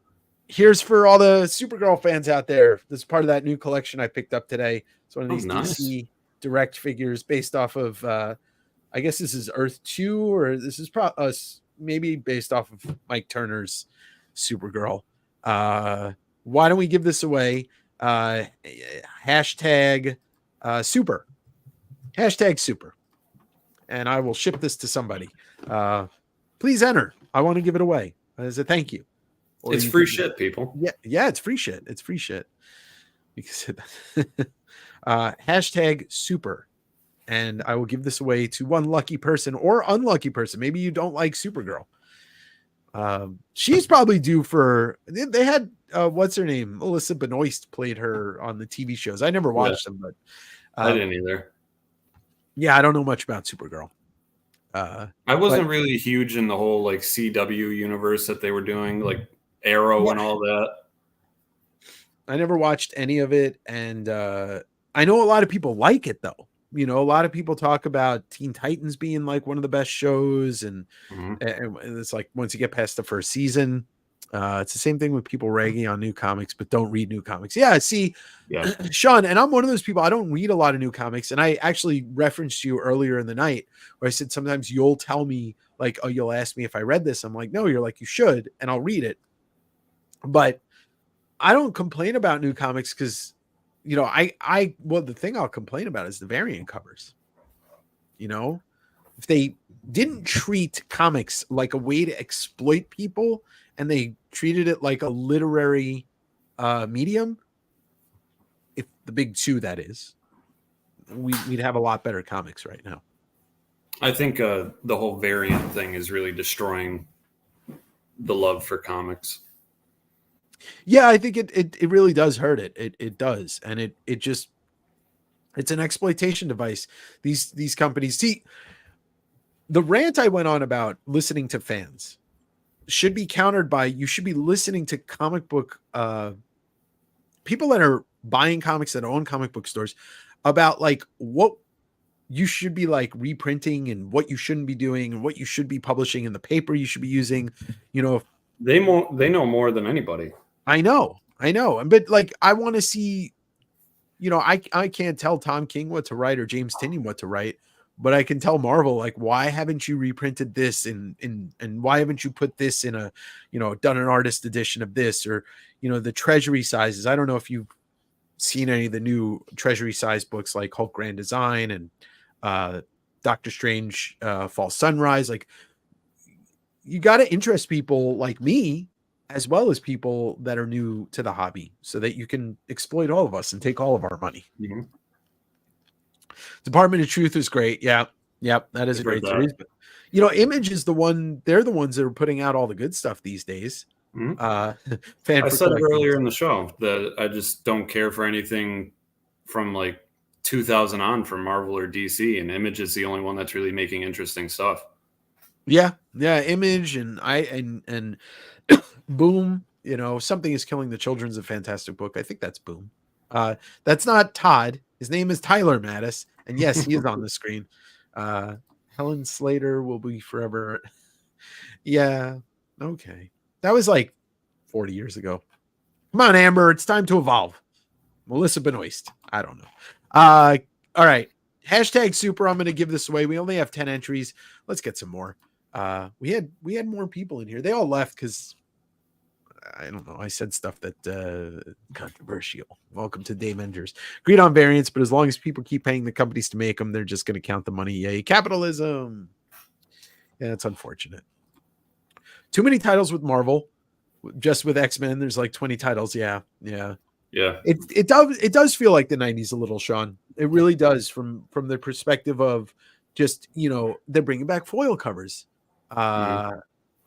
Here's for all the Supergirl fans out there. This is part of that new collection I picked up today. It's one of these DC Direct figures based off of, I guess this is Earth 2, or this is maybe based off of Mike Turner's Supergirl. Why don't we give this away? Hashtag super. Hashtag super. And I will ship this to somebody. Please enter. I want to give it away as a thank you. Or it's free shit, people. Yeah, it's free shit. It's free shit. Because hashtag super. And I will give this away to one lucky person or unlucky person. Maybe you don't like Supergirl. She's probably due for. They had what's her name? Melissa Benoist played her on the TV shows. I never watched them, but I didn't either. Yeah, I don't know much about Supergirl. I wasn't really huge in the whole like CW universe that they were doing, like Arrow and all that. I never watched any of it, and I know a lot of people like it though. You know, a lot of people talk about Teen Titans being like one of the best shows, and Mhm. and it's like once you get past the first season, it's the same thing with people ragging on new comics, but don't read new comics. Yeah, see, Yeah. Sean, and I'm one of those people. I don't read a lot of new comics, and I actually referenced you earlier in the night where I said sometimes you'll tell me like, oh, you'll ask me if I read this. I'm like, no, you're like, you should, and I'll read it. But I don't complain about new comics because, you know, well, the thing I'll complain about is the variant covers. You know, if they didn't treat comics like a way to exploit people and they treated it like a literary medium, if the big two that is, we'd have a lot better comics right now. I think the whole variant thing is really destroying the love for comics. Yeah, I think it really does hurt it. It does, and it just it's an exploitation device. These companies see the rant I went on about listening to fans should be countered by you should be listening to comic book people that are buying comics that own comic book stores about like what you should be like reprinting and what you shouldn't be doing and what you should be publishing in the paper you should be using. You know, They know more than anybody. I know, but like I want to see, you know, I can't tell Tom King what to write or James Tynion what to write, but I can tell Marvel like why haven't you reprinted this and why haven't you put this in a, you know, done an artist edition of this, or you know, the treasury sizes. I don't know if you've seen any of the new treasury size books like Hulk Grand Design and Doctor Strange Fall Sunrise. Like you got to interest people like me as well as people that are new to the hobby so that you can exploit all of us and take all of our money. Mm-hmm. Department of Truth is great. Yeah. That is a great series. But, you know, Image is the one, they're the ones that are putting out all the good stuff these days. Mm-hmm. I said it earlier in the show that I just don't care for anything from like 2000 on from Marvel or DC, and Image is the only one that's really making interesting stuff. Yeah. Image and Boom. You know, Something is Killing the Children's a fantastic book. I think that's Boom. That's not Todd. His name is Tyler Mattis, and yes, he is on the screen. Helen Slater will be forever. Yeah. Okay. That was like 40 years ago. Come on, Amber. It's time to evolve. Melissa Benoist. I don't know. All right. Hashtag super. I'm going to give this away. We only have 10 entries. Let's get some more. We had more people in here. They all left because I don't know. I said stuff that controversial. Welcome to Dave Enders. Agreed on variants, but as long as people keep paying the companies to make them, they're just going to count the money. Yay, capitalism. Yeah, it's unfortunate. Too many titles with Marvel. Just with X-Men, there's like 20 titles. Yeah. It does feel like the 90s a little, Sean. It really does from the perspective of just, you know, they're bringing back foil covers.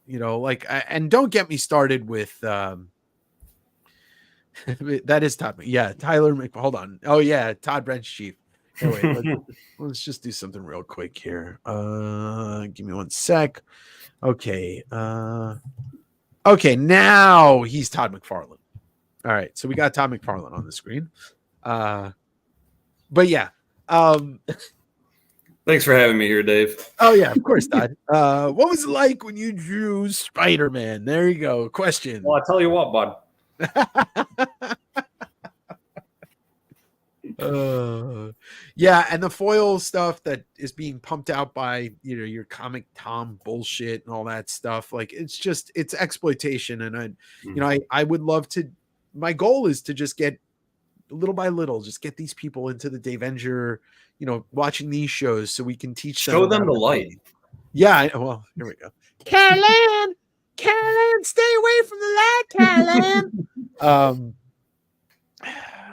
You know, like, and don't get me started with that is Todd. Yeah, Tyler. Hold on. Oh yeah, Todd Wrench Chief. Anyway, let's just do something real quick here. Give me one sec. Okay. Okay, now he's Todd McFarlane. All right, so we got Todd McFarlane on the screen. But yeah. Thanks for having me here, Dave. Oh yeah, of course, Todd. What was it like when you drew Spider-Man? There you go. Question. Well, I tell you what, bud. Yeah, and the foil stuff that is being pumped out by, you know, your Comic Tom bullshit and all that stuff, like it's exploitation. And I would love to. My goal is to just get little by little, just get these people into the Davenger, you know, watching these shows so we can teach them. Show them the light. Yeah, well, here we go. Caroline, stay away from the light, Caroline.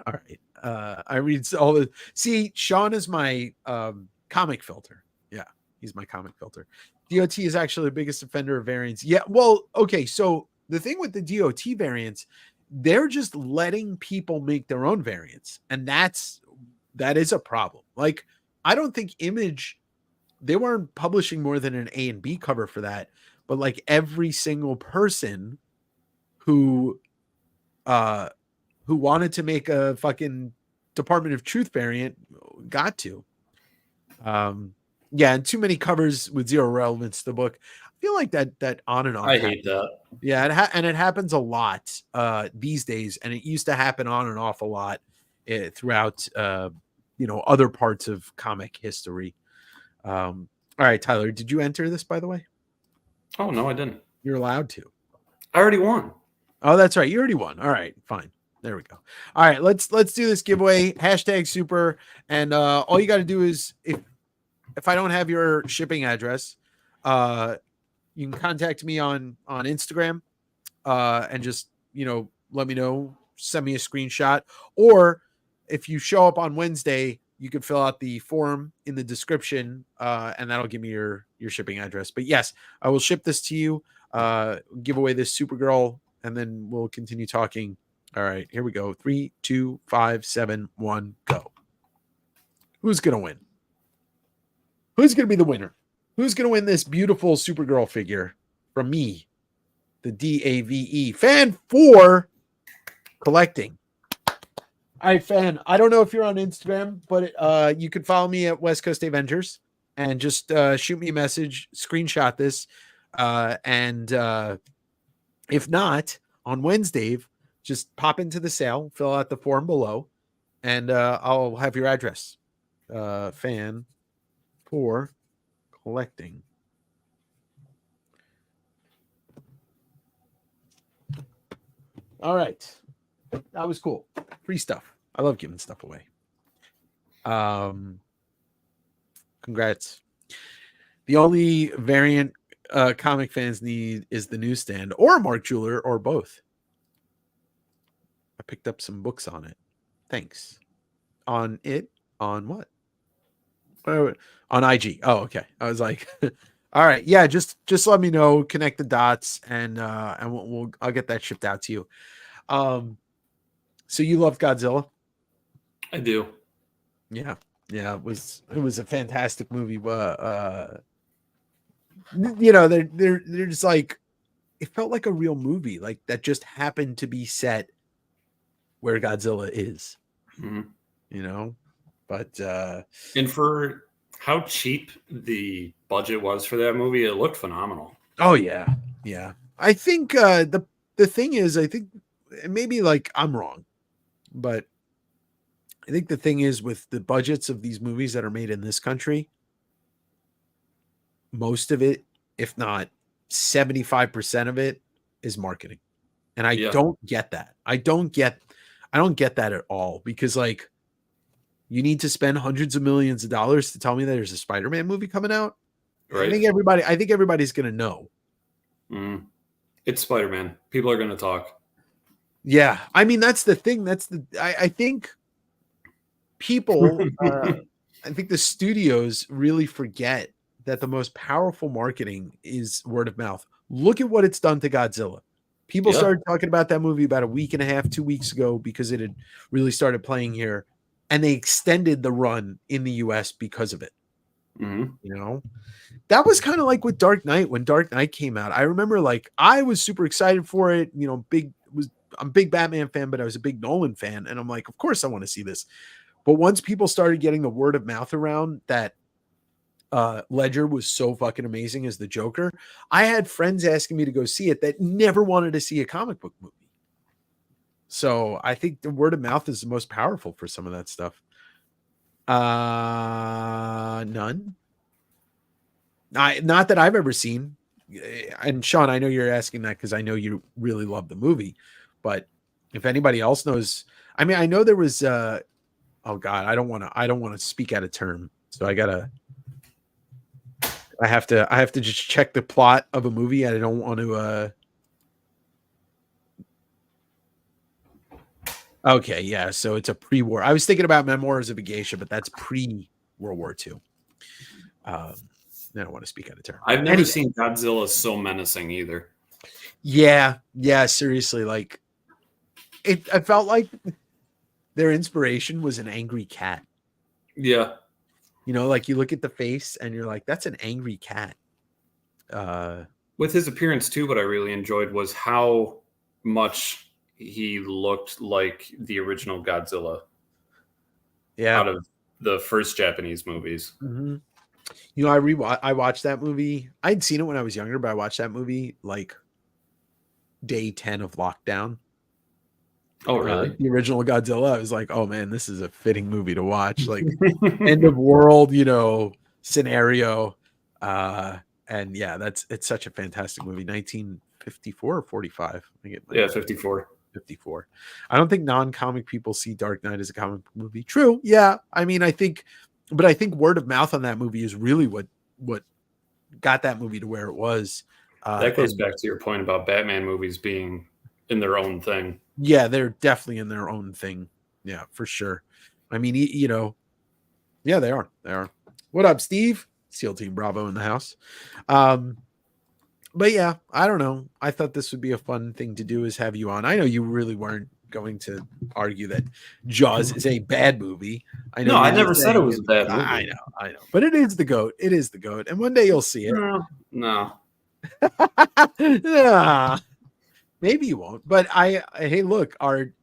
All right. I read all the. See, Sean is my comic filter. Yeah, he's my comic filter. DOT is actually the biggest offender of variants. Yeah, well, okay. So the thing with the DOT variants, they're just letting people make their own variants, and that is a problem. Like, I don't think Image, they weren't publishing more than an A and B cover for that, but like every single person who who wanted to make a fucking Department of Truth variant got to. Yeah, and too many covers with zero relevance to the book. I feel like that on and off. I hate that. Yeah, and it happens a lot these days, and it used to happen on and off a lot throughout other parts of comic history. All right, Tyler, did you enter this, by the way? Oh no, I didn't. You're allowed to. I already won. Oh, that's right. You already won. All right, fine. There we go. All right, let's do this giveaway. #super. And all you got to do is if I don't have your shipping address, you can contact me on Instagram and just let me know, send me a screenshot, or if you show up on Wednesday, you can fill out the form in the description and that'll give me your shipping address. But yes, I will ship this to you, give away this Supergirl, and then we'll continue talking. All right, here we go. 3, 2, 5, 7, 1, go. Who's gonna win? Who's gonna be the winner? Who's gonna win this beautiful Supergirl figure from me, the DAVE fan for collecting? All right, fan. I don't know if you're on Instagram, but you can follow me at West Coast Avengers and just shoot me a message, screenshot this, and if not, on Wednesday, just pop into the sale, fill out the form below, and I'll have your address. Fan for collecting. All right. That was cool. Free stuff. I love giving stuff away. Congrats. The only variant comic fans need is the newsstand or Mark Jeweler or both. I picked up some books on it. Thanks. On what? On IG. Oh, okay. I was like, all right. Yeah, just let me know, connect the dots, and I'll get that shipped out to you. So you love Godzilla? I do. Yeah. It was a fantastic movie. They're just like, it felt like a real movie, like that just happened to be set where Godzilla is. Mm-hmm. But and for how cheap the budget was for that movie, it looked phenomenal. Oh yeah. I think the thing is, I think maybe like I'm wrong, but I think the thing is with the budgets of these movies that are made in this country, most of it, if not 75% of it, is marketing. And I don't get that. I don't get that at all, because like you need to spend hundreds of millions of dollars to tell me that there's a Spider-Man movie coming out. Right. I think everybody's going to know. It's Spider-Man. People are going to talk. Yeah. I mean, that's the thing. I think people, I think the studios really forget that the most powerful marketing is word of mouth. Look at what it's done to Godzilla. People started talking about that movie about a week and a half, 2 weeks ago, because it had really started playing here, and they extended the run in the US because of it. Mm-hmm. That was kind of like with Dark Knight. When Dark Knight came out, I remember like I was super excited for it. I'm a big Batman fan, but I was a big Nolan fan, and I'm like, of course I want to see this. But once people started getting the word of mouth around that Ledger was so fucking amazing as the Joker, I had friends asking me to go see it that never wanted to see a comic book movie. So I think the word of mouth is the most powerful for some of that stuff. None. Not that I've ever seen. And Sean, I know you're asking that because I know you really love the movie. But if anybody else knows, I mean, I know there was. Oh God, I don't want to speak out of term. So I have to just check the plot of a movie. I don't want to. Okay, yeah. So it's a pre-war. I was thinking about Memoirs of a Geisha, but that's pre-World War II. I don't want to speak out of turn. I've never seen Godzilla so menacing either. Yeah, seriously. Like, I felt like their inspiration was an angry cat. Yeah. Like you look at the face and you're like, that's an angry cat. With his appearance too, what I really enjoyed was how much he looked like the original Godzilla Yeah. out of the first Japanese movies. Mhm. I watched that movie. I'd seen it when I was younger, but I watched that movie like day 10 of lockdown. Oh, really? The original Godzilla. I was like, oh man, this is a fitting movie to watch. Like end of world, scenario. And yeah, it's such a fantastic movie. 1954 or 45. I think it might Yeah, be 54. 54. I don't think non-comic people see Dark Knight as a comic book movie. True. Yeah. I mean, I think word of mouth on that movie is really what got that movie to where it was. That goes back to your point about Batman movies being in their own thing. Yeah, they're definitely in their own thing. Yeah, for sure. I mean, yeah, they are. They are. What up, Steve? SEAL Team Bravo in the house. But yeah, I don't know. I thought this would be a fun thing to do is have you on. I know you really weren't going to argue that Jaws is a bad movie. I know. No, I you're never just said it saying was a bad movie. I know. But it is the GOAT. It is the GOAT. And one day you'll see it. No. Nah, maybe you won't. But hey, look,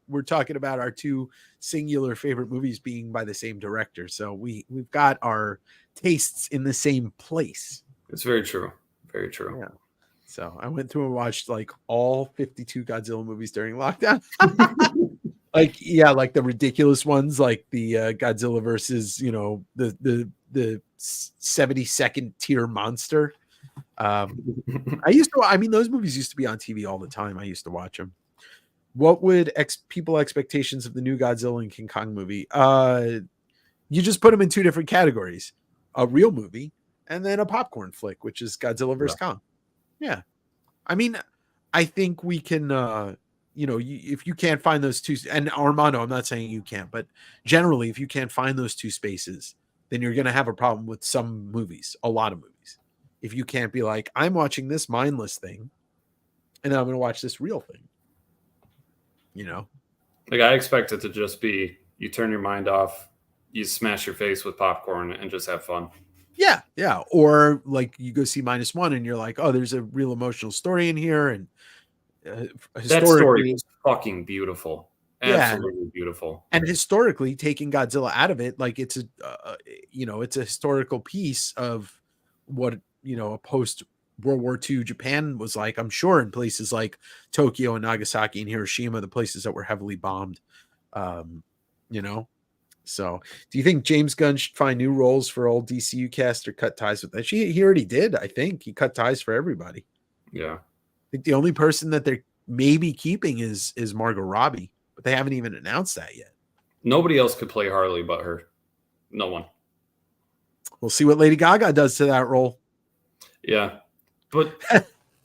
we're talking about our two singular favorite movies being by the same director. So we've got our tastes in the same place. It's very true. Very true. Yeah. So I went through and watched like all 52 Godzilla movies during lockdown. Like the ridiculous ones, like the Godzilla versus the 72nd tier monster. Those movies used to be on TV all the time. I used to watch them. What would people expectations of the new Godzilla and King Kong movie? You just put them in two different categories: a real movie and then a popcorn flick, which is Godzilla versus Kong. Yeah, I mean, I think we can. If you can't find those two, and Armando, I'm not saying you can't, but generally, if you can't find those two spaces, then you're going to have a problem with some movies, a lot of movies. If you can't be like, I'm watching this mindless thing, and then I'm going to watch this real thing. Like I expect it to just be you turn your mind off, you smash your face with popcorn, and just have fun. Yeah. Or like you go see -1, and you're like, oh, there's a real emotional story in here, and that story was fucking beautiful. Absolutely beautiful. And historically, taking Godzilla out of it, like it's a historical piece of what a post World War II Japan was like. I'm sure in places like Tokyo and Nagasaki and Hiroshima, the places that were heavily bombed. So do you think James Gunn should find new roles for old DCU cast or cut ties with that? He already did. I think he cut ties for everybody. Yeah. I think the only person that they're maybe keeping is Margot Robbie, but they haven't even announced that yet. Nobody else could play Harley but her. No one. We'll see what Lady Gaga does to that role. Yeah, but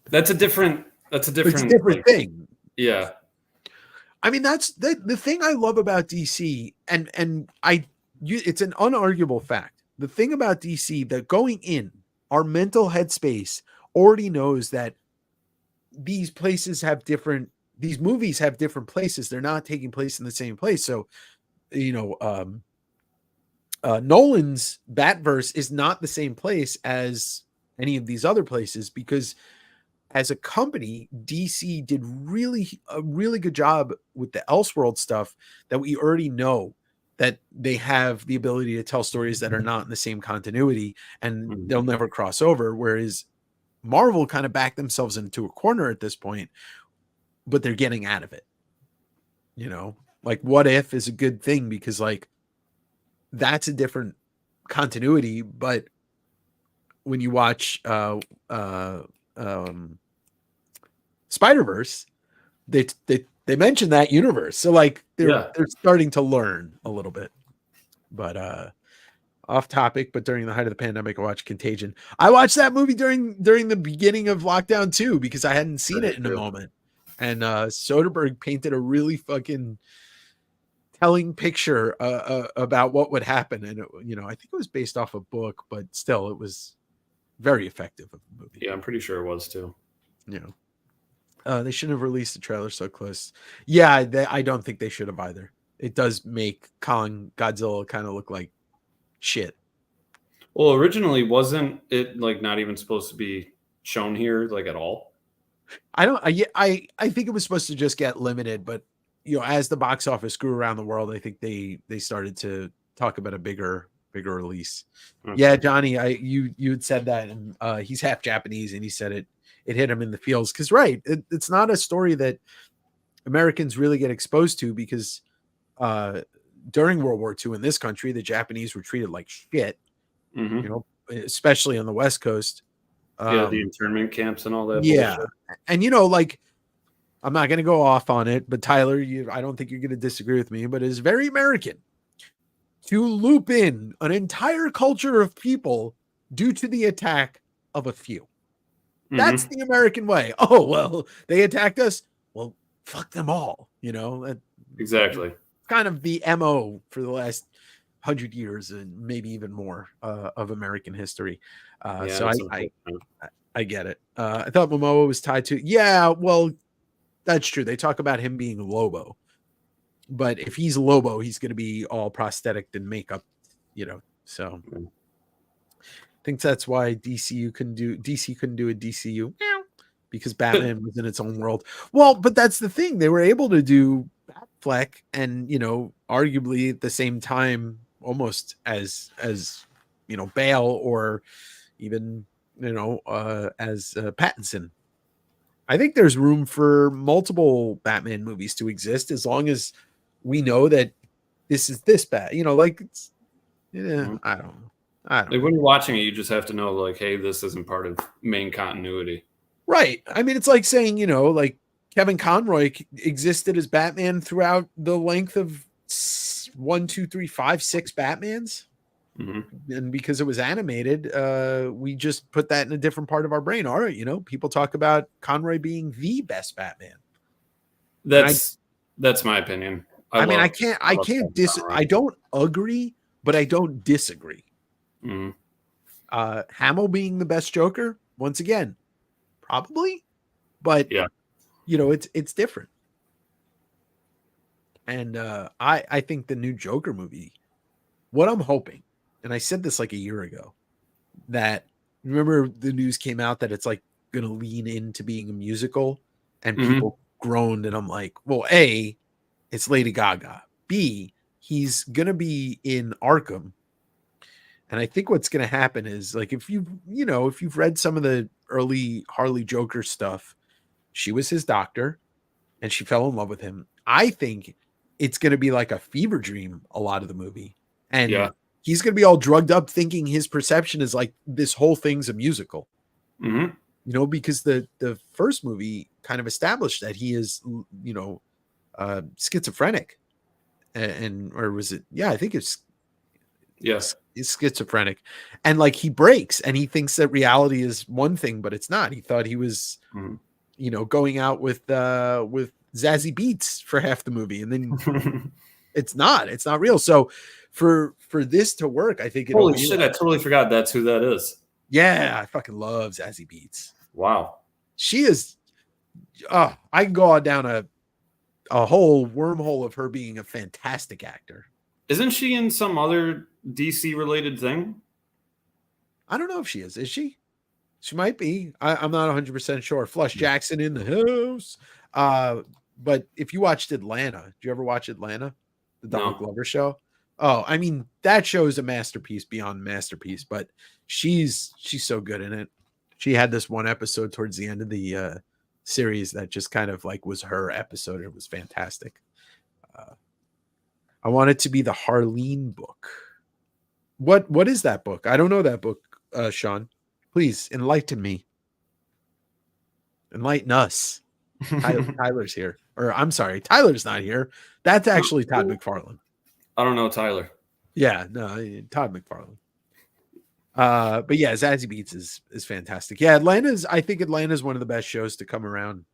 that's a different thing. Yeah. I mean, that's the thing I love about DC, and it's an unarguable fact. The thing about DC that going in, our mental headspace already knows that these movies have different places. They're not taking place in the same place. So, Nolan's Batverse is not the same place as any of these other places because as a company, DC did a really good job with the Elseworld stuff that we already know that they have the ability to tell stories that are not in the same continuity and they'll never cross over. Whereas Marvel kind of backed themselves into a corner at this point, but they're getting out of it. Like What If is a good thing because like that's a different continuity, but when you watch Spider-Verse, they mention that universe. So like they're starting to learn a little bit. But off topic, but during the height of the pandemic, I watched Contagion. I watched that movie during the beginning of lockdown too, because I hadn't seen it in a moment. And Soderbergh painted a really fucking telling picture about what would happen. And I think it was based off a book, but still it was very effective of a movie. Yeah, I'm pretty sure it was too. They shouldn't have released the trailer so close. Yeah, I don't think they should have either. It does make Godzilla kind of look like shit. Well, originally wasn't it like not even supposed to be shown here like at all? I don't. I think it was supposed to just get limited, but as the box office grew around the world, I think they started to talk about a bigger release. Yeah, Okay. Johnny, you had said that, and he's half Japanese, and he said it hit him in the feels because it's not a story that Americans really get exposed to because during World War II in this country, the Japanese were treated like shit, Hmm. especially on the West Coast. Yeah, the internment camps and all that Yeah, bullshit. and like I'm not going to go off on it, but Tyler, I don't think you're going to disagree with me, but it's very American to loop in an entire culture of people due to the attack of a few. That's Hmm. the American way. Oh, well, they attacked us. Well, fuck them all. Exactly. Kind of the MO for the last 100 years and maybe even more of American history. Yeah, So it's I unfortunate. I get it. I thought Momoa was tied to. Yeah, well, that's true. They talk about him being Lobo, but if he's Lobo, he's going to be all prosthetic and makeup, So Yeah. I think that's why DC couldn't do a DCU because Batman was in its own world. Well, but that's the thing. They were able to do Batfleck and, arguably at the same time, almost as Bale or even, as Pattinson. I think there's room for multiple Batman movies to exist as long as we know that this is this bad. Mhm. I don't know. I don't Like know. when you're watching it, you just have to know, like, hey, this isn't part of main continuity. Right. I mean, it's like saying, like Kevin Conroy existed as Batman throughout the length of 1, 2, 3, 5, 6 Batmans. Hmm. And because it was animated, we just put that in a different part of our brain. All right, people talk about Conroy being the best Batman. And That's my opinion. I mean, I I love can't Kevin Conroy. I don't agree, but I don't disagree. Mhm. Hamill being the best Joker, once again, probably, but Yeah. it's different. And I think the new Joker movie, what I'm hoping, and I said this like a year ago, that remember the news came out that it's like going to lean into being a musical, and Mhm. people groaned, and I'm like, well, A, it's Lady Gaga. B, he's going to be in Arkham. And I think what's going to happen is like if you've read some of the early Harley Joker stuff, she was his doctor and she fell in love with him. I think it's going to be like a fever dream a lot of the movie. Yeah. And he's going to be all drugged up thinking his perception is like this whole thing's a musical. Mhm. Because the first movie kind of established that he is schizophrenic. And or was it? Yeah, I think it's Yeah. is schizophrenic, and like he breaks and he thinks that reality is one thing, but it's not. He thought he was Mhm. going out with Zazie Beetz for half the movie, and then it's not real. So for this to work, I think it'll Holy be shit! like, I totally forgot that's who that is. yeah, I fucking love Zazie Beetz. Wow. She is I can go down a whole wormhole of her being a fantastic actor. Isn't she in some other DC related thing? I don't know if she is she. She might be. I'm not 100% sure. Flush Jackson in the house. But if you watched Atlanta, did you ever watch Atlanta? The Donald No. Glover show? Oh, I mean, that show is a masterpiece beyond masterpiece, but she's so good in it. She had this one episode towards the end of the series that just kind of like was her episode. It was fantastic. I want it to be the Harleen book. What is that book? I don't know that book, Sean. Please enlighten me. Enlighten us. Tyler's here. Or I'm sorry, Tyler's not here. That's actually Todd McFarlane. I don't know, Tyler. Yeah, no, Todd McFarlane. But yeah, Zazie Beetz is fantastic. Yeah, I think Atlanta's one of the best shows to come around.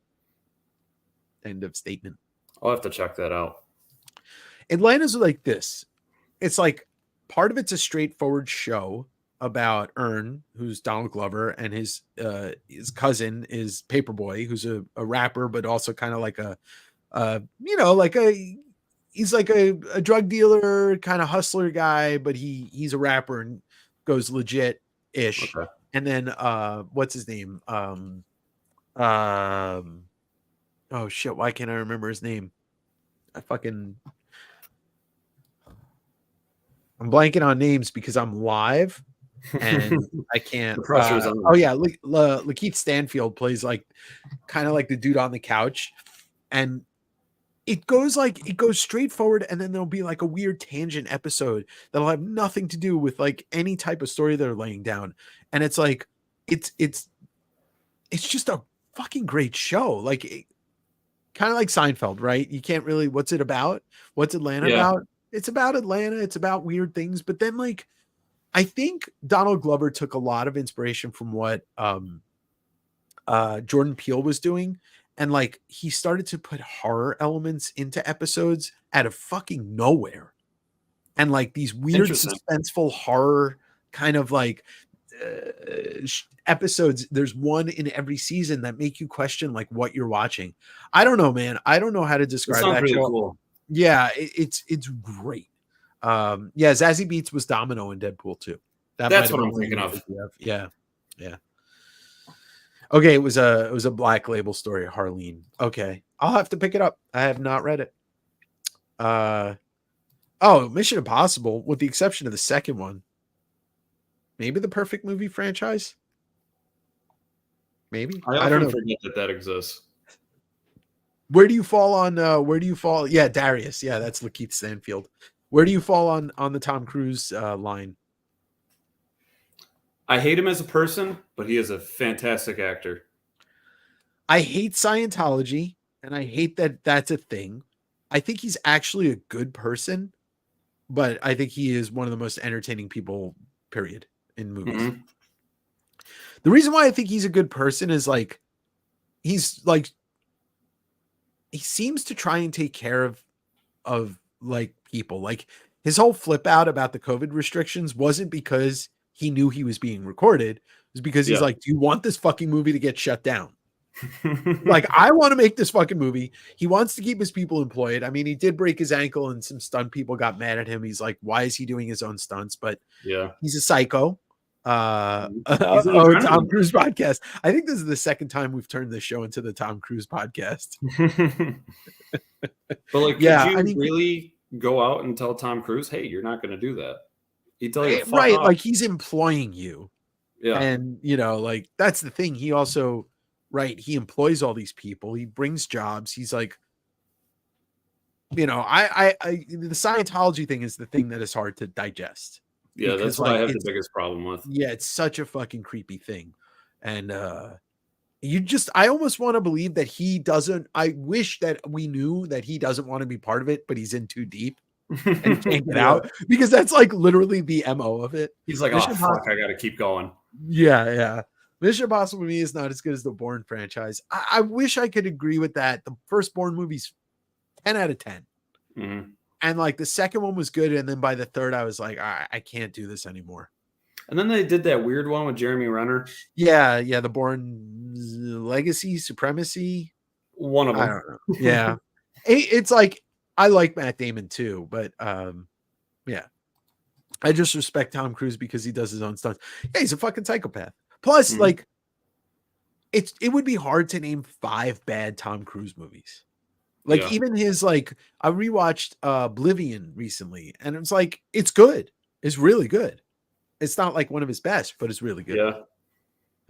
End of statement. I'll have to check that out. Atlanta's like this. It's like part of it's a straightforward show about Ern, who's Donald Glover, and his cousin is Paperboy, who's a rapper, but also kind of like he's like a drug dealer, kind of hustler guy, but he's a rapper and goes legit ish. Okay. And then what's his name? Oh shit, why can't I remember his name? I'm blanking on names because I'm live and I can't. The pressure's on. Oh yeah, Lakeith Stanfield plays like kind of like the dude on the couch, and it goes straight forward, and then there'll be like a weird tangent episode that'll have nothing to do with like any type of story they're laying down, and it's like it's just a fucking great show, like kind of like Seinfeld, right? You can't really, what's it about? What's Atlanta Yeah. about? It's about Atlanta. It's about weird things. But then like, I think Donald Glover took a lot of inspiration from what Jordan Peele was doing. And like, he started to put horror elements into episodes out of fucking nowhere. And like these weird suspenseful horror kind of like episodes, there's one in every season that make you question like what you're watching. I don't know, man. I don't know how to describe that really show. Cool. Yeah, it's great. Yeah, Zazie Beetz was Domino in Deadpool too. That's what I'm thinking of. Yeah. Okay, it was a Black Label story, Harleen. Okay, I'll have to pick it up. I have not read it. Mission Impossible, with the exception of the second one. Maybe the perfect movie franchise. Maybe I don't know. Forget that exists. Where do you fall on? Yeah, Darius. Yeah, that's Lakeith Stanfield. Where do you fall on the Tom Cruise line? I hate him as a person, but he is a fantastic actor. I hate Scientology, and I hate that that's a thing. I think he's actually a good person, but I think he is one of the most entertaining people, period, in movies. Mm-hmm. The reason why I think he's a good person is like, he seems to try and take care of like people. Like his whole flip out about the COVID restrictions wasn't because he knew he was being recorded. It was because he's like, do you want this fucking movie to get shut down? Like, I want to make this fucking movie. He wants to keep his people employed. I mean, he did break his ankle and some stunt people got mad at him. He's like, why is he doing his own stunts? But yeah, he's a psycho. Tom Cruise podcast. I think this is the second time we've turned this show into the Tom Cruise podcast. But like, could you really go out and tell Tom Cruise, hey, you're not going to do that? He'd tell you, right? Off. Like, he's employing you. Yeah. And like, that's the thing. He also, right, he employs all these people. He brings jobs. He's like, the Scientology thing is the thing that is hard to digest. Yeah, because, that's what I have the biggest problem with. Yeah, it's such a fucking creepy thing. And I almost want to believe that he doesn't. I wish that we knew that he doesn't want to be part of it, but he's in too deep and can't get out, because that's like literally the MO of it. He's like, fuck, I got to keep going. Yeah. Mission Impossible to me is not as good as the Bourne franchise. I wish I could agree with that. The first Bourne movie's 10 out of 10. Mm-hmm. And like the second one was good. And then by the third, I was like, I can't do this anymore. And then they did that weird one with Jeremy Renner. Yeah. The Bourne Legacy, Supremacy. One of them. I don't know. Yeah. It's like, I like Matt Damon too, but yeah. I just respect Tom Cruise because he does his own stunts. Yeah, he's a fucking psychopath. Plus, like, it would be hard to name 5 bad Tom Cruise movies. Like, even his, like, I rewatched Oblivion recently, and it's like, it's good. It's really good. It's not like one of his best, but it's really good.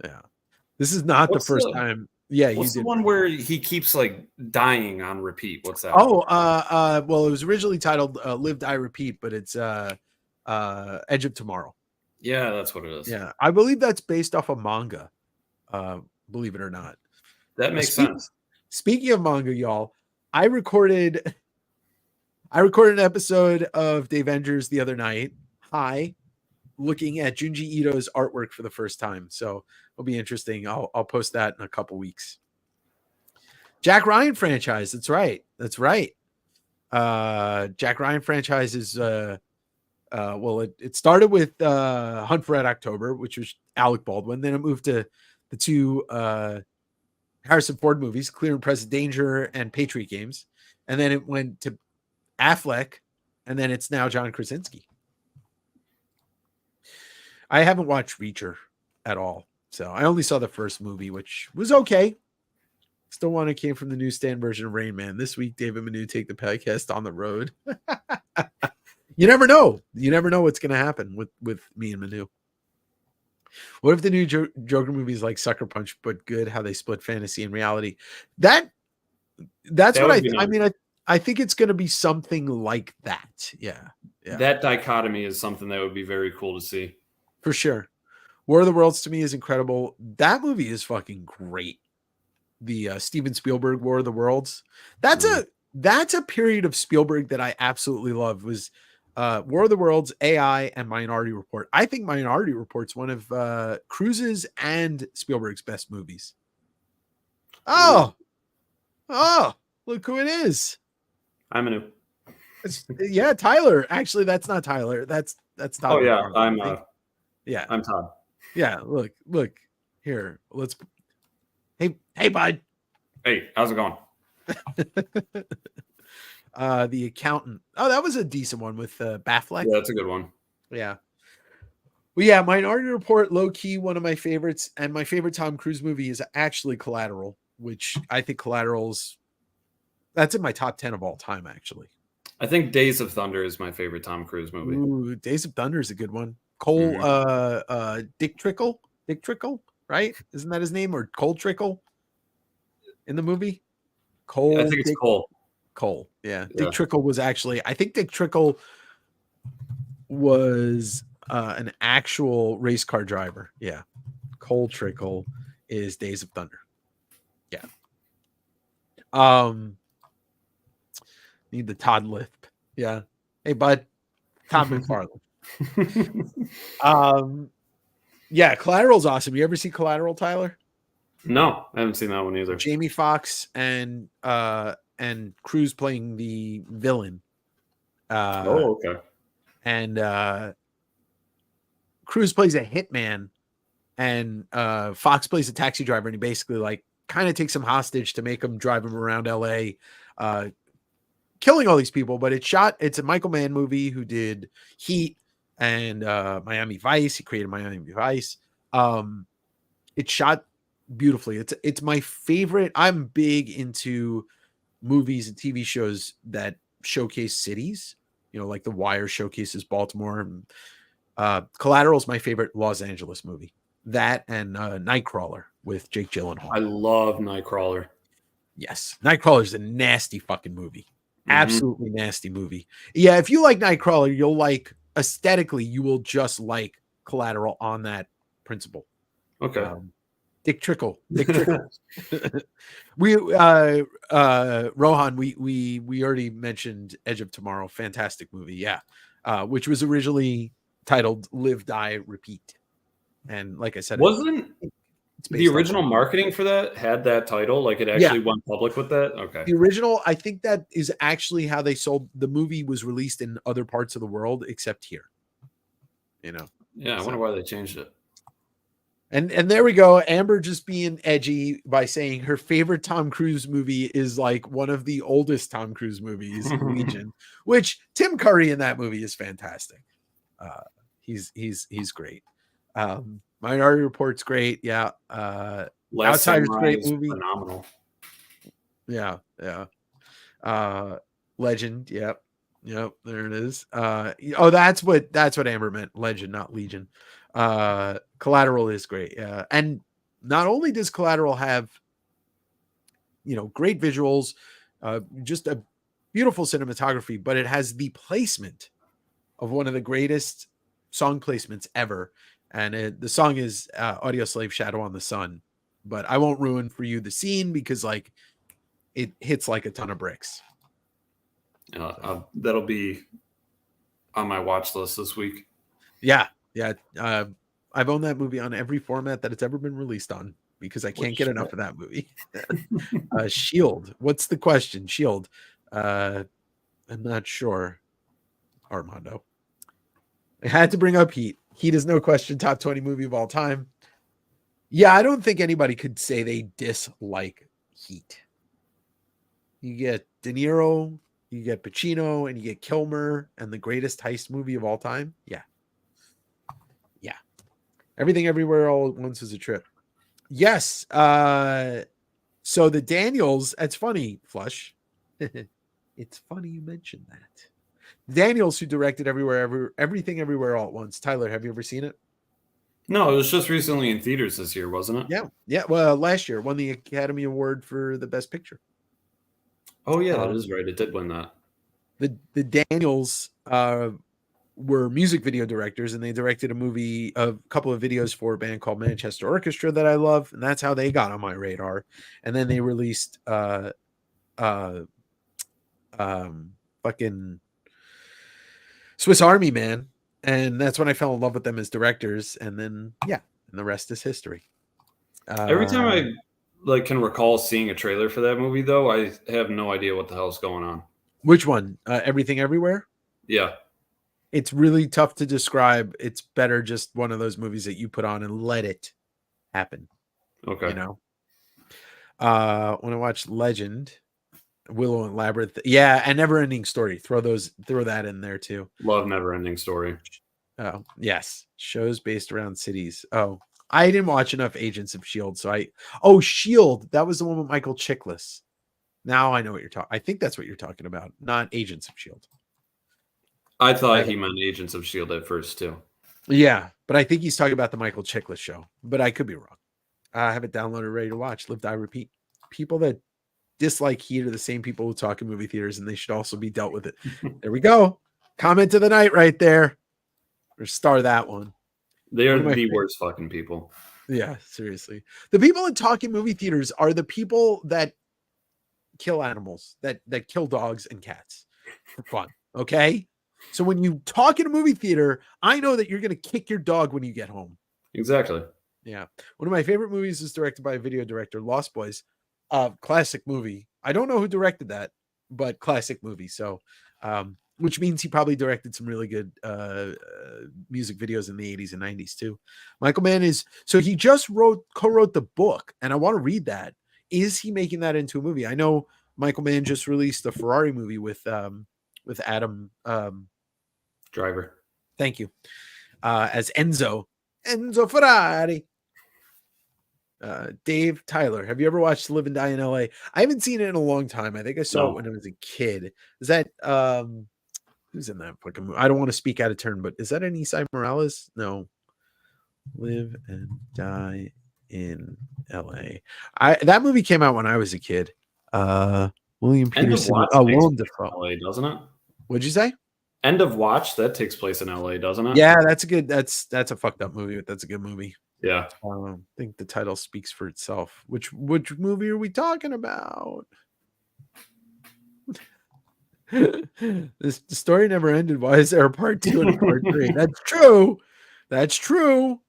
Yeah. This is not the first time. Yeah, what's the one where he keeps like dying on repeat? What's that? Well, it was originally titled Live, Die, Repeat, but it's Edge of Tomorrow. Yeah, that's what it is. Yeah, I believe that's based off a manga. Believe it or not. That makes sense. Speaking of manga, y'all, I recorded an episode of The Avengers the other night. Looking at Junji Ito's artwork for the first time. So it'll be interesting. I'll post that in a couple weeks. Jack Ryan franchise. That's right. Jack Ryan franchise is it started with Hunt for Red October, which was Alec Baldwin. Then it moved to the 2 Harrison Ford movies, Clear and Present Danger and Patriot Games. And then it went to Affleck, and then it's now John Krasinski. I haven't watched Reacher at all. So I only saw the first movie, which was okay. Still want it came from the newsstand version of Rain Man. This week, David Manu take the podcast on the road. You never know. You never know what's going to happen with me and Manu. What if the new Joker movie is like Sucker Punch, but good? How they split fantasy and reality. That's That what would I be nice. mean. I think it's going to be something like that. Yeah. That dichotomy is something that would be very cool to see. For sure. War of the Worlds to me is incredible. That movie is fucking great. The Steven Spielberg War of the Worlds. That's a period of Spielberg that I absolutely love. Was War of the Worlds, AI, and Minority Report. I think Minority Report's one of Cruise's and Spielberg's best movies. Oh, look who it is. I'm Manu. Yeah, Tyler. Actually, that's not Tyler. That's Todd. Oh yeah, McFarlane, I'm Todd. Yeah, look here. Let's. Hey, bud. Hey, how's it going? The Accountant. Oh, that was a decent one with Batfleck. Yeah, that's a good one. Yeah. Well, yeah, Minority Report, low key, one of my favorites, and my favorite Tom Cruise movie is actually Collateral, which I think that's in my top 10 of all time, actually. I think Days of Thunder is my favorite Tom Cruise movie. Ooh, Days of Thunder is a good one. Dick Trickle, right? Isn't that his name? Or Cole Trickle in the movie? Cole. I think it's Cole. Cole, yeah. Dick Trickle was actually, I think Dick Trickle was an actual race car driver. Yeah. Cole Trickle is Days of Thunder. Yeah. Need the Todd Lisp. Yeah. Hey, bud. Todd McFarlane. Yeah, Collateral's awesome. You ever see Collateral, Tyler? No, I haven't seen that one either. Jamie Foxx and Cruise playing the villain. Okay. And Cruise plays a hitman, and Fox plays a taxi driver, and he basically like kind of takes him hostage to make him drive him around LA, killing all these people. But it's a Michael Mann movie who did Heat and Miami Vice. He created Miami Vice. It's shot beautifully. It's my favorite. I'm big into movies and TV shows that showcase cities, like The Wire showcases Baltimore. Collateral is my favorite Los Angeles movie. That and Nightcrawler with Jake Gyllenhaal. I love Nightcrawler. Yes, Nightcrawler is a nasty fucking movie. Absolutely nasty movie. Yeah, if you like Nightcrawler, you'll like aesthetically, you will just like Collateral on that principle. Okay. Dick Trickle. We Rohan, we already mentioned Edge of Tomorrow, fantastic movie, yeah. Which was originally titled Live, Die, Repeat. And like I said, wasn't the original marketing for that had that title? Like it actually went public with that? Okay. The original, I think that is actually how they sold the movie. Was released in other parts of the world except here. Yeah, I wonder why they changed it. And there we go. Amber just being edgy by saying her favorite Tom Cruise movie is like one of the oldest Tom Cruise movies, Legion, which Tim Curry in that movie is fantastic. He's great. Minority Report's great. Yeah. Outsider's great movie. Phenomenal. Yeah. Legend. Yep. There it is. That's what Amber meant. Legend, not Legion. Collateral is great. Yeah. And not only does Collateral have, great visuals, just a beautiful cinematography, but it has the placement of one of the greatest song placements ever. And the song is Audio Slave Shadow on the Sun, but I won't ruin for you the scene because like it hits like a ton of bricks. That'll be on my watch list this week. Yeah. I've owned that movie on every format that it's ever been released on because I can't get enough of that movie. Shield. What's the question? Shield. I'm not sure. Armando. I had to bring up Heat. Heat is no question top 20 movie of all time. Yeah, I don't think anybody could say they dislike Heat. You get De Niro, you get Pacino, and you get Kilmer, and the greatest heist movie of all time. Yeah. Everything Everywhere All at Once is a trip. Yes. So the Daniels, it's funny, Flush. It's funny you mentioned that. Daniels, who directed Everything Everywhere All at Once. Tyler, have you ever seen it? No, it was just recently in theaters this year, wasn't it? Yeah. Well, last year won the Academy Award for the Best Picture. Oh yeah, that is right. It did win that. The Daniels were music video directors, and they directed a couple of videos for a band called Manchester Orchestra that I love, and that's how they got on my radar. And then they released fucking Swiss Army Man, and that's when I fell in love with them as directors. And then and the rest is history. Every time I can recall seeing a trailer for that movie, though, I have no idea what the hell's going on. Which one? Everything Everywhere? Yeah. It's really tough to describe. It's better just one of those movies that you put on and let it happen. Okay. You know? When I watched Legend, Willow and Labyrinth, and Never Ending Story. Throw that in there too. Love Never Ending Story. Oh, yes. Shows based around cities. Oh, I didn't watch enough Agents of S.H.I.E.L.D. S.H.I.E.L.D. That was the one with Michael Chiklis. Now I know what you're talking. I think that's what you're talking about, not Agents of S.H.I.E.L.D. I thought he meant Agents of S.H.I.E.L.D. at first, too. Yeah, but I think he's talking about the Michael Chiklis show, but I could be wrong. I have it downloaded, ready to watch. Live, Die, Repeat. People that dislike Heat are the same people who talk in movie theaters, and they should also be dealt with it. There we go. Comment of the night right there. Or star that one. They are the worst fucking people. Yeah, seriously. The people that talk in movie theaters are the people that kill animals, that kill dogs and cats for fun. Okay? So when you talk in a movie theater, I know that you're going to kick your dog when you get home. Exactly. Yeah. One of my favorite movies is directed by a video director, Lost Boys. Classic movie. I don't know who directed that, but classic movie. So, which means he probably directed some really good music videos in the 80s and 90s too. Michael Mann he just co-wrote the book, and I want to read that. Is he making that into a movie? I know Michael Mann just released a Ferrari movie with Adam Driver. Thank you. As Enzo Ferrari. Dave, Tyler, have you ever watched Live and Die in LA? I haven't seen it in a long time. I think I saw it when I was a kid. Is that who's in that fucking movie? I don't want to speak out of turn, but is that an Isai Morales? No. Live and Die in LA. That movie came out when I was a kid. William Peterson. Willem Dafoe. LA, doesn't it? What'd you say? End of Watch, that takes place in LA, doesn't it? Yeah, that's a fucked up movie, but that's a good movie. Yeah. I think the title speaks for itself. Which movie are we talking about? The story never ended. Why is there a part 2 and a part 3? That's true. That's true.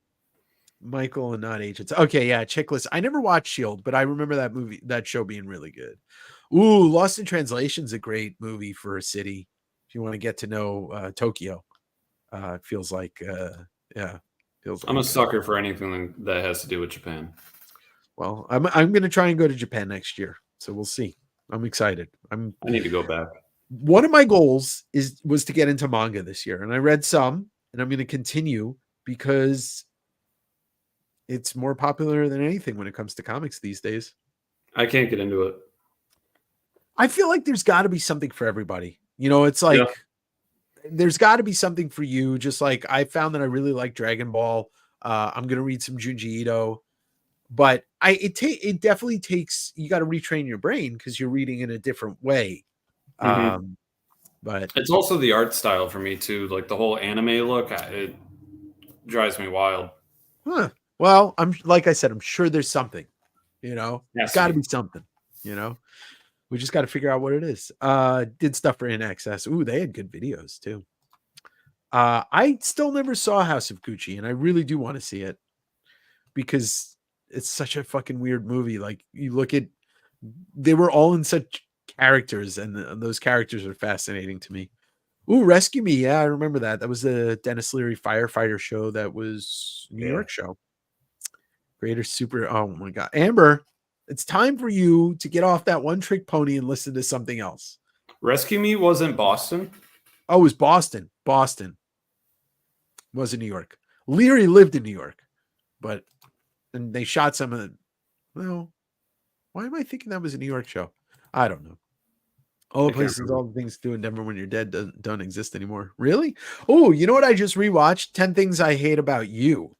Michael and not Agents. Okay, yeah, Chickless. I never watched S.H.I.E.L.D., but I remember that show being really good. Ooh, Lost in Translation is a great movie for a city. If you want to get to know Tokyo, it feels like I'm a sucker for anything that has to do with Japan. Well, I'm going to try and go to Japan next year, so we'll see. I'm excited. I need to go back. One of my goals was to get into manga this year, and I read some, and I'm going to continue because it's more popular than anything when it comes to comics these days. I can't get into it. I feel like there's got to be something for everybody. You know, it's like there's got to be something for you. Just like I found that I really like Dragon Ball. I'm going to read some Junji Ito, but it definitely takes, you got to retrain your brain because you're reading in a different way. Mm-hmm. But it's also the art style for me too. Like the whole anime look, it drives me wild. Huh. Well, like I said, I'm sure there's something, you know, Yes, there's got to be something, you know, we just got to figure out what it is. Did stuff for NXS. Ooh, they had good videos too. I still never saw House of Gucci, and I really do want to see it because it's such a fucking weird movie. Like you look at, they were all in such characters, and those characters are fascinating to me. Ooh, Rescue Me. Yeah, I remember that. That was the Dennis Leary firefighter show. That was New York show. Greater Super. Oh my God. Amber, it's time for you to get off that one trick pony and listen to something else. Rescue Me wasn't Boston. Oh, it was Boston. Boston. It wasn't New York. Leary lived in New York, and they shot some of the, well, Why am I thinking that was a New York show? I don't know. All the I can't places, remember. all the things to do in Denver when you're dead don't exist anymore. Really? Oh, you know what I just rewatched? 10 Things I Hate About You,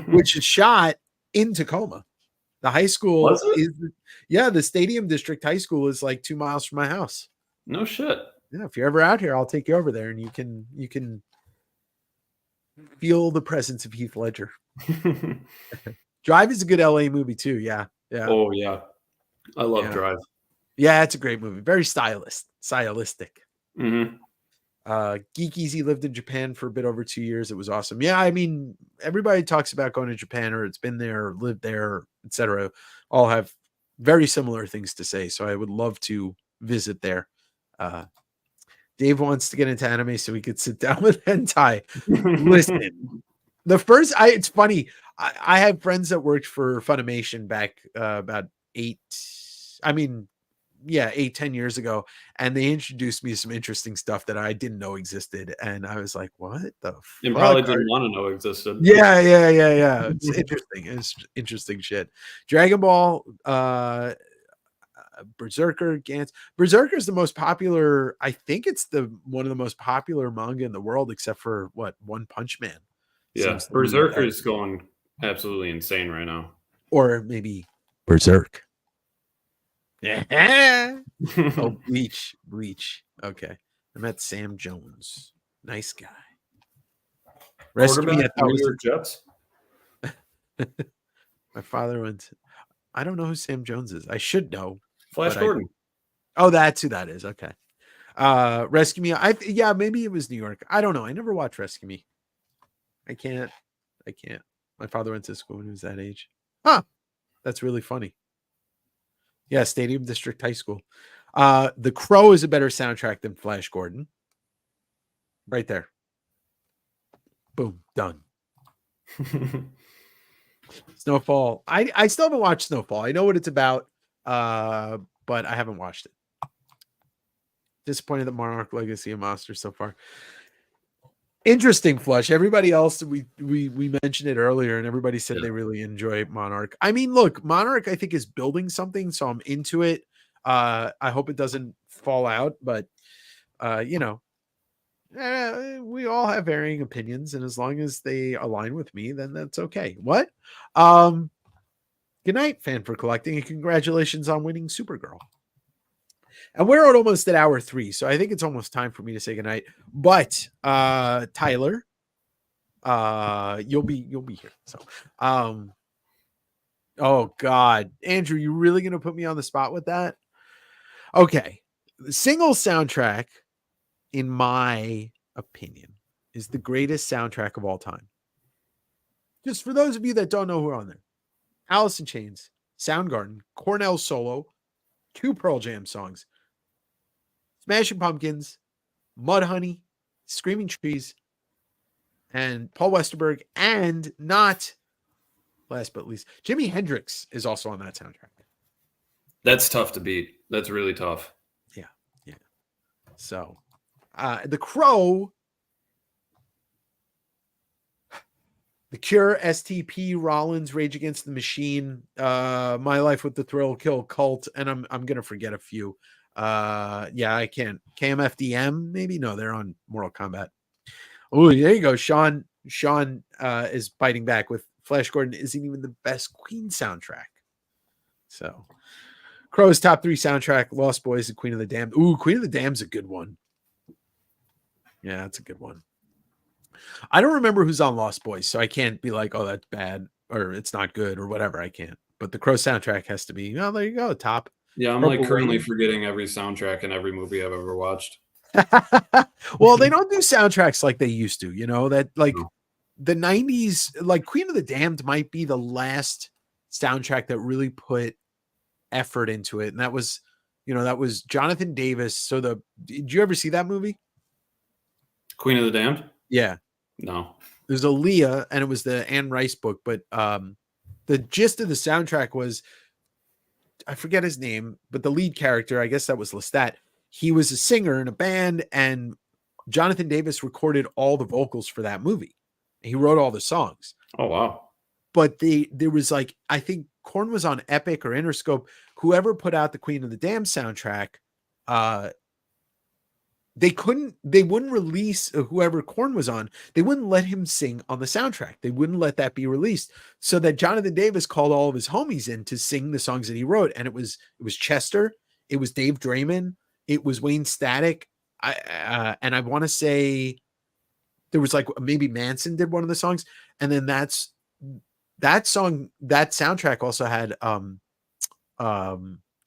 which is shot in Tacoma. The high school Was it? is, yeah, the Stadium District High School is like 2 miles from my house. No shit. Yeah, if you're ever out here, I'll take you over there and you can feel the presence of Heath Ledger. Drive is a good LA movie too. Yeah. Yeah. Oh yeah, I love Yeah. Drive. Yeah, it's a great movie. Very stylistic. Mm-hmm. Geek Easy lived in Japan for a bit over 2 years. It was awesome. Yeah, I mean, everybody talks about going to Japan or it's been there, or lived there, etc. All have very similar things to say. So I would love to visit there. Dave wants to get into anime so we could sit down with hentai. Listen, it's funny. I have friends that worked for Funimation back about 10 years ago, and they introduced me to some interesting stuff that I didn't know existed, and I was like, what the You fuck probably didn't want to know existed. yeah. It's interesting. It's interesting shit. Dragon Ball, Berserker, Gantz. Berserker is the most popular. I think it's one of the most popular manga in the world, except for One Punch Man. Yeah, Seems to be, Berserker is going absolutely insane right now. or maybe Berserk. Yeah. Oh, Bleach. Okay. I met Sam Jones. Nice guy. Rescue me. Quarterback, New York Jets. My father went. I don't know who Sam Jones is. I should know. Flash but Gordon. Oh, that's who that is. Okay. Rescue Me. Yeah, maybe it was New York. I don't know. I never watched Rescue Me. I can't. My father went to school when he was that age. Huh. That's really funny. Yeah, Stadium District High School. The Crow is a better soundtrack than Flash Gordon. Right there. Boom. Done. Snowfall. I still haven't watched Snowfall. I know what it's about, but I haven't watched it. Disappointed that Monarch Legacy of Monsters so far. Interesting, Flush. Everybody else, we mentioned it earlier, and everybody said they really enjoy Monarch. I mean, look, Monarch, I think, is building something, so I'm into it. I hope it doesn't fall out, but we all have varying opinions, and as long as they align with me, then that's okay. What? Good night, Fan for Collecting, and congratulations on winning Supergirl. And we're almost at hour 3, so I think it's almost time for me to say goodnight. But Tyler, you'll be here. So, oh God, Andrew, you really gonna put me on the spot with that? Okay, the single soundtrack, in my opinion, is the greatest soundtrack of all time. Just for those of you that don't know who are on there: Alice in Chains, Soundgarden, Cornell solo, 2 Pearl Jam songs, Smashing Pumpkins, Mudhoney, Screaming Trees, and Paul Westerberg, and not last but least, Jimi Hendrix is also on that soundtrack. That's tough to beat. That's really tough. Yeah. So, The Crow, The Cure, STP, Rollins, Rage Against the Machine, My Life with the Thrill Kill, Cult, and I'm gonna forget a few. I can't. KMFDM, maybe? No, they're on Mortal Kombat. Oh, there you go. Sean is biting back with Flash Gordon isn't even the best Queen soundtrack. So, Crow's top 3 soundtrack: Lost Boys and Queen of the Damned. Ooh, Queen of the Damned's a good one. Yeah, that's a good one. I don't remember who's on Lost Boys, so I can't be like, oh, that's bad or it's not good or whatever. I can't. But the Crow soundtrack has to be. Oh, there you go. Top. Yeah, I'm like currently forgetting every soundtrack in every movie I've ever watched. Well, they don't do soundtracks like they used to, that like the 90s, like Queen of the Damned might be the last soundtrack that really put effort into it. And that was Jonathan Davis. So did you ever see that movie? Queen of the Damned? Yeah. No. There's Aaliyah, and it was the Anne Rice book, but the gist of the soundtrack was, I forget his name, but the lead character, I guess that was Lestat. He was a singer in a band, and Jonathan Davis recorded all the vocals for that movie. He wrote all the songs. Oh, wow. but there was like, I think Korn was on Epic or Interscope. Whoever put out the Queen of the Damned soundtrack, they wouldn't release whoever Korn was on. They wouldn't let him sing on the soundtrack. They wouldn't let that be released. So that Jonathan Davis called all of his homies in to sing the songs that he wrote. And it was Chester, it was Dave Draymond, it was Wayne Static. And I want to say there was like maybe Manson did one of the songs. And then that soundtrack also had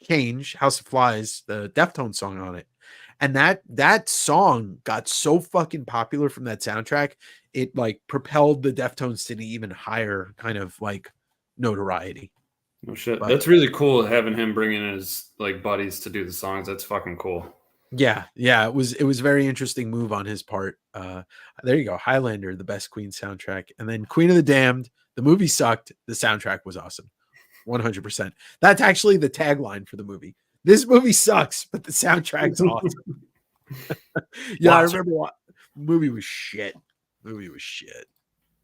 Change, House of Flies, the Deftones song on it. And that song got so fucking popular from that soundtrack, it like propelled the Deftones to an even higher kind of like notoriety. Oh shit, that's really cool having him bringing in his like buddies to do the songs. That's fucking cool. Yeah, it was a very interesting move on his part. There you go, Highlander, the best Queen soundtrack, and then Queen of the Damned. The movie sucked. The soundtrack was awesome, 100%. That's actually the tagline for the movie. This movie sucks, but the soundtrack's awesome. Yeah, I remember movie was shit.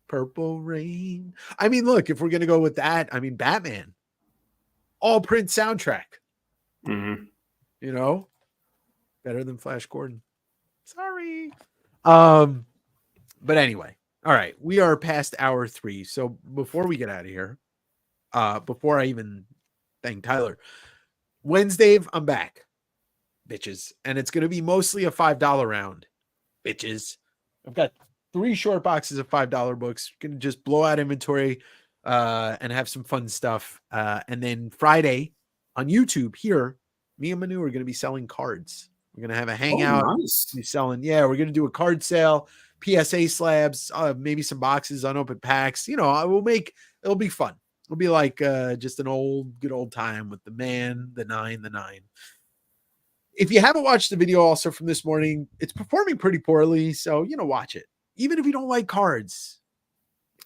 Purple Rain. I mean, look, if we're gonna go with that, I mean, Batman, all print soundtrack. Mm-hmm. You know, better than Flash Gordon. Sorry. But anyway, all right, we are past hour 3. So before we get out of here, before I even thank Tyler, Wednesday, I'm back, bitches. And it's going to be mostly a $5 round, bitches. I've got 3 short boxes of $5 books. Going to just blow out inventory and have some fun stuff. And then Friday on YouTube here, me and Manu are going to be selling cards. We're going to have a hangout. Oh, nice. We're we're going to do a card sale, PSA slabs, maybe some boxes, unopened packs. You know, it'll be fun. It'll be like just an good old time with the man, the 9. If you haven't watched the video also from this morning, it's performing pretty poorly. So, you know, watch it. Even if you don't like cards.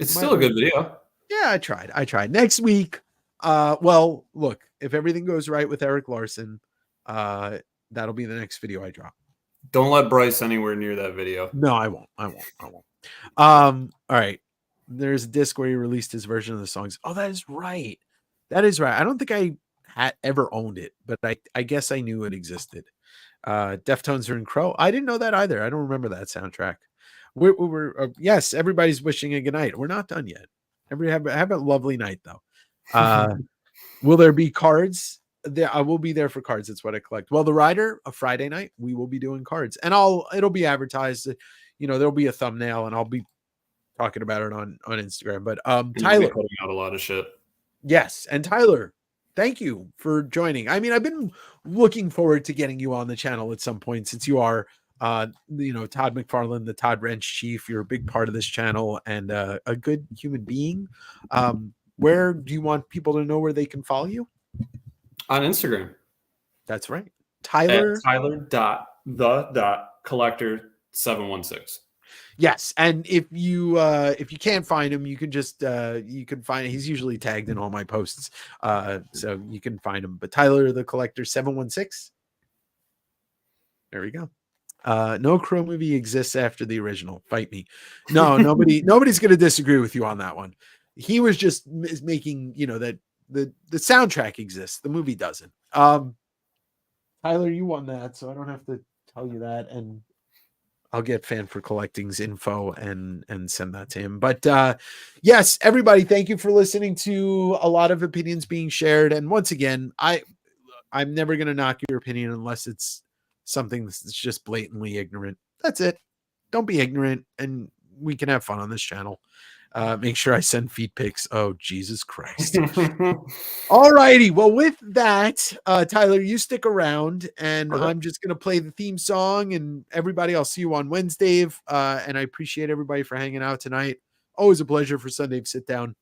It's still a good video. Yeah, I tried. Next week, well, look, if everything goes right with Eric Larson, that'll be the next video I drop. Don't let Bryce anywhere near that video. No, I won't. All right. There's a disc where he released his version of the songs. Oh, that is right. I don't think I had ever owned it, but I guess I knew it existed. Deftones are in Crow. I didn't know that either. I don't remember that soundtrack. We're yes, everybody's wishing a good night. We're not done yet. Everybody have a lovely night though. Will there be cards? I will be there for cards. That's what I collect. Well, the Rider, a Friday night, we will be doing cards, and it'll be advertised. You know, there'll be a thumbnail, and I'll be talking about it on Instagram. But Tyler, putting out a lot of shit. Yes, and Tyler, thank you for joining. I mean, I've been looking forward to getting you on the channel at some point, since you are Todd McFarlane, the Todd Wrench chief. You're a big part of this channel and a good human being. Where do you want people to know where they can follow you? On Instagram. That's right. Tyler. At Tyler.collector716. Yes, and if you can't find him, you can just you can find he's usually tagged in all my posts, so you can find him. But Tyler the Collector 716. There we go. No Crow movie exists after the original. Fight me. No, nobody's going to disagree with you on that one. He was just making that the soundtrack exists, the movie doesn't. Tyler, you won that, so I don't have to tell you that, and I'll get Fan for Collecting's info and send that to him. But yes, everybody, thank you for listening to a lot of opinions being shared. And once again, I'm never going to knock your opinion unless it's something that's just blatantly ignorant. That's it. Don't be ignorant, and we can have fun on this channel. Make sure I send feed pics. Oh, Jesus Christ. All righty. Well, with that, Tyler, you stick around, and I'm just going to play the theme song, and everybody, I'll see you on Wednesday. And I appreciate everybody for hanging out tonight. Always a pleasure for Sundave Sit Down.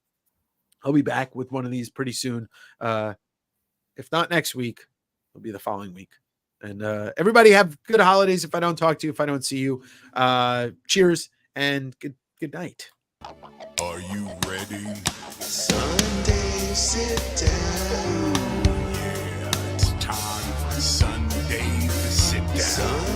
I'll be back with one of these pretty soon. If not next week, it'll be the following week. And everybody have good holidays. If I don't talk to you, if I don't see you, cheers and good night. Are you ready? Sunday sit down. Yeah, it's time for Sunday to sit down.